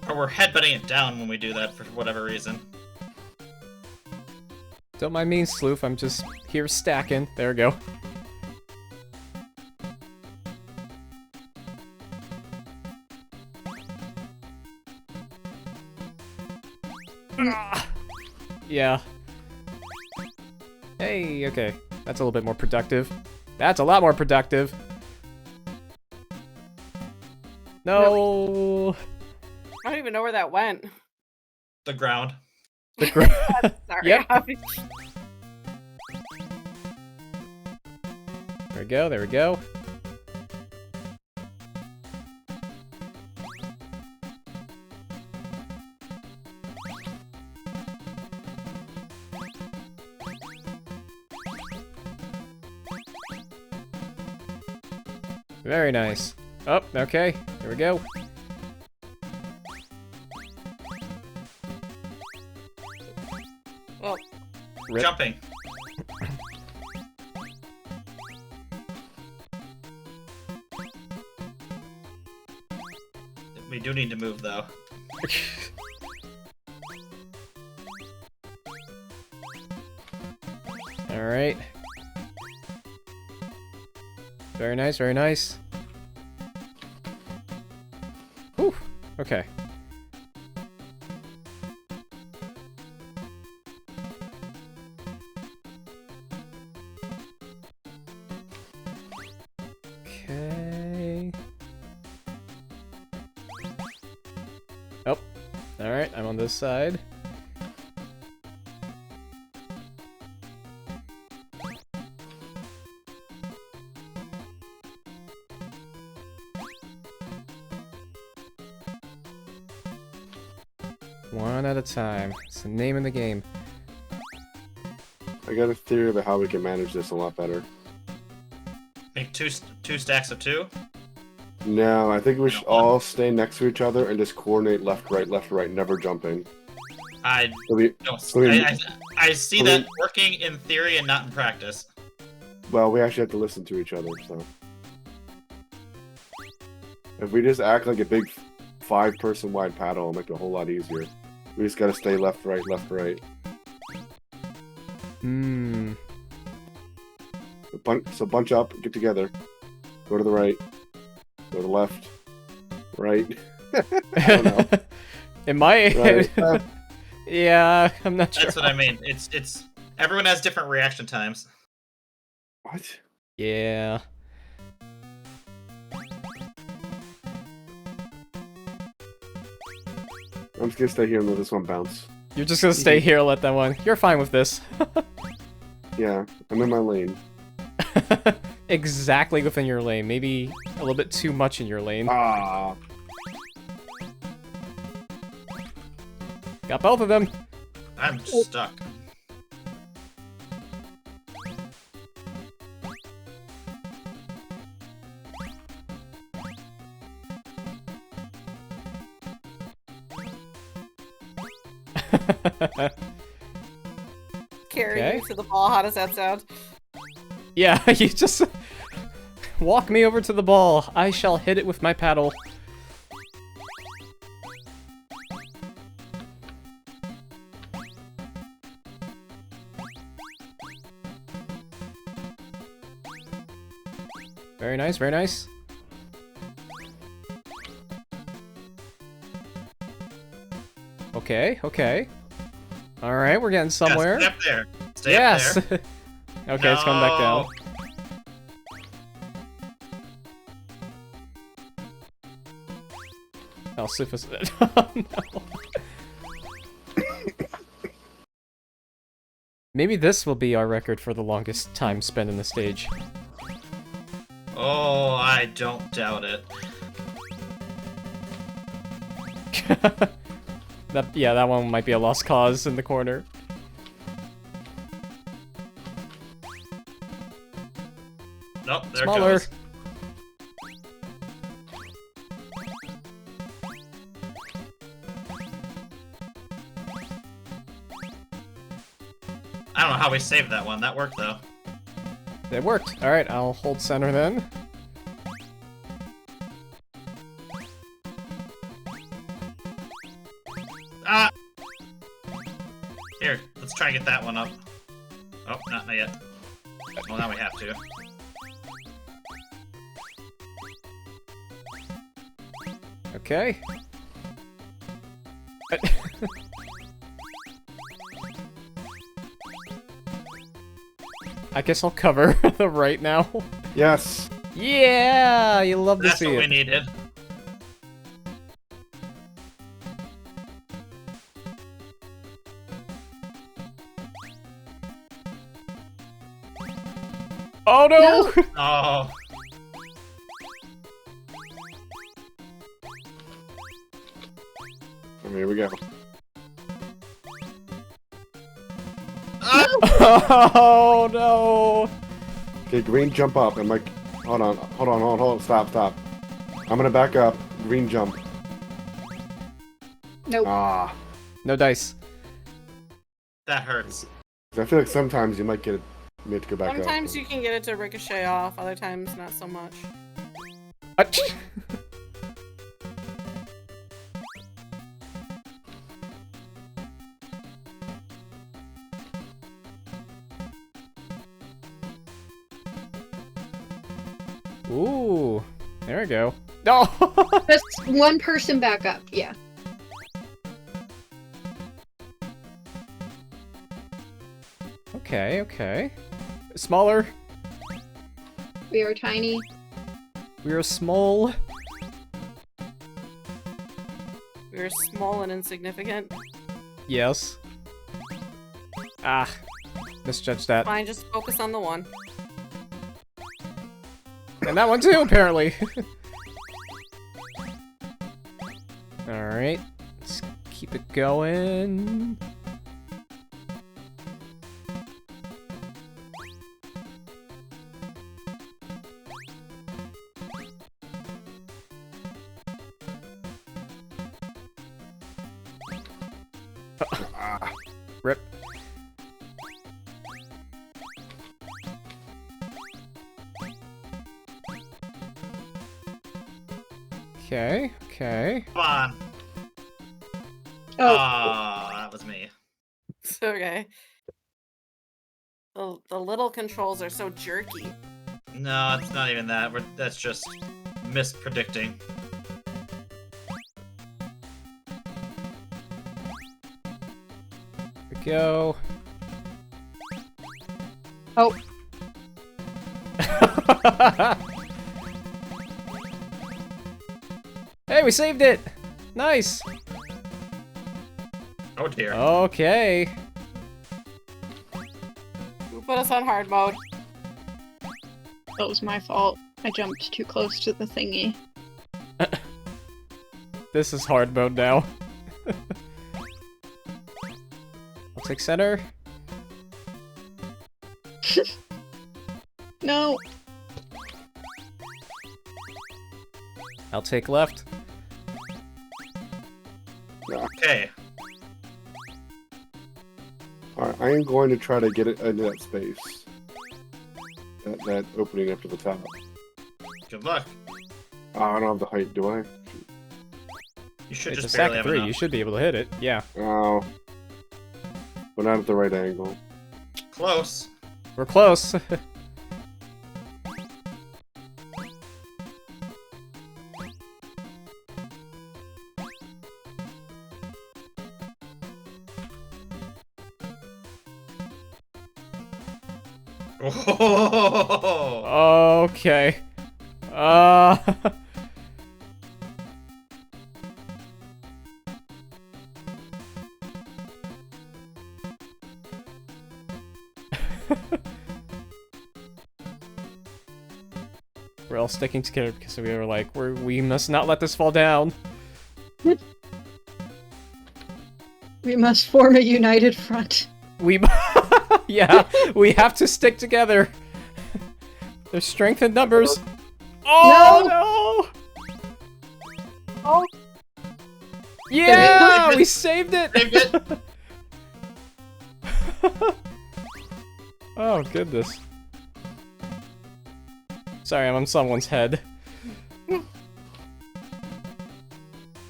Or we're headbutting it down when we do that for whatever reason. Don't mind me, Sloof. I'm just here stacking. There we go. Yeah. Hey, okay. That's a little bit more productive. That's a lot more productive. No. I don't even know where that went. The ground. The ground. Sorry. Yep. Abby. There we go, there we go. Very nice. Oh, okay. Here we go. Well, Rip. Jumping. We do need to move though. Alright. Very nice, very nice. Whew. Okay. Okay. Oh. Alright, I'm on this side. One at a time. It's the name of the game. I got a theory about how we can manage this a lot better. Make two stacks of 2. No, I think we should all stay next to each other and just coordinate left, right, never jumping. I So we, don't. so we- I see that working in theory and not in practice. well, we actually have to listen to each other, so. If we just act like a big 5-person wide paddle, it'll make it a whole lot easier. We just gotta stay left, right. Hmm. So bunch up, get together. Go to the right. Go to the left. Right. I don't know. It might. Right. Yeah, I'm not sure. That's what I mean. It's everyone has different reaction times. What? Yeah. I'm just gonna stay here and let this one bounce. You're just gonna stay here, let that one. You're fine with this. Yeah, I'm in my lane. Exactly within your lane. Maybe a little bit too much in your lane. Ah. Got both of them. I'm stuck. Carry Okay. you to the ball. How does that sound? Yeah, you just walk me over to the ball. I shall hit it with my paddle. Very nice, very nice. Okay, okay. Alright, we're getting somewhere. Yeah, stay up there. Stay Yes! up there. Okay, it's coming back down. Oh, Sifus. Oh, no. Maybe this will be our record for the longest time spent in the stage. Oh, I don't doubt it. Yeah, that one might be a lost cause in the corner. Nope, there Smaller. it goes. I don't know how we saved that one. That worked though. It worked. Alright, I'll hold center then. Ah! Here, let's try and get that one up. Oh, not yet. Well, now we have to. Okay. I guess I'll cover the right now. Yes. Yeah, you love to That's see what we it. needed. Oh no! Oh, And here we go. ah! Oh no! Okay, green jump up. I'm like, hold on. Stop. I'm gonna back up. Green jump. Nope. Ah. No dice. That hurts. I feel like sometimes you might get it. You have to go back up. Sometimes you can get it to ricochet off, other times not so much. Ooh, there we go. No! Just one person back up, yeah. Okay, okay. Smaller. We are tiny. We're small. We're small and insignificant. Yes. Ah. Misjudged that. Fine, just focus on the one. And that one too, apparently. Alright. Let's keep it going. Rip. Okay, okay. Come on. Oh, That was me. It's okay. The little controls are so jerky. No, it's not even that. That's just mispredicting. Here we go. oh, Hey, we saved it! Nice! Oh dear. Okay. Who put us on hard mode? that was my fault. I jumped too close to the thingy. This is hard mode now. I'll take center. No. I'll take left. Okay. Alright, I am going to try to get it into that space. That opening up to the top. Good luck. Oh, I don't have the height, do I? You should It's a just stack barely of have 3. enough. You should be able to hit it. Yeah. Oh. But not at the right angle. Close. We're close. Oh. Okay. We're all sticking together because we were like, we must not let this fall down. We must form a united front. We, yeah, we have to stick together. There's strength in numbers. Oh no! Oh, Yeah, we saved it. Saved it. Oh goodness. Sorry, I'm on someone's head.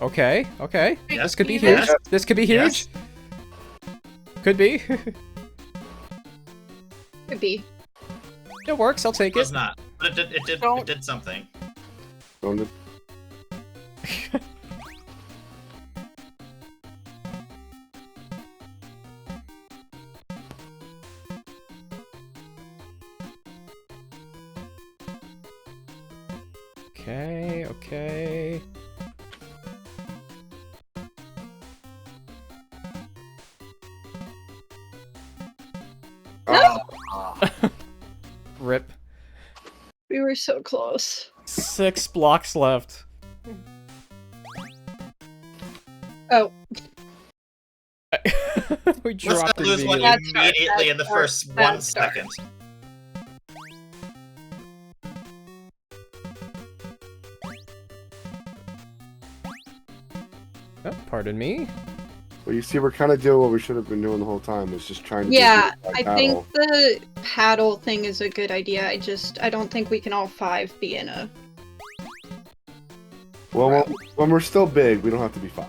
Okay, okay. Yes. This could be Even? huge. This could be huge. Yes. Could be. Could be. It works. I'll take It was it. not. But it did Don't- it did something. Don't it? Okay, okay. Oh. Rip. We were so close. 6 blocks left. Oh, We Let's dropped not lose one immediately. That's right, immediately in the that's first right, 1 that's right. second. Oh, pardon me. Well, you see, we're kind of doing what we should have been doing the whole time. Is just trying to. yeah, do I that think battle. the paddle thing is a good idea. I don't think we can all 5 be in a... Well, when we're still big, we don't have to be 5.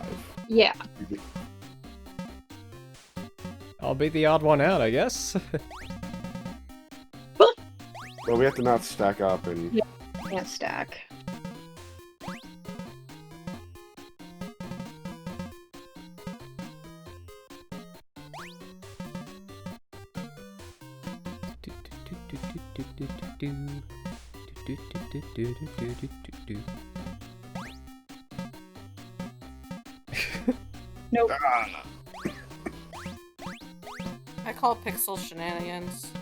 Yeah. I'll be the odd one out, I guess. Well, we have to not stack up and. Yeah. Can't stack. Nope. I call pixel shenanigans.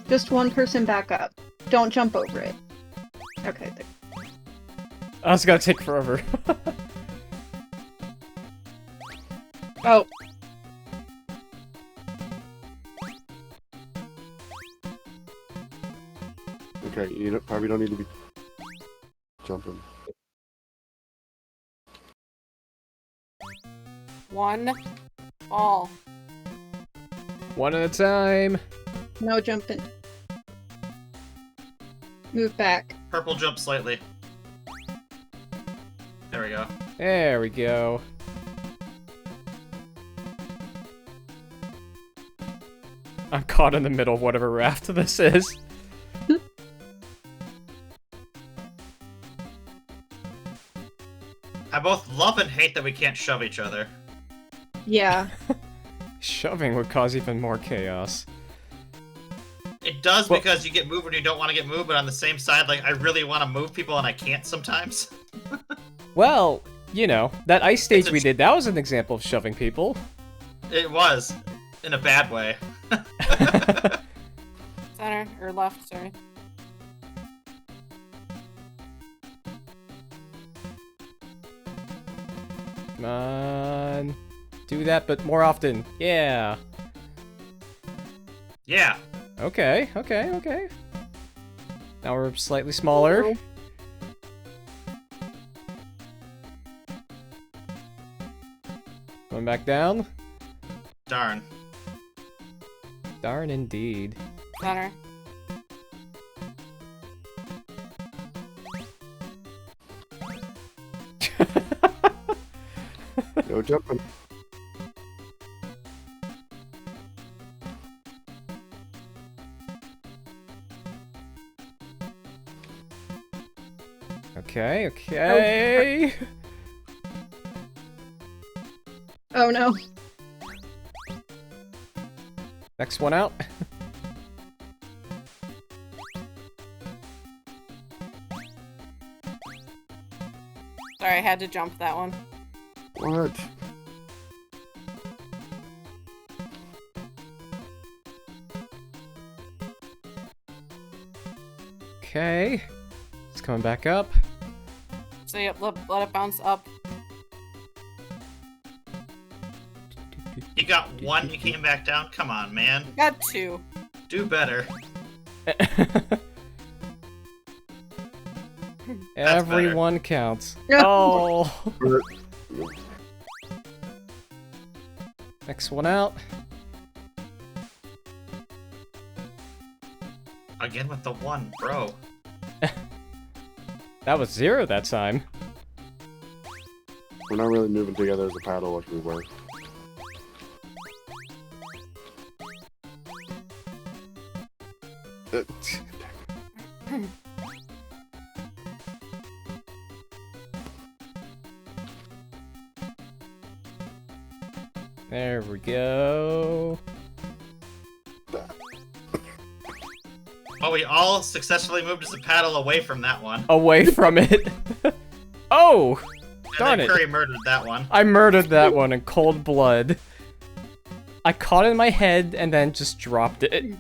Just one person back up. Don't jump over it. Okay, there. Oh, it's gonna take forever. Oh. Okay, you probably don't need to be jumping. One ball. One at a time. No jumping. Move back. Purple jump slightly. There we go. There we go. I'm caught in the middle of whatever raft this is. I both love and hate that we can't shove each other. Yeah. Shoving would cause even more chaos. It does Well- because you get moved when you don't want to get moved, but on the same side, like, I really want to move people and I can't sometimes. Well, you know, that ice stage It's a we did, that was an example of shoving people. It was. In a bad way. Center, or left, sorry. Come on. Do that, but more often. Yeah. Yeah. Okay, okay, okay. Now we're slightly smaller. Going back down. Darn. Darn indeed. Center. No jumping. Okay, okay. Oh no. Next one out. Sorry, I had to jump that one. What? Okay. It's coming back up. So yep, let it bounce up. You got one, you came back down? Come on, man. Got two. Do better. Everyone counts. No. Oh. Next one out. Again with the one, bro. That was 0 that time. We're not really moving together as a paddle like we were. There we go. Well, we all successfully moved as a paddle away from that one. Away from it. Oh! And darn then it. Curry murdered that one. I murdered that one in cold blood. I caught it in my head and then just dropped it.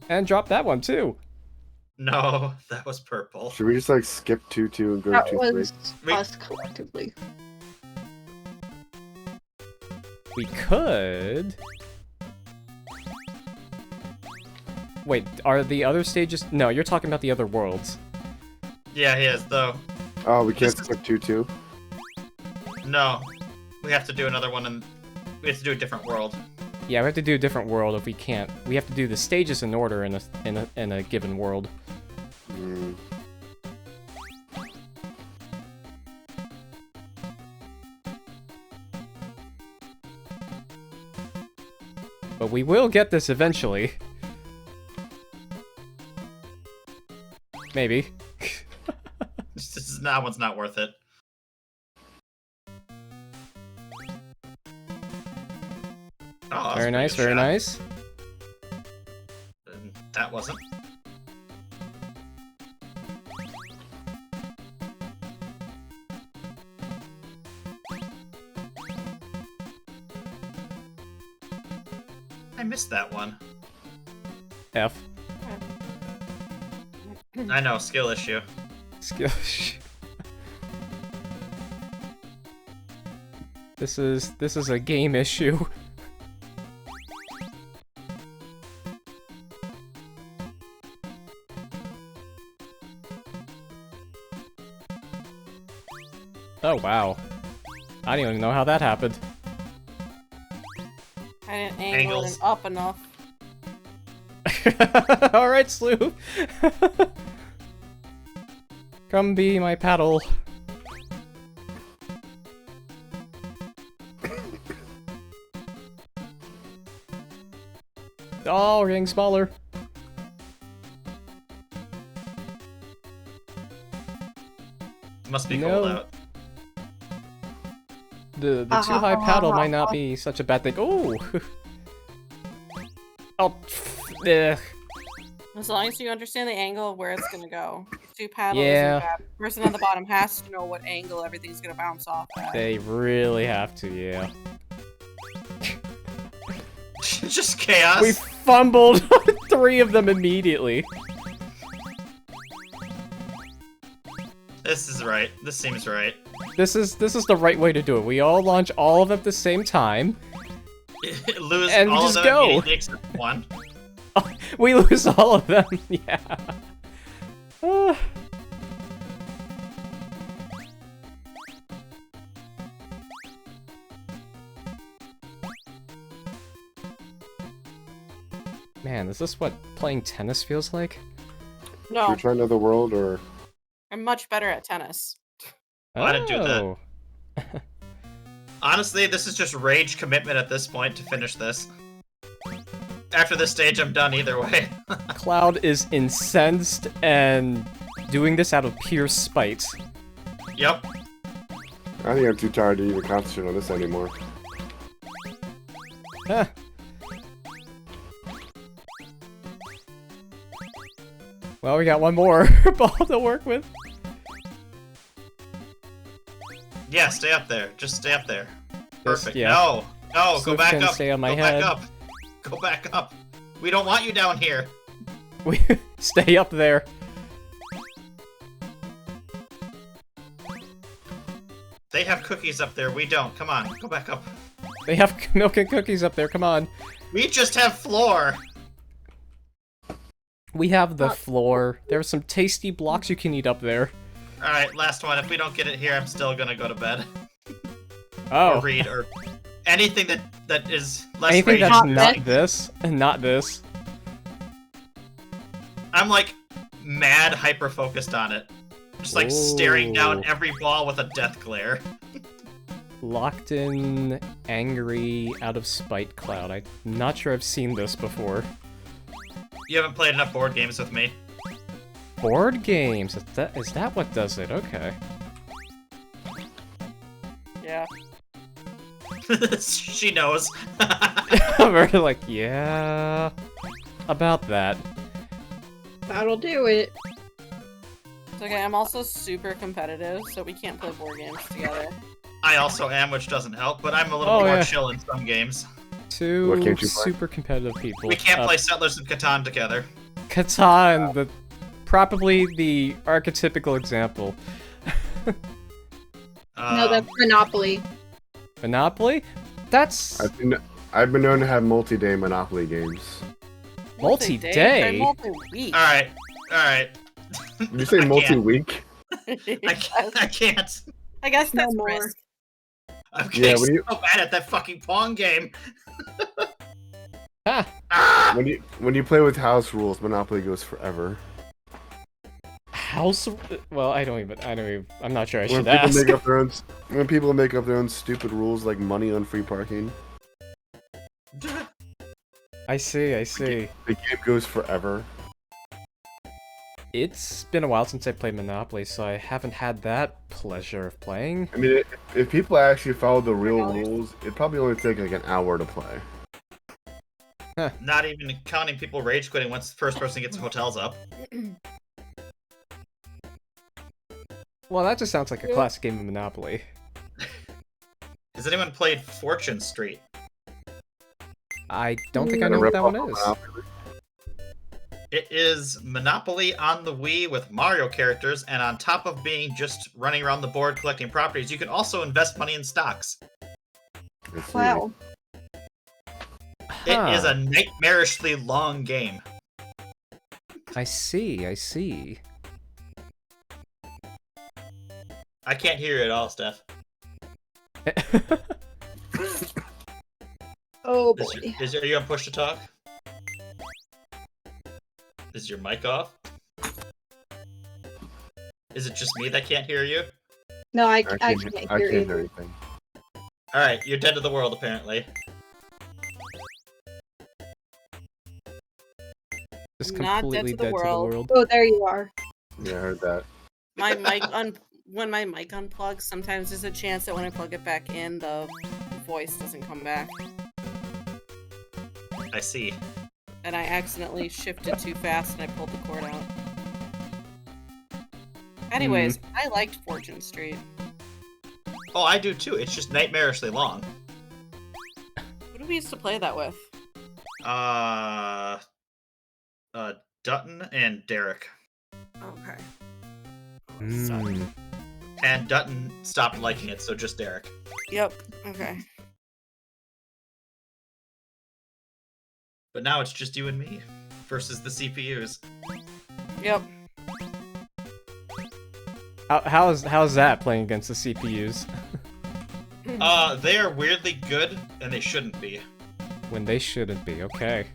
And dropped that one too. No, that was purple. Should we just like skip 2-2 and go That 2-3? was We- us collectively. We could... Wait, are the other stages... No, you're talking about the other worlds. Yeah, he is, though. Oh, we can't This is- skip 2-2? No. We have to do another one, and we have to do a different world. Yeah, we have to do a different world if we can't. We have to do the stages in order in a given world. Mm. But we will get this eventually. Maybe. That one's not worth it. Oh, that was Very a nice, pretty very good shot. nice. That wasn't. I missed that one. F. I know, skill issue. Skill. This is a game issue. Oh wow. I don't even know how that happened. I didn't angle Angles. it up enough. Alright, Sleuth. Come be my paddle. Oh, we're getting smaller. Must be No. cold out. The too high paddle might not be such a bad thing. Oh. Oh. Ugh. As long as you understand the angle of where it's gonna go. Two paddles. Yeah. The person on the bottom has to know what angle everything's gonna bounce off at. They really have to, yeah. Just chaos. We fumbled 3 of them immediately. This is right. This seems right. This is the right way to do it. We all launch all of them at the same time. Lose And all just of them go. immediately except one. We lose all of them. Yeah. Ah. Man, is this what playing tennis feels like? Should No, we try another world or? I'm much better at tennis. I didn't do that. Oh. Honestly, this is just rage commitment at this point to finish this. After this stage, I'm done either way. Cloud is incensed and doing this out of pure spite. Yep. I think I'm too tired to even concentrate on this anymore. Huh. Well, we got one more ball to work with. Yeah, stay up there. Just stay up there. Just- Perfect. yeah. No, no, Swift go back can up. stay on my go head. back up. Go back up. We don't want you down here. We stay up there. They have cookies up there. We don't. Come on, go back up. They have milk and cookies up there. Come on. We just have floor. We have the floor. There's some tasty blocks you can eat up there. All right, last one. If we don't get it here, I'm still gonna go to bed Oh. or read or anything that is less Anything rage. that's Not not this and not this. I'm like mad hyper focused on it. Just like staring down Ooh. every ball with a death glare. Locked in, angry, out of spite Cloud. I'm not sure I've seen this before. You haven't played enough board games with me. Board games. Is that what does it? Okay. Yeah. She knows. We're like, yeah, about that. That'll do it. It's okay, I'm also super competitive, so we can't play board games together. I also am, which doesn't help, but I'm a little Oh, more yeah. chill in some games. What Two can't you play? super competitive people. We can't play Settlers of Catan together. Catan, probably the archetypical example. No, that's Monopoly. Monopoly? That's I've been known to have multi-day Monopoly games. Multi-day? Multi-week. Alright, alright. Did you say I can't. multi-week? I can't. I guess No that's more. risk. I'm Yeah, getting when you- so bad at that fucking Pong game. Ah, Ah! When you play with house rules, Monopoly goes forever. house. Well, I'm not sure I When should people ask. make up their own, when people make up their own stupid rules like money on free parking, I see. the game goes forever. It's been a while since I played Monopoly, so I haven't had that pleasure of playing. I mean, if people actually follow the real rules, it'd probably only take like an hour to play. Not even counting people rage quitting once the first person gets hotels up. Well, that just sounds like a classic game of Monopoly. Has anyone played Fortune Street? I don't think I know what that one is. It is Monopoly on the Wii with Mario characters, and on top of being just running around the board collecting properties, you can also invest money in stocks. Wow. It is a nightmarishly long game. I see, I see. I can't hear you at all, Steph. Oh boy. Are you on push to talk? Is your mic off? Is it just me that can't hear you? No, I can't hear you. anything. Alright, you're dead to the world, apparently. Just Not completely dead to the dead to the world. Oh, there you are. Yeah, I heard that. My mic when my mic unplugs, sometimes there's a chance that when I plug it back in, the voice doesn't come back. I see. And I accidentally shifted too fast and I pulled the cord out. Anyways, I liked Fortune Street. Oh, I do too. It's just nightmarishly long. Who do we used to play that with? Dutton and Derek. Okay. And Dutton stopped liking it, so just Derek. Yep. Okay. But now it's just you and me versus the CPUs. Yep. How's that playing against the CPUs? They are weirdly good, and they shouldn't be. When they shouldn't be, okay.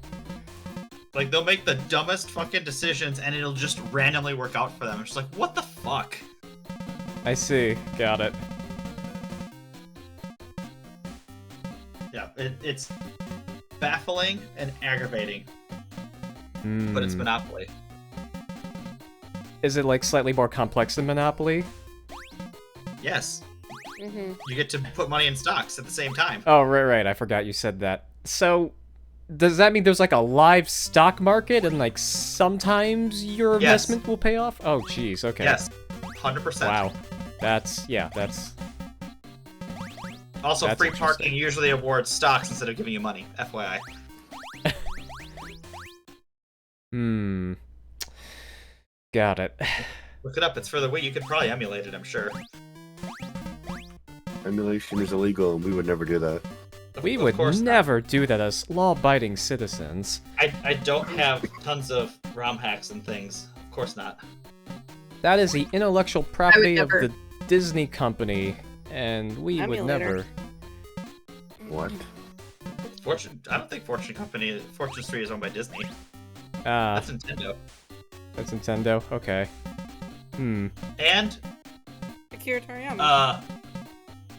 Like, they'll make the dumbest fucking decisions, and it'll just randomly work out for them. It's just like, what the fuck? I see. Got it. Yeah, it's baffling and aggravating. But it's Monopoly. Is it, like, slightly more complex than Monopoly? Yes. Mm-hmm. You get to put money in stocks at the same time. Oh, right. I forgot you said that. So, does that mean there's, like, a live stock market, and, like, sometimes your investment will pay off? Oh, jeez, okay. Yes. 100%. Wow. That's... Also, That's free interesting. parking usually awards stocks instead of giving you money. FYI. Got it. Look it up. It's for the Wii. You could probably emulate it, I'm sure. Emulation is illegal, and we would never do that. We Of would course not. never do that as law-abiding citizens. I don't have tons of ROM hacks and things. Of course not. That is the intellectual property of never. the Disney company, and we would Emulator. never. What? I don't think Fortune Street is owned by Disney. Ah, That's Nintendo. that's Nintendo? Okay. And, Akira Toriyama.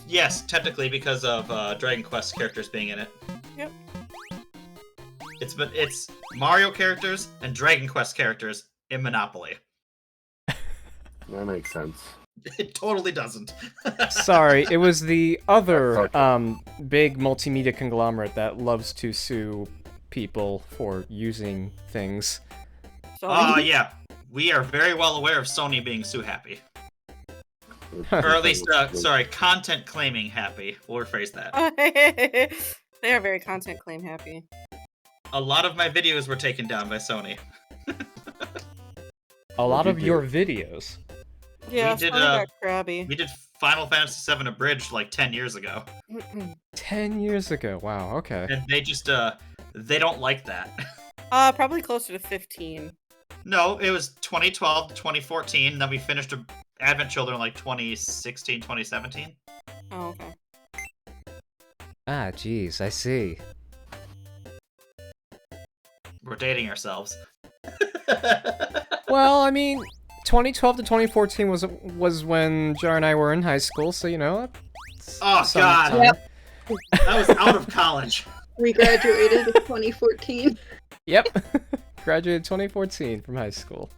yes, technically because of Dragon Quest characters being in it. Yep. It's Mario characters and Dragon Quest characters in Monopoly. That makes sense. It totally doesn't. Sorry, it was the other big multimedia conglomerate that loves to sue people for using things. So Yeah. We are very well aware of Sony being sue happy. Or at least, content claiming happy. We'll rephrase that. they are very content claim happy. A lot of my videos were taken down by Sony. A lot of your videos. Yeah, We did, Sony got crabby. We did Final Fantasy VII Abridged like 10 years ago. 10 years ago, wow, okay. And they just, they don't like that. Probably closer to 15. No, it was 2012 to 2014, and then we finished Advent Children like 2016, 2017. Oh, okay. Ah, jeez, I see. We're dating ourselves. Well, I mean, 2012 to 2014 was when Jar and I were in high school, so you know. Oh, some God. time. Yep. I was out of college. We graduated in 2014. Yep. Graduated 2014 from high school.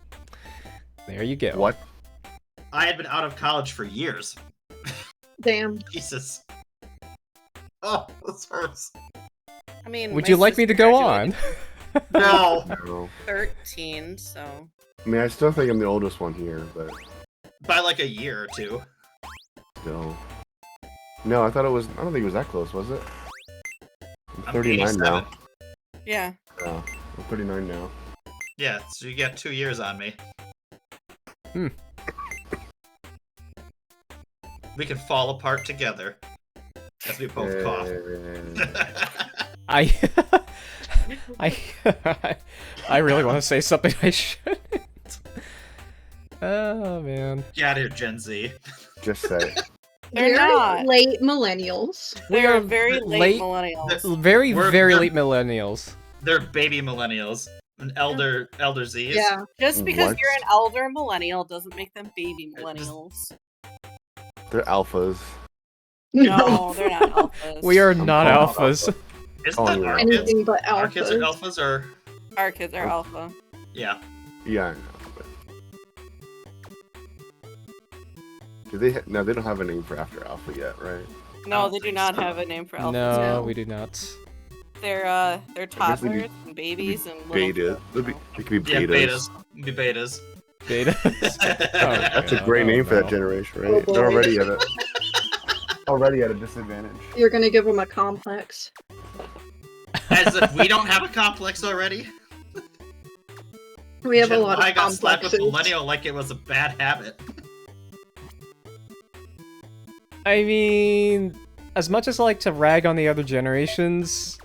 There you go. What? I had been out of college for years. Damn. Jesus. Oh, this hurts. I mean, Would my you like me to sister go graduated on? No. No. 13, so. I mean, I still think I'm the oldest one here, but By like a year or two. still. No, I thought it was. I don't think it was that close, was it? I'm I'm 39 now. 87. Yeah. Yeah, I'm 39 now. Yeah, so you got 2 years on me. Hmm. We can fall apart together. As we both cough. I I really want to say something I shouldn't. Oh man. Get out of here, Gen Z. Just say. They're We're not. late millennials. They are are very late late- millennials. Very, We're- very they're- late millennials. They're baby millennials. And elder Zs. Yeah. Just because What? you're an elder millennial doesn't make them baby millennials. They're alphas. No, they're not alphas. We are I'm not calling alphas. alpha. Isn't Oh, that yeah. our kids? Anything but Our kids are alphas. alphas or Our kids are alpha. yeah. Yeah, I know. But... Do they? No, they don't have a name for after alpha yet, right? No, they do not have a name for alphas. No, No. we do not. They're they'd be toddlers and babies and little Beta. kids. They could be Yeah, betas. betas. Be betas. Beta. That's a great name for that generation, right? Oh, boy. They're already at a already at a disadvantage. You're gonna give them a complex. As if we don't have a complex already. We have a Gen lot Y of got slapped with complexes. millennial like it was a bad habit. I mean, as much as I like to rag on the other generations,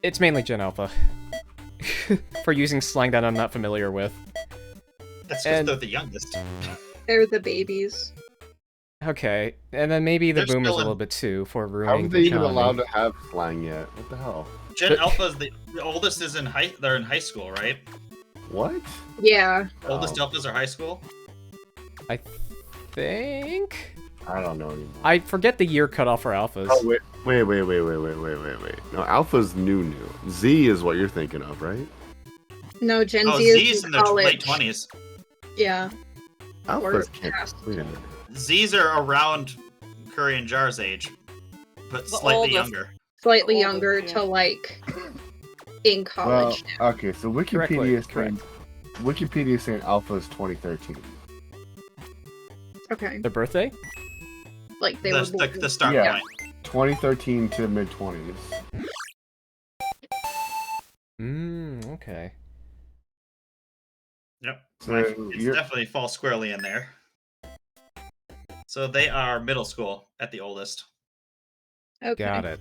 it's mainly Gen Alpha. For using slang that I'm not familiar with. That's because And- they're the youngest. They're the babies. Okay, and then maybe the They're boomers a still in- little bit too for How ruining are they even economy. allowed to have slang yet? What the hell? Gen Alpha is the oldest is in they're in high school, right? What? Yeah. Oldest Oh, Alphas are high school. I think I don't know anymore. I forget the year cutoff for alphas. Oh wait. No, alpha's new. Z is what you're thinking of, right? No, Gen Oh, Z is Z's in their college. late 20s. Yeah. Alpha's Or can't. past. Wait a minute. Z's are around Curry and Jar's age, but The slightly oldest. younger. Slightly Older, younger yeah. to like in Well, college now. okay, so Correctly, Wikipedia is saying alpha is 2013. Okay. Their birthday? Like they The, were the, born. the start Yeah. point. 2013 to mid 20s. Okay. Yep. So My kids you're- definitely fall squarely in there. So they are middle school at the oldest. Okay. Got it.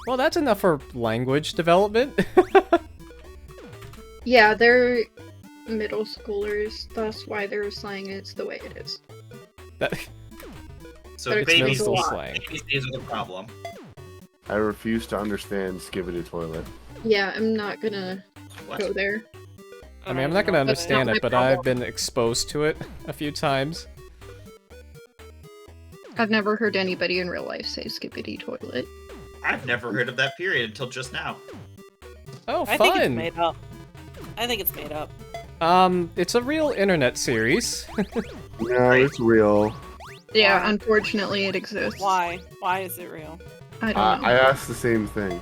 Well, that's enough for language development. Yeah, they're middle schoolers. That's why their slang is the way it is. That, So But it's baby middle still school. slang. These are the problem. I refuse to understand skibbity toilet. Yeah, I'm not gonna What? go there. I mean, I'm not gonna That's understand not it, my but I've problem. been exposed to it a few times. I've never heard anybody in real life say skippity toilet. I've never heard of that period until just now. Oh, I think it's fun! made up. I think it's made up. It's a real internet series. No, it's real. Yeah, Why? unfortunately it exists. Why? Why is it real? I don't know. I asked the same thing.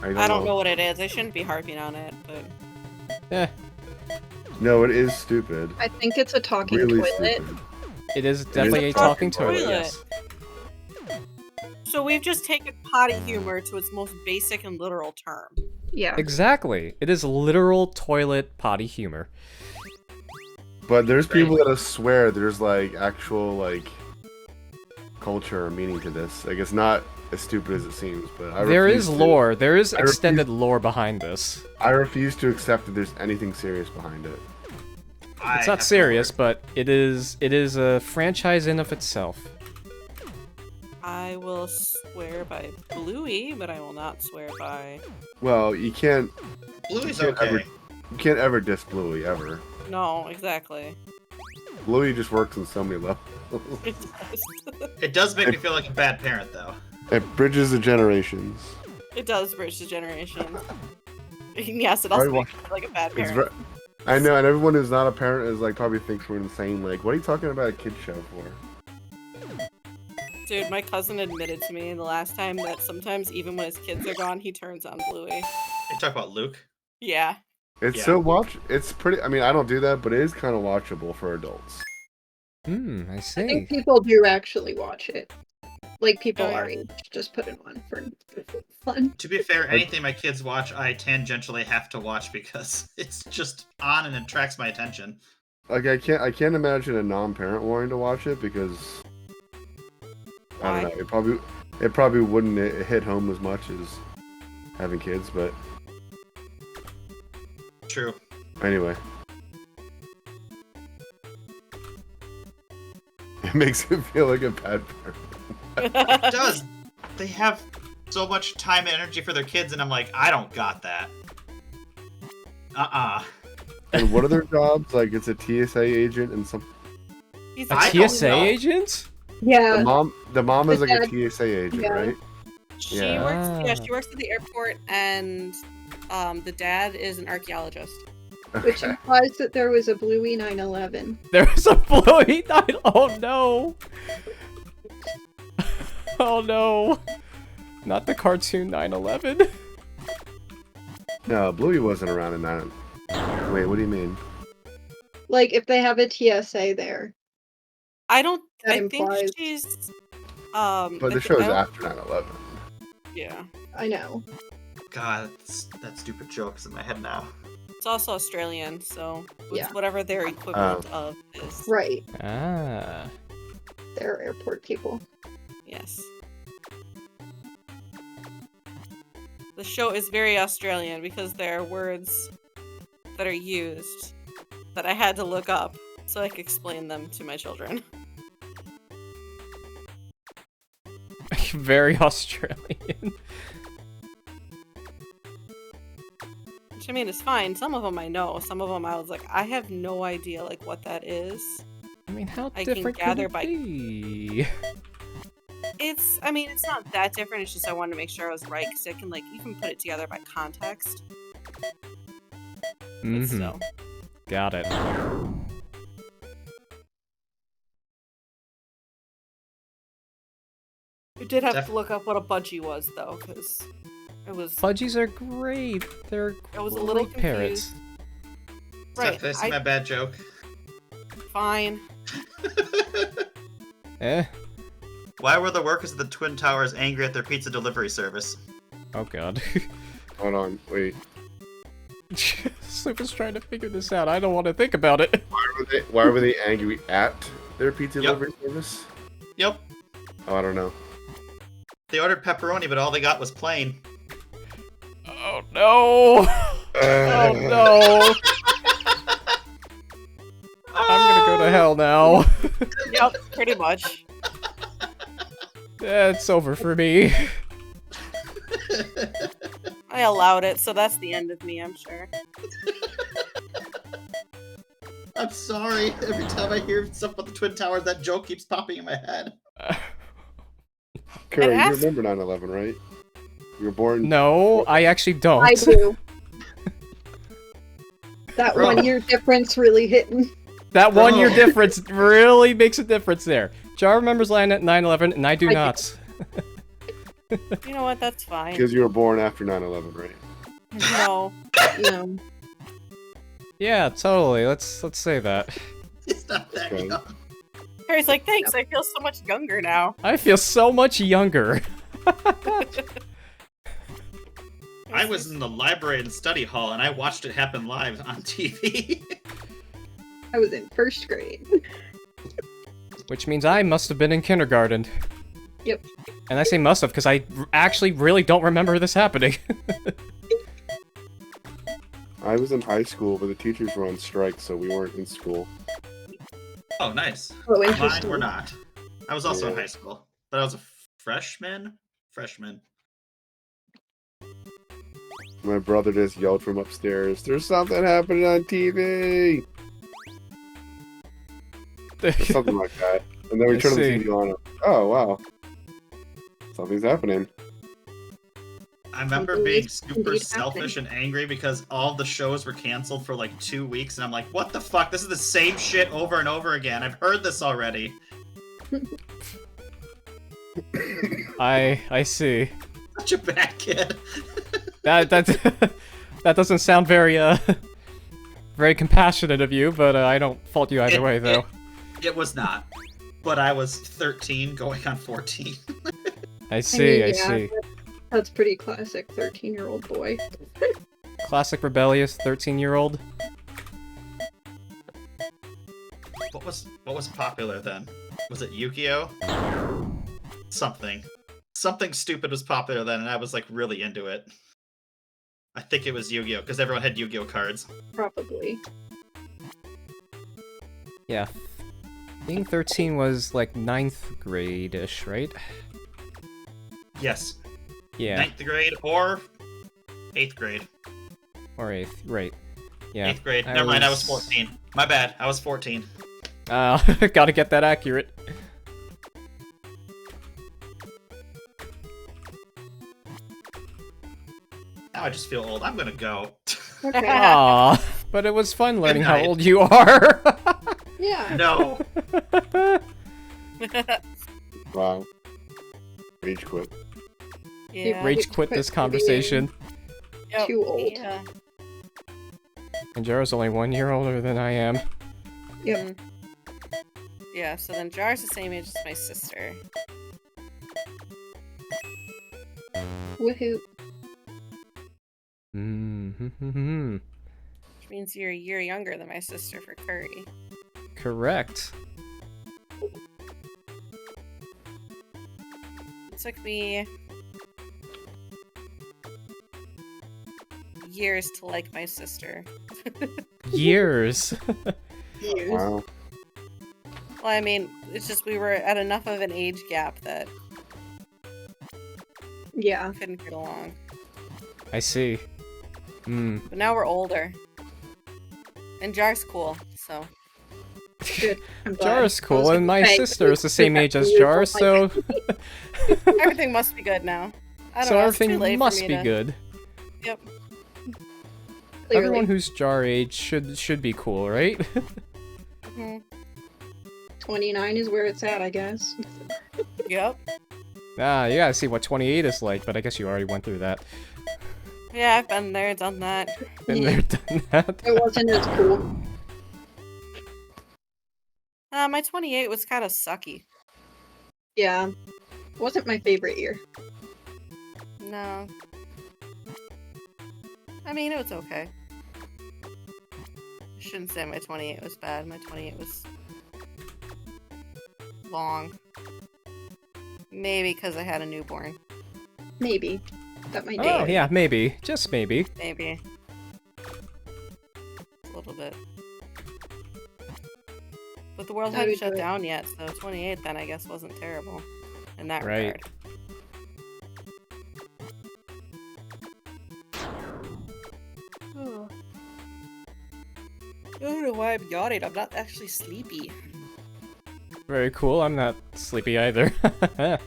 I don't know what it is. I shouldn't be harping on it, but Eh, No, it is stupid. I think it's a talking Really toilet. stupid. it is definitely a a talking talking toilet, toilet. yes. so we've just taken potty humor to its most basic and literal term. Yeah. Exactly. It is literal toilet potty humor. But there's Right. people that swear there's like actual like culture or meaning to this. Like it's not as stupid as it seems. But There is lore. There is I refuse- extended lore behind this. I refuse to accept that there's anything serious behind it. It's not serious, but it is a franchise in of itself. I will swear by Bluey, but I will not swear by. Well, you can't Bluey's You can't okay. ever- you can't ever diss Bluey ever. No, exactly. Bluey just works on so many levels. It does. It does make me feel like a bad parent, though. It bridges the generations. It does bridge the generation. Yes, it also Alright, makes me feel like a bad It's parent. I know, and everyone who's not a parent is like probably thinks we're insane. Like, what are you talking about a kid show for? Dude, my cousin admitted to me the last time that sometimes even when his kids are gone, he turns on Bluey. You talk about Luke? Yeah. It's Yeah. so it's pretty. I mean, I don't do that, but it is kind of watchable for adults. I I see. think people do actually watch it. Like people Oh, yeah. our age just put it on for fun. To be fair, anything my kids watch, I tangentially have to watch because it's just on and it attracts my attention. Like, I can't imagine a non-parent wanting to watch it because I don't know. It probably wouldn't hit home as much as having kids, but True. anyway. It makes it feel like a bad parent. It does. They have so much time and energy for their kids, and I'm like, I don't got that. And what are their jobs? Like, it's a TSA agent and some. He's A I don't TSA know. agent? Yeah. The mom is The like a dad- TSA agent, yeah. right? She Yeah. works. She works at the airport, and the dad is an archaeologist. Which implies that there was a Bluey 9/11. There's a Bluey night. Oh no. Oh no. Not the cartoon 9/11. No, Bluey wasn't around in 9. Wait, what do you mean? Like if they have a TSA there. I don't. That I think implies- she's. But I the think- show's I don't- after 9/11. Yeah. I know. God, that stupid joke's in my head now. It's also Australian, so it's Yeah. whatever their equivalent of is. Right. Ah. They're airport people. Yes. The show is very Australian because there are words that are used that I had to look up so I could explain them to my children. Very Australian. Which I mean is fine. Some of them I know. Some of them I was like, I have no idea like what that is. I mean, how I can different gather could it by- be? I mean, it's not that different. It's just I wanted to make sure I was right because I can like you can put it together by context. But Mhm. still. Got it. I did have Def- to look up what a budgie was though, because it was Budgies are great. They're I was a little great parrots. confused. Right, Right. did I see my bad joke? Fine. Eh? Why were the workers at the Twin Towers angry at their pizza delivery service? Oh god. Hold on, wait. Super trying to figure this out. I don't want to think about it. Why were they angry at their pizza Yep. delivery service? Yep. Oh, I don't know. They ordered pepperoni, but all they got was plain. Oh no! Oh no! I'm gonna go to hell now. Yep, pretty much. It's over for me. I allowed it, so that's the end of me, I'm sure. I'm sorry. Every time I hear stuff about the Twin Towers, that joke keeps popping in my head. Kara, you ask- remember 9/11, right? You were born. No, I actually don't. I do. That Bro. 1 year difference really hitting. That 1 year Bro. difference really makes a difference there. Jar remembers 9/11, and I do I do. not. You know what? That's fine. Because you were born after 9/11, right? No. You know. Yeah, totally. Let's say that. It's not that Okay. young. Harry's like, thanks, I feel so much younger now. I feel so much younger. I was in the library and study hall, and I watched it happen live on TV. I was in first grade. Which means I must have been in kindergarten. Yep. And I say must have because I actually really don't remember this happening. I was in high school, but the teachers were on strike, so we weren't in school. Oh, nice. Oh, Mine interesting. were not. I was also in Yeah. high school, but I was a freshman. My brother just yelled from upstairs, "There's something happening on TV!" Or something like that. And then we I turned the see. TV on. Oh, wow. Something's happening. I remember Something being is super indeed selfish and angry because all the shows were canceled for like 2 weeks, and I'm like, what the fuck? This is the same shit over and over again. I've heard this already. I see. Such a bad kid. That that doesn't sound very very compassionate of you, but I don't fault you either way though. It was not. But I was 13 going on 14. I see, I yeah, see. That's pretty classic 13-year-old boy. Classic rebellious 13-year-old. What was popular then? Was it Yu-Gi-Oh? Something. Something stupid was popular then, and I was like really into it. I think it was Yu-Gi-Oh, because everyone had Yu-Gi-Oh cards. Probably. Yeah. Being 13 was like 9th grade-ish, right? Yes. Yeah. 9th grade or 8th grade. Or 8th, right. Yeah. 8th grade. Never mind, I was 14. My bad, I was 14. Gotta get that accurate. Now I just feel old. I'm gonna go. Okay. Aww. But it was fun learning how night. old you are. Yeah. No. Wow. Rage quit. Yeah. Rage quit this conversation. Yep. Too old. Yeah. And Jara's only 1 year older than I am. Yep. Yeah, so then Jar's the same age as my sister. Woohoo. Mm-hmm. Which means you're a year younger than my sister for Curry. Correct. It took me years to like my sister. Years. Years. Wow. Well, I mean, it's just we were at enough of an age gap that Yeah. we couldn't get along. I see. Hmm. But now we're older. And Jar's cool, so. Good. I'm glad. Jar's I cool, was and gonna my say, sister is the same age as you Jar, don't so Everything must be good now. I don't so know, it's too everything late for must me be to- good. Yep. Clearly. Everyone who's Jar age should be cool, right? hmm 29 is where it's at, I guess. Yep. Ah, you gotta see what 28 is like, but I guess you already went through that. Yeah, I've been there, done that. Been there, done that. It wasn't as cool. My 28 was kind of sucky. Yeah. Wasn't my favorite year. No. I mean, it was okay. I shouldn't say my 28 was bad. My 28 was long. Maybe because I had a newborn. Maybe. That might Oh, be. yeah, maybe. Just maybe. Maybe. A little bit. But the world How do hadn't you shut do it? down yet, so 28 then I guess wasn't terrible in that Right. regard. Oh. I don't know why I'm yawning. I'm not actually sleepy. Very cool. I'm not sleepy either. I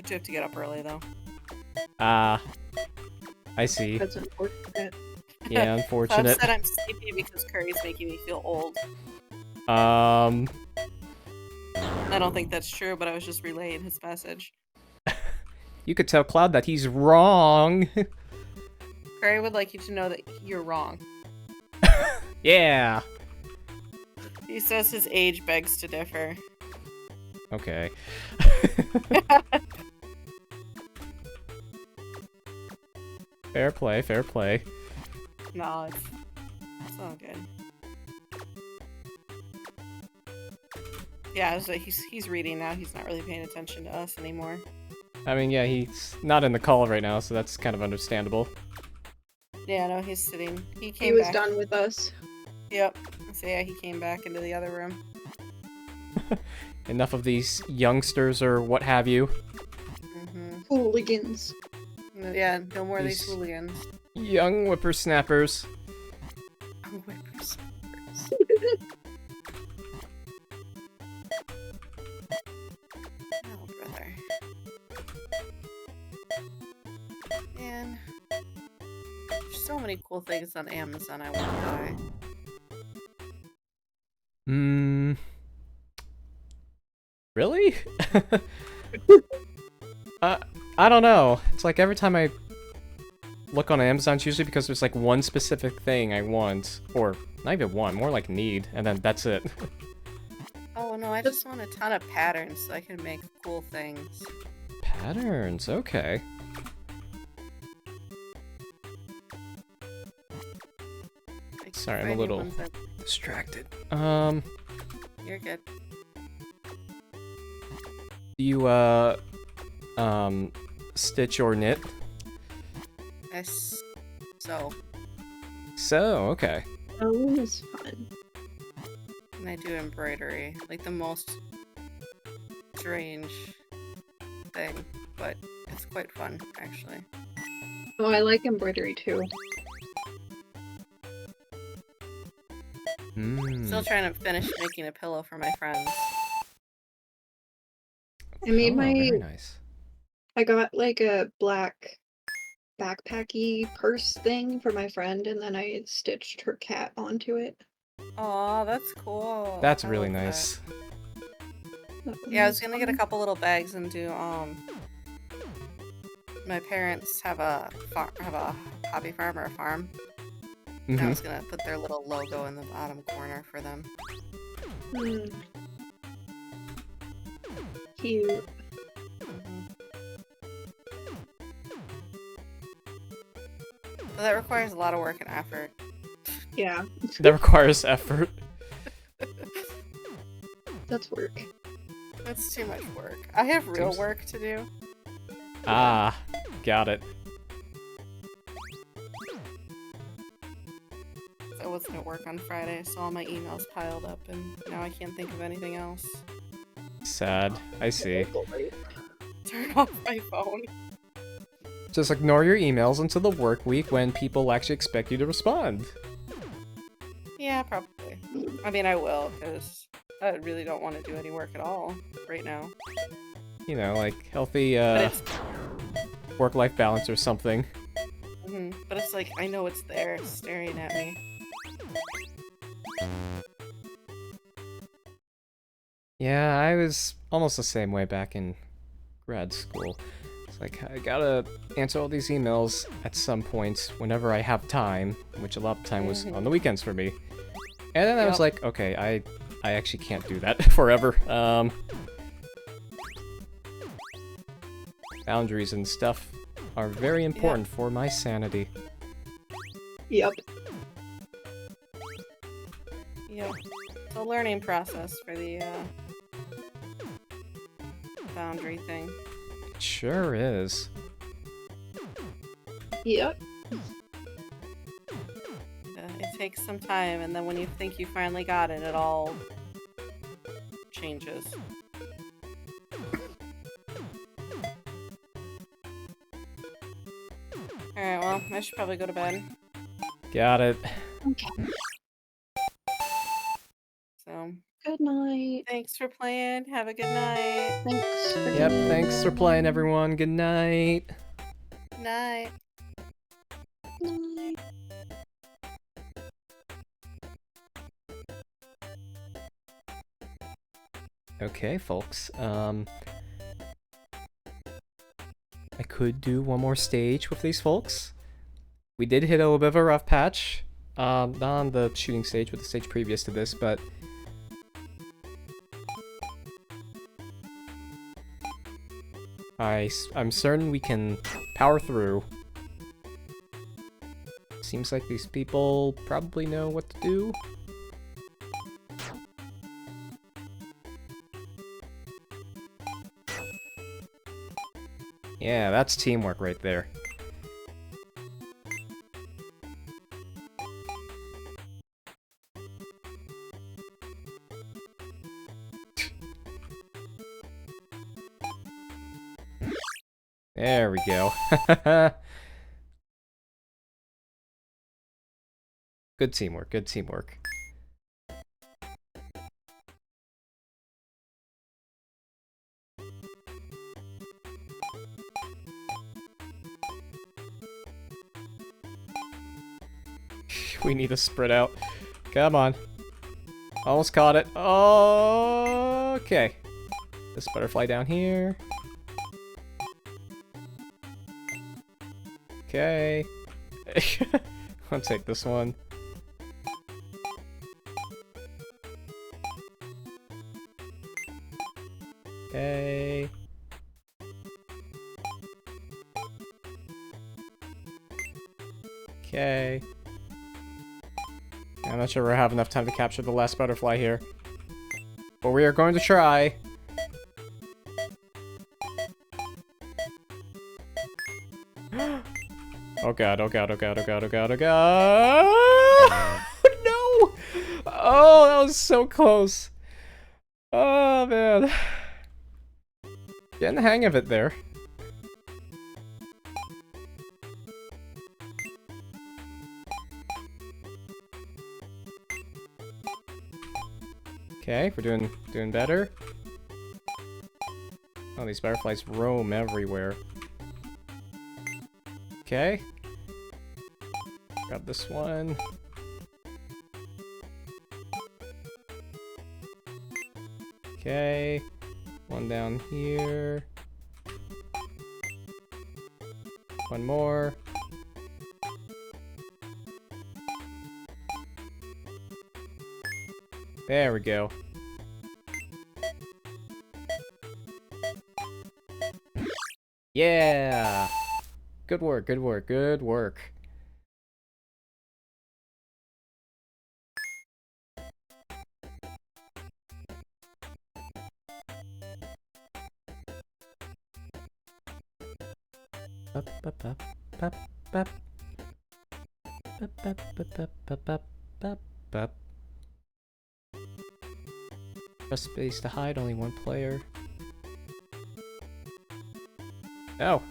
do have to get up early though. Ah. I see. That's unfortunate. Yeah, So I've unfortunate. said I'm sleepy because Curry's making me feel old. Um, I don't think that's true, but I was just relaying his message. you could tell Cloud that he's wrong. Curry would like you to know that you're wrong. Yeah. He says his age begs to differ. Okay. Fair play, fair play. No, it's all good. Yeah, so he's reading now. He's not really paying attention to us anymore. I mean, yeah, he's not in the call right now, so that's kind of understandable. Yeah, no, he's sitting. He He came was back. done with us. Yep. So yeah, he came back into the other room. Enough of these youngsters or what have you. Mm-hmm. Hooligans. Yeah, no more of these These- hooligans. Young whippersnappers. Whippers. Oh, brother. Man, there's so many cool things on Amazon I want to buy. Hmm. Really? uh, I don't know. It's like every time I look on Amazon, it's usually because there's like one specific thing I want, or not even one, more like need, and then that's it. Oh no, I just want a ton of patterns so I can make cool things. Patterns, okay. I Sorry, I'm a find little ones that- distracted. You're good. Do you, stitch or knit? Yes. So, So, okay. Oh, it's fun. and I do embroidery. Like the most strange thing, but it's quite fun, actually. Oh, I like embroidery too. Still trying to finish making a pillow for my friends. I made very nice. I got like a black backpacky purse thing for my friend, and then I stitched her cat onto it. Aw, that's cool. That's I really love that. nice. Yeah, I was gonna get a couple little bags and do my parents have a hobby farm or a farm. And I was gonna put their little logo in the bottom corner for them. Mm. Cute. But that requires a lot of work and effort. Yeah, That requires effort. that's work. That's too much work. I have real Seems- work to do. Ah, got it. I wasn't at work on Friday, so all my emails piled up, and now I can't think of anything else. Sad. I see. Turn off my phone. Just ignore your emails until the work week when people actually expect you to respond. Yeah, probably. I mean, I will, because I really don't want to do any work at all right now. You know, like healthy But it's, work-life balance or something. but it's like, I know it's there, staring at me. Yeah, I was almost the same way back in grad school. It's like, I gotta answer all these emails at some point whenever I have time, which a lot of the time was on the weekends for me. And then I was like, okay, I actually can't do that forever. Boundaries and stuff are very important for my sanity. Yep. Yep. It's a learning process for the, boundary thing. It sure is. Yep. It takes some time, and then when you think you finally got it, it all changes. Alright, well, I should probably go to bed. Got it. Okay. So, Good night. thanks for playing. Have a good night. Thanks for Yep, dinner. thanks for playing, everyone. Good night. Night. Night. Okay, folks. I could do one more stage with these folks. We did hit a little bit of a rough patch. Not on the shooting stage, but the stage previous to this, but... I'm certain we can power through. Seems like these people probably know what to do. Yeah, that's teamwork right there. There we go. Good teamwork, good teamwork. We need to spread out. Come on. Almost caught it. Okay. This butterfly down here. Okay. I'll take this one. Okay. Okay. I'm not sure we'll have enough time to capture the last butterfly here. But we are going to try. Oh god, oh god, oh god, oh god, oh god, oh god. No! Oh, that was so close. Oh man. Getting the hang of it there. Okay, we're doing better. Oh, these butterflies roam everywhere. Okay. Grab this one. Okay. One down here. One more. There we go. Yeah! Good work, good work, good work. Up, up, up, up, up. Up, up, up, up, up, up, up, up. Press space to hide, only one player. Oh.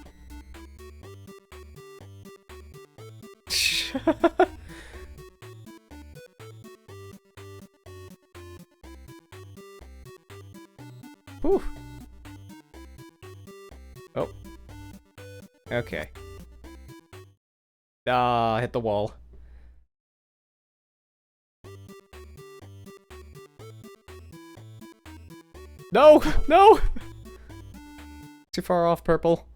Whew. Oh. Okay. Ah, hit the wall. No! No! Too far off, purple.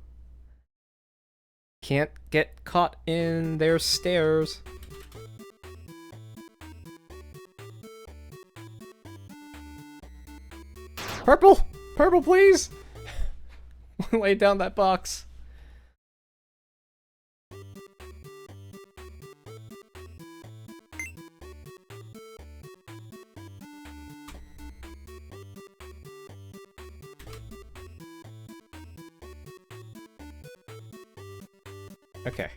Can't get caught in their stairs. Purple! Purple, please! Lay down that box. Okay.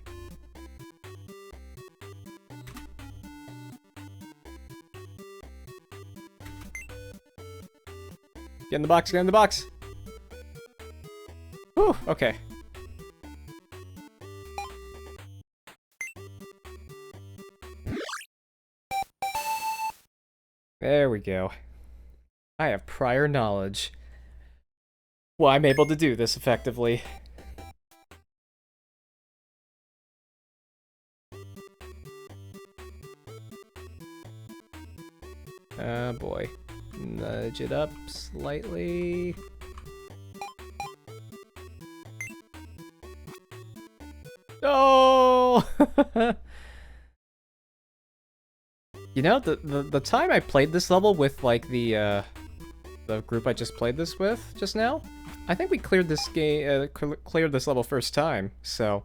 Get in the box, get in the box! Whew, okay. There we go. I have prior knowledge. Well, I'm able to do this effectively. Oh boy. Nudge it up slightly. Oh! You know, the time I played this level with like the group I just played this with just now, I think we cleared this game cleared this level first time. So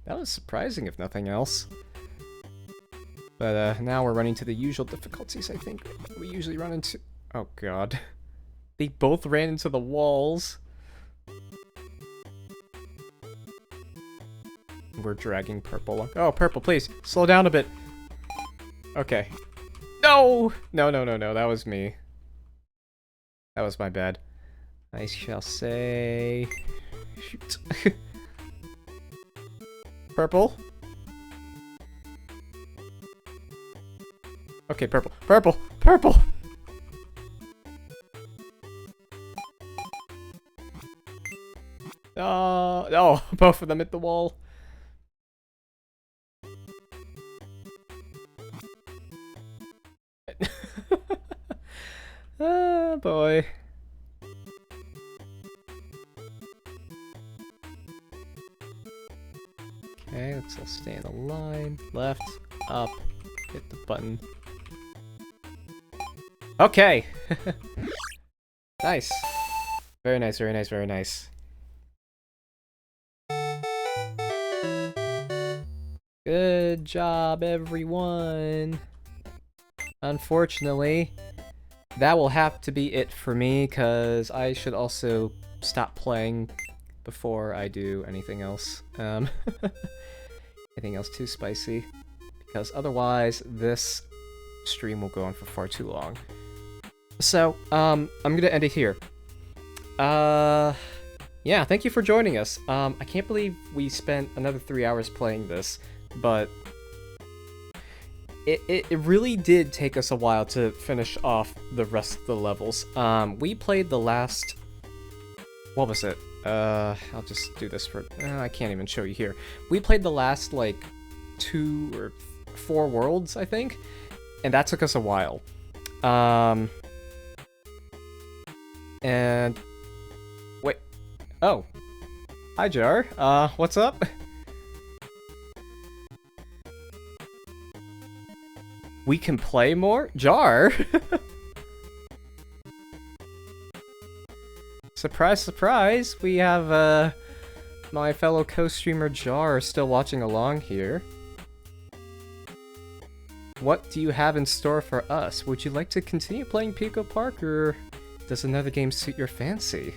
that was surprising if nothing else. But now we're running to the usual difficulties, I think. We usually run into... Oh god. They both ran into the walls. We're dragging purple. Oh, purple, please, slow down a bit. Okay. No! No, no, no, no, that was me. That was my bad. I shall say... Shoot. Purple? Okay, purple. Purple! Purple! Oh, both of them hit the wall. Oh boy. Okay, let's all stay in a line. Left, up, hit the button. Okay! Nice. Very nice, very nice, very nice. Good job, everyone. Unfortunately, that will have to be it for me, because I should also stop playing before I do anything else. Anything else too spicy? Because otherwise, this stream will go on for far too long. So, I'm gonna end it here. Yeah, thank you for joining us. I can't believe we spent another 3 hours playing this, but it really did take us a while to finish off the rest of the levels. We played the last... What was it? I'll just do this for... I can't even show you here. We played the last, like, 2 or 4 worlds, I think, and that took us a while. And... Wait. Oh. Hi, Jar. What's up? We can play more? Jar? Surprise, surprise! We have, my fellow co-streamer Jar still watching along here. What do you have in store for us? Would you like to continue playing Pico Park, or does another game suit your fancy?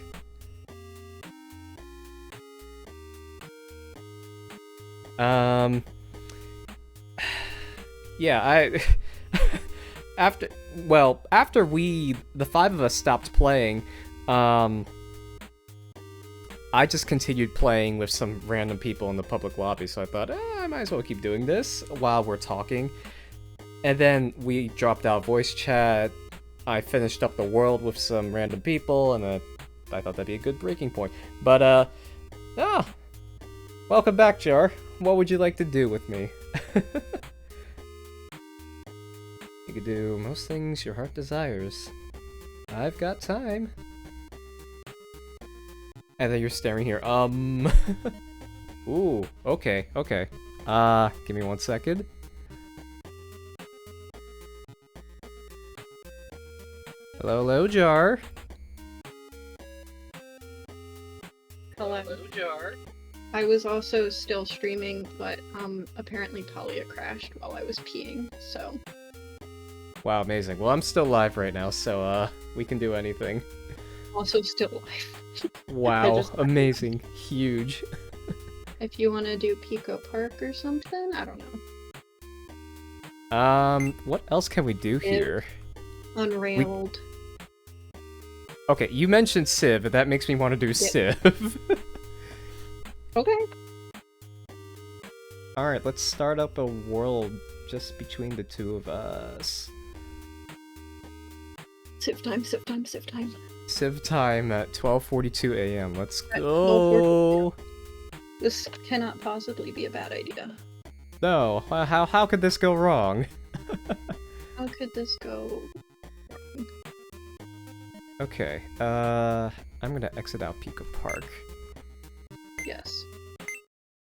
Yeah, after the 5 of us stopped playing, I just continued playing with some random people in the public lobby, so I thought, I might as well keep doing this while we're talking. And then we dropped out voice chat, I finished up the world with some random people, and I thought that'd be a good breaking point. But, welcome back, Jar. What would you like to do with me? You could do most things your heart desires. I've got time. And then you're staring here. Ooh, okay, okay. Give me 1 second. Hello, hello, Jar. Hello, Jar. I was also still streaming, but apparently Talia crashed while I was peeing, so... Wow, amazing. Well, I'm still live right now, so, we can do anything. Also still alive. Wow, amazing. Huge. If you want to do Pico Park or something, I don't know. What else can we do here? Unrailed. Okay, you mentioned Civ, and that makes me want to do Civ. Okay. Alright, let's start up a world just between the two of us. Civ time, Civ time, Civ time. Civ time at 12:42 a.m. Let's go! This cannot possibly be a bad idea. No, how could this go wrong? How could this go? Okay, I'm gonna exit out Pico Park. Yes.